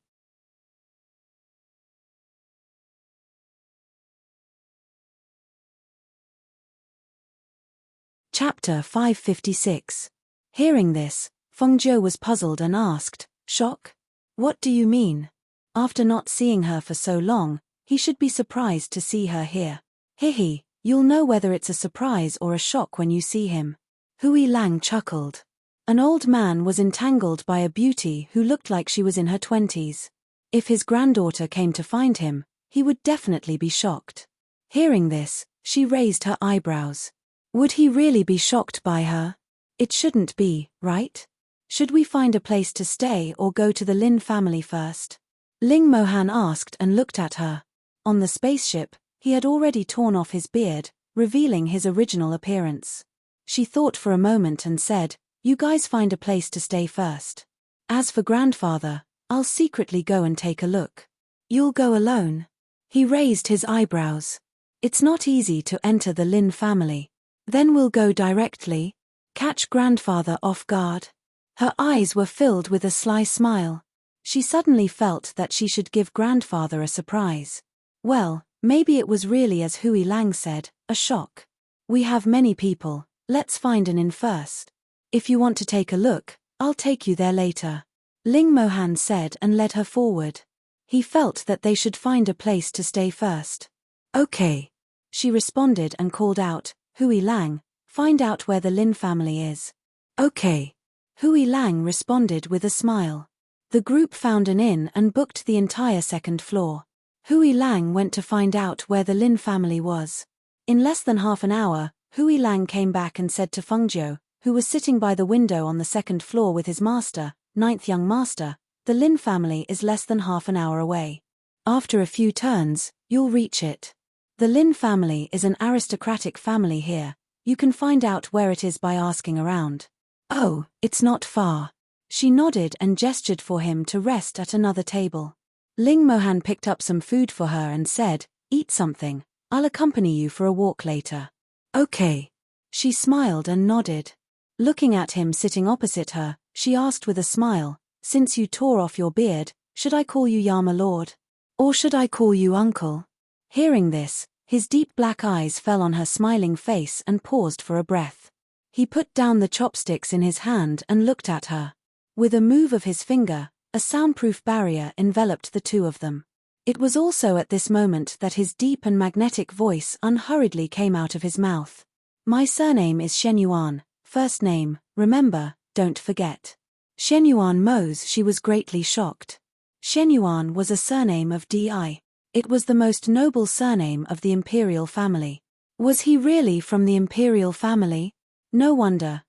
Chapter 556. Hearing this, Feng Jiu was puzzled and asked, "Shock? What do you mean? After not seeing her for so long, he should be surprised to see her here. Hihi, you'll know whether it's a surprise or a shock when you see him." Hui Lang chuckled. An old man was entangled by a beauty who looked like she was in her 20s. If his granddaughter came to find him, he would definitely be shocked. Hearing this, she raised her eyebrows. Would he really be shocked by her? It shouldn't be, right? Should we find a place to stay or go to the Lin family first? Ling Mohan asked and looked at her. On the spaceship, he had already torn off his beard, revealing his original appearance. She thought for a moment and said, "You guys find a place to stay first. As for grandfather, I'll secretly go and take a look." "You'll go alone?" He raised his eyebrows. "It's not easy to enter the Lin family. Then we'll go directly. Catch grandfather off guard." Her eyes were filled with a sly smile. She suddenly felt that she should give grandfather a surprise. Well, maybe it was really as Hui Lang said, a shock. "We have many people, let's find an inn first. If you want to take a look, I'll take you there later," Ling Mohan said and led her forward. He felt that they should find a place to stay first. "Okay," she responded and called out, "Hui Lang, find out where the Lin family is." "Okay." Hui Lang responded with a smile. The group found an inn and booked the entire second floor. Hui Lang went to find out where the Lin family was. In less than half an hour, Hui Lang came back and said to Feng Jiu, who was sitting by the window on the second floor with his master, ninth young master, "The Lin family is less than half an hour away. After a few turns, you'll reach it. The Lin family is an aristocratic family here. You can find out where it is by asking around." "Oh, it's not far." She nodded and gestured for him to rest at another table. Ling Mohan picked up some food for her and said, "Eat something. I'll accompany you for a walk later." "Okay." She smiled and nodded. Looking at him sitting opposite her, she asked with a smile, "Since you tore off your beard, should I call you Yama Lord? Or should I call you Uncle?" Hearing this, his deep black eyes fell on her smiling face and paused for a breath. He put down the chopsticks in his hand and looked at her. With a move of his finger, a soundproof barrier enveloped the two of them. It was also at this moment that his deep and magnetic voice unhurriedly came out of his mouth. "My surname is Shenyuan, first name, remember, don't forget." Shenyuan Mose. She was greatly shocked. Shenyuan was a surname of Di. It was the most noble surname of the imperial family. Was he really from the imperial family? No wonder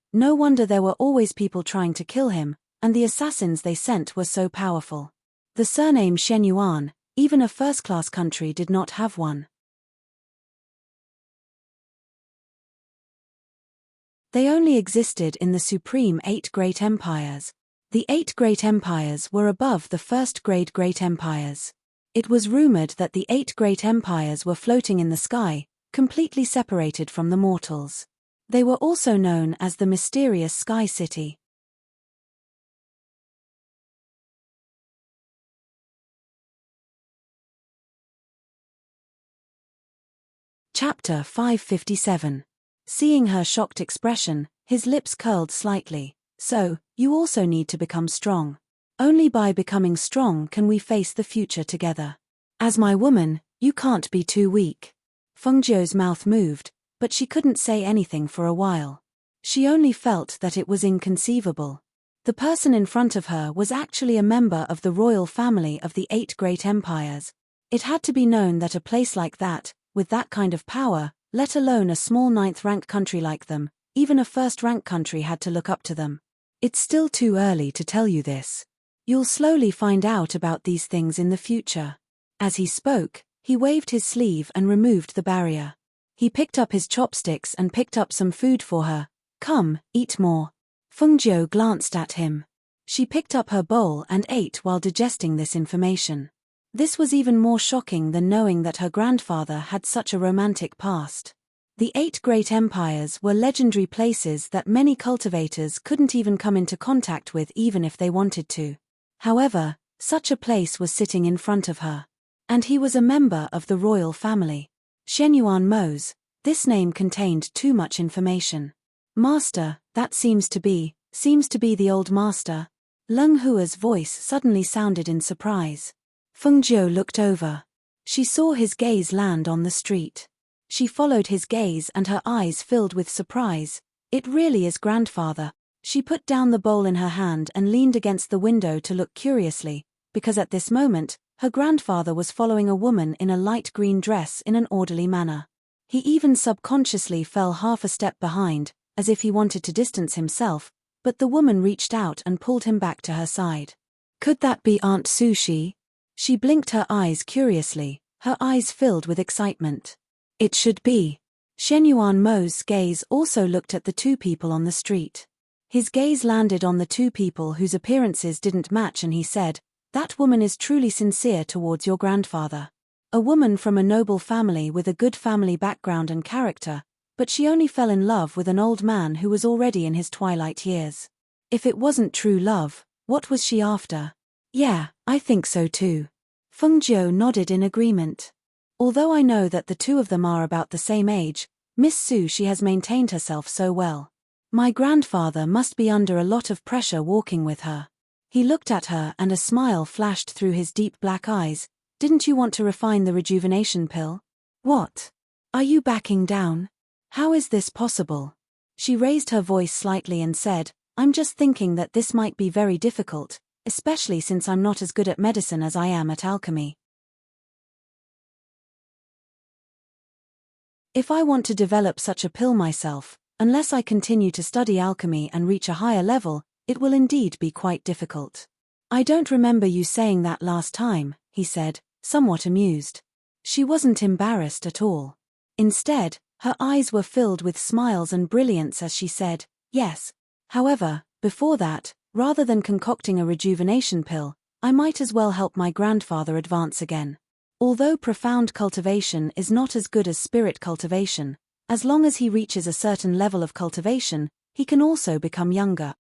there were always people trying to kill him, and the assassins they sent were so powerful. The surname Shenyuan, even a first-class country did not have one. They only existed in the supreme 8 great empires. The 8 great empires were above the first grade great empires. It was rumored that the 8 great empires were floating in the sky, completely separated from the mortals. They were also known as the mysterious Sky City. Chapter 557. Seeing her shocked expression, his lips curled slightly. So, you also need to become strong. Only by becoming strong can we face the future together. As my woman, you can't be too weak. Fengjiu's mouth moved, but she couldn't say anything for a while. She only felt that it was inconceivable. The person in front of her was actually a member of the royal family of the 8 great empires. It had to be known that a place like that, with that kind of power, let alone a small 9th-rank country like them, even a 1st-rank country had to look up to them. It's still too early to tell you this. You'll slowly find out about these things in the future. As he spoke, he waved his sleeve and removed the barrier. He picked up his chopsticks and picked up some food for her. Come, eat more. Fengjiu glanced at him. She picked up her bowl and ate while digesting this information. This was even more shocking than knowing that her grandfather had such a romantic past. The 8 great empires were legendary places that many cultivators couldn't even come into contact with even if they wanted to. However, such a place was sitting in front of her. And he was a member of the royal family. Shenyuan Mose. This name contained too much information. Master, that seems to be the old master. Leng Hua's voice suddenly sounded in surprise. Fengjiu looked over. She saw his gaze land on the street. She followed his gaze and her eyes filled with surprise. It really is grandfather. She put down the bowl in her hand and leaned against the window to look curiously, because at this moment, her grandfather was following a woman in a light green dress in an orderly manner. He even subconsciously fell half a step behind, as if he wanted to distance himself, but the woman reached out and pulled him back to her side. Could that be Aunt Sushi? She blinked her eyes curiously, her eyes filled with excitement. It should be. Shenyuan Mo's gaze also looked at the 2 people on the street. His gaze landed on the 2 people whose appearances didn't match and he said, "That woman is truly sincere towards your grandfather. A woman from a noble family with a good family background and character, but she only fell in love with an old man who was already in his twilight years. If it wasn't true love, what was she after?" "Yeah, I think so too." Fengjiu nodded in agreement. "Although I know that the 2 of them are about the same age, Miss Su she has maintained herself so well. My grandfather must be under a lot of pressure walking with her." He looked at her and a smile flashed through his deep black eyes. "Didn't you want to refine the rejuvenation pill? What? Are you backing down? How is this possible?" She raised her voice slightly and said, "I'm just thinking that this might be very difficult, especially since I'm not as good at medicine as I am at alchemy. If I want to develop such a pill myself, unless I continue to study alchemy and reach a higher level, it will indeed be quite difficult." "I don't remember you saying that last time," he said, somewhat amused. She wasn't embarrassed at all. Instead, her eyes were filled with smiles and brilliance as she said, "Yes. However, before that, rather than concocting a rejuvenation pill, I might as well help my grandfather advance again. Although profound cultivation is not as good as spirit cultivation, as long as he reaches a certain level of cultivation, he can also become younger."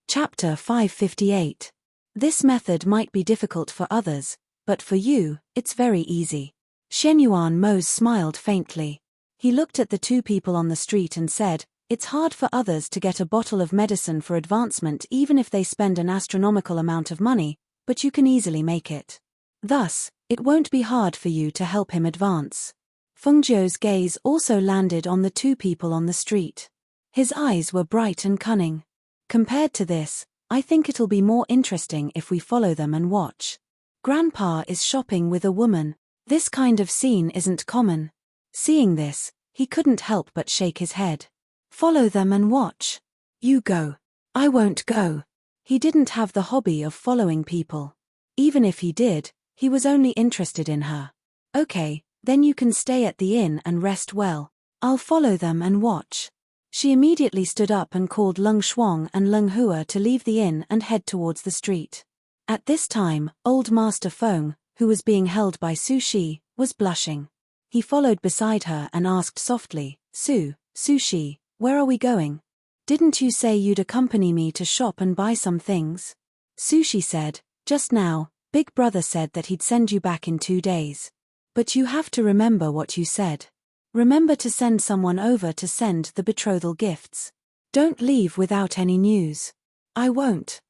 Chapter 558. This method might be difficult for others, but for you, it's very easy. Shenyuan Mose smiled faintly. He looked at the 2 people on the street and said, "It's hard for others to get a bottle of medicine for advancement even if they spend an astronomical amount of money, but you can easily make it. Thus, it won't be hard for you to help him advance." Fengjiu's gaze also landed on the 2 people on the street. His eyes were bright and cunning. "Compared to this, I think it'll be more interesting if we follow them and watch. Grandpa is shopping with a woman. This kind of scene isn't common." Seeing this, he couldn't help but shake his head. "Follow them and watch. You go. I won't go." He didn't have the hobby of following people. Even if he did, He was only interested in her. Okay, then you can stay at the inn and rest well. I'll follow them and watch. She immediately stood up and called Lung Shuang and Lung Hua to leave the inn and head towards the street. At this time, old Master Feng, who was being held by Su Shi, was blushing. He followed beside her and asked softly, Su Shi, where are we going? Didn't you say you'd accompany me to shop and buy some things? Su Shi said, just now, Big Brother said that he'd send you back in 2 days. But you have to remember what you said. Remember to send someone over to send the betrothal gifts. Don't leave without any news. I won't.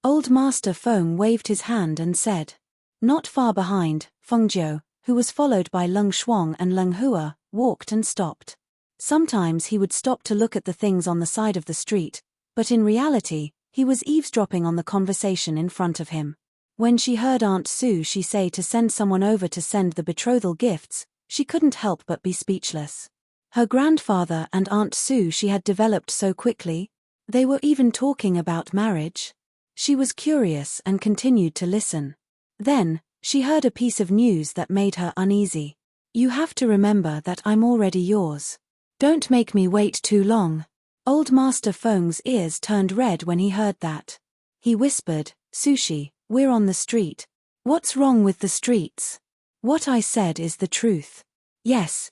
Old Master Feng waved his hand and said. Not far behind, Fengjiu, who was followed by Lung Shuang and Lung Hua, walked and stopped. Sometimes he would stop to look at the things on the side of the street, but in reality, he was eavesdropping on the conversation in front of him. When she heard Aunt Su Shi say to send someone over to send the betrothal gifts, she couldn't help but be speechless. Her grandfather and Aunt Su Shi had developed so quickly. They were even talking about marriage. She was curious and continued to listen. Then, she heard a piece of news that made her uneasy. You have to remember that I'm already yours. Don't make me wait too long. Old Master Feng's ears turned red when he heard that. He whispered, Su Shi, we're on the street. What's wrong with the streets? What I said is the truth. Yes,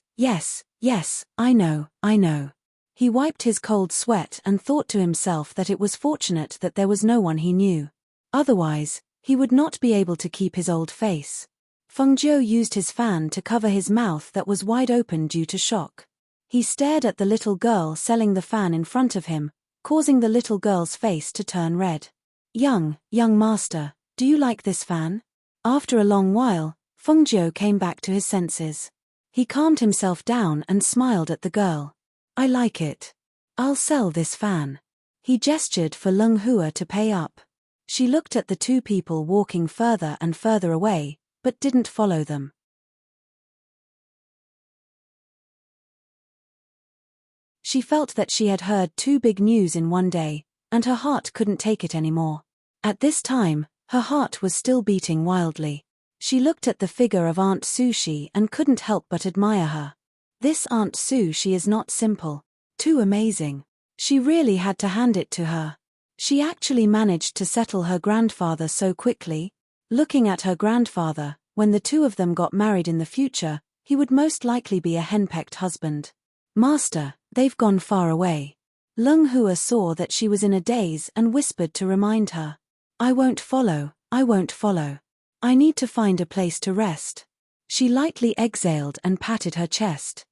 I know. He wiped his cold sweat and thought to himself that it was fortunate that there was no one he knew. Otherwise, he would not be able to keep his old face. Fengjiu used his fan to cover his mouth that was wide open due to shock. He stared at the little girl selling the fan in front of him, causing the little girl's face to turn red. Young master, do you like this fan? After a long while, Fengjiu came back to his senses. He calmed himself down and smiled at the girl. I like it. I'll sell this fan. He gestured for Lung Hua to pay up. She looked at the two people walking further and further away, but didn't follow them. She felt that she had heard two big news in one day, and her heart couldn't take it anymore. At this time, her heart was still beating wildly. She looked at the figure of Aunt Su Shi and couldn't help but admire her. This Aunt Su Shi is not simple. Too amazing. She really had to hand it to her. She actually managed to settle her grandfather so quickly. Looking at her grandfather, when the two of them got married in the future, he would most likely be a henpecked husband. Master, they've gone far away. Lung Hua saw that she was in a daze and whispered to remind her. I won't follow. I need to find a place to rest. She lightly exhaled and patted her chest.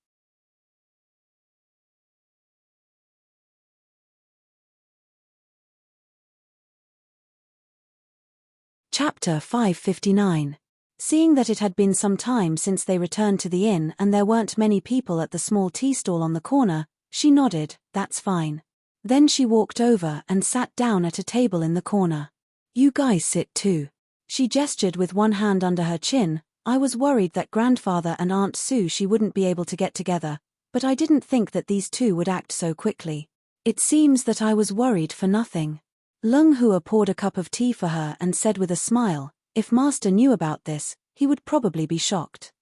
Chapter 559. Seeing that it had been some time since they returned to the inn and there weren't many people at the small tea stall on the corner, she nodded, that's fine. Then she walked over and sat down at a table in the corner. You guys sit too. She gestured with one hand under her chin. I was worried that grandfather and Aunt Su Shi wouldn't be able to get together, but I didn't think that these two would act so quickly. It seems that I was worried for nothing. Lung Hua poured a cup of tea for her and said with a smile, if Master knew about this, he would probably be shocked.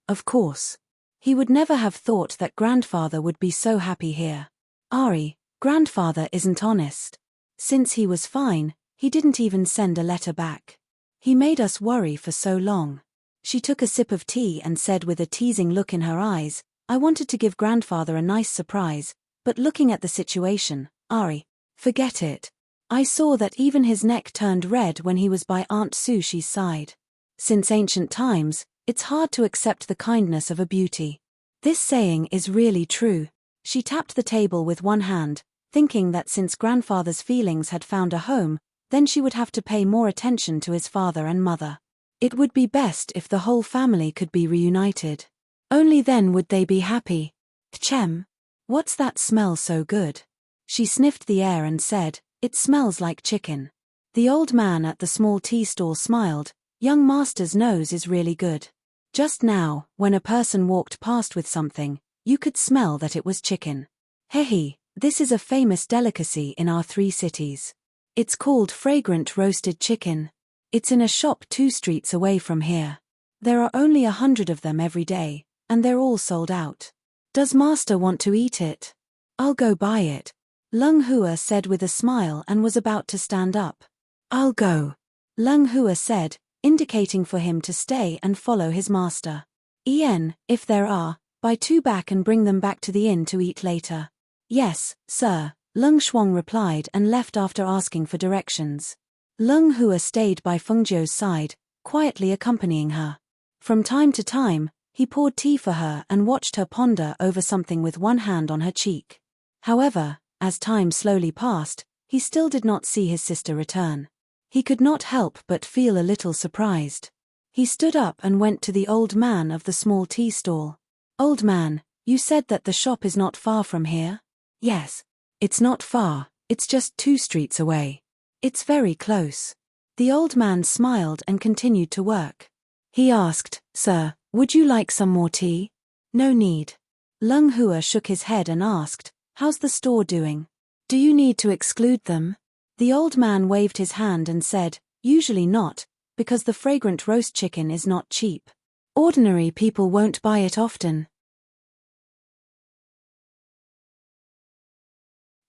Of course. He would never have thought that grandfather would be so happy here. Ari, grandfather isn't honest. Since he was fine, he didn't even send a letter back. He made us worry for so long. She took a sip of tea and said with a teasing look in her eyes, I wanted to give grandfather a nice surprise, but looking at the situation, Ari, forget it. I saw that even his neck turned red when he was by Aunt Su Shi's side. Since ancient times, it's hard to accept the kindness of a beauty. This saying is really true. She tapped the table with one hand, thinking that since grandfather's feelings had found a home, then she would have to pay more attention to his father and mother. It would be best if the whole family could be reunited. Only then would they be happy. Tchem. What's that smell so good? She sniffed the air and said, it smells like chicken. The old man at the small tea stall smiled, young master's nose is really good. Just now, when a person walked past with something, you could smell that it was chicken. This is a famous delicacy in our 3 cities. It's called fragrant roasted chicken. It's in a shop 2 streets away from here. There are only 100 of them every day, and they're all sold out. Does master want to eat it? I'll go buy it, Lung Hua said with a smile and was about to stand up. I'll go, Lung Hua said, indicating for him to stay and follow his master. If there are, buy 2 back and bring them back to the inn to eat later. Yes, sir, Lung Shuang replied and left after asking for directions. Lung Hua stayed by Fengzhou's side, quietly accompanying her. From time to time, he poured tea for her and watched her ponder over something with one hand on her cheek. However, as time slowly passed, he still did not see his sister return. He could not help but feel a little surprised. He stood up and went to the old man of the small tea stall. Old man, you said that the shop is not far from here? Yes. It's not far, it's just 2 streets away. It's very close. The old man smiled and continued to work. He asked, Sir, would you like some more tea? No need. Lung Hua shook his head and asked, How's the store doing? Do you need to exclude them? The old man waved his hand and said, Usually not, because the fragrant roast chicken is not cheap. Ordinary people won't buy it often.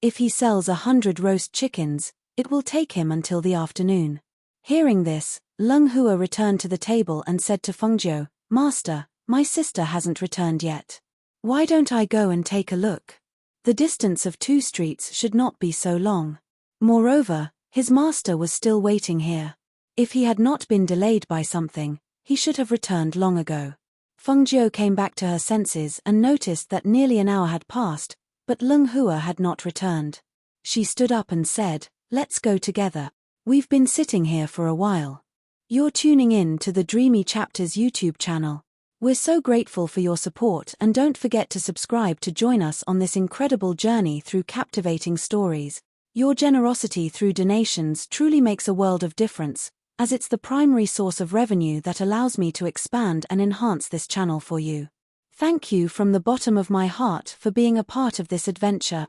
If he sells 100 roast chickens, it will take him until the afternoon. Hearing this, Lung Hua returned to the table and said to Fengzhou, Master, my sister hasn't returned yet. Why don't I go and take a look? The distance of 2 streets should not be so long. Moreover, his master was still waiting here. If he had not been delayed by something, he should have returned long ago. Fengzhou came back to her senses and noticed that nearly an hour had passed, but Lung Hua had not returned. She stood up and said, Let's go together. We've been sitting here for a while. You're tuning in to the Dreamy Chapters YouTube channel. We're so grateful for your support and don't forget to subscribe to join us on this incredible journey through captivating stories. Your generosity through donations truly makes a world of difference, as it's the primary source of revenue that allows me to expand and enhance this channel for you. Thank you from the bottom of my heart for being a part of this adventure.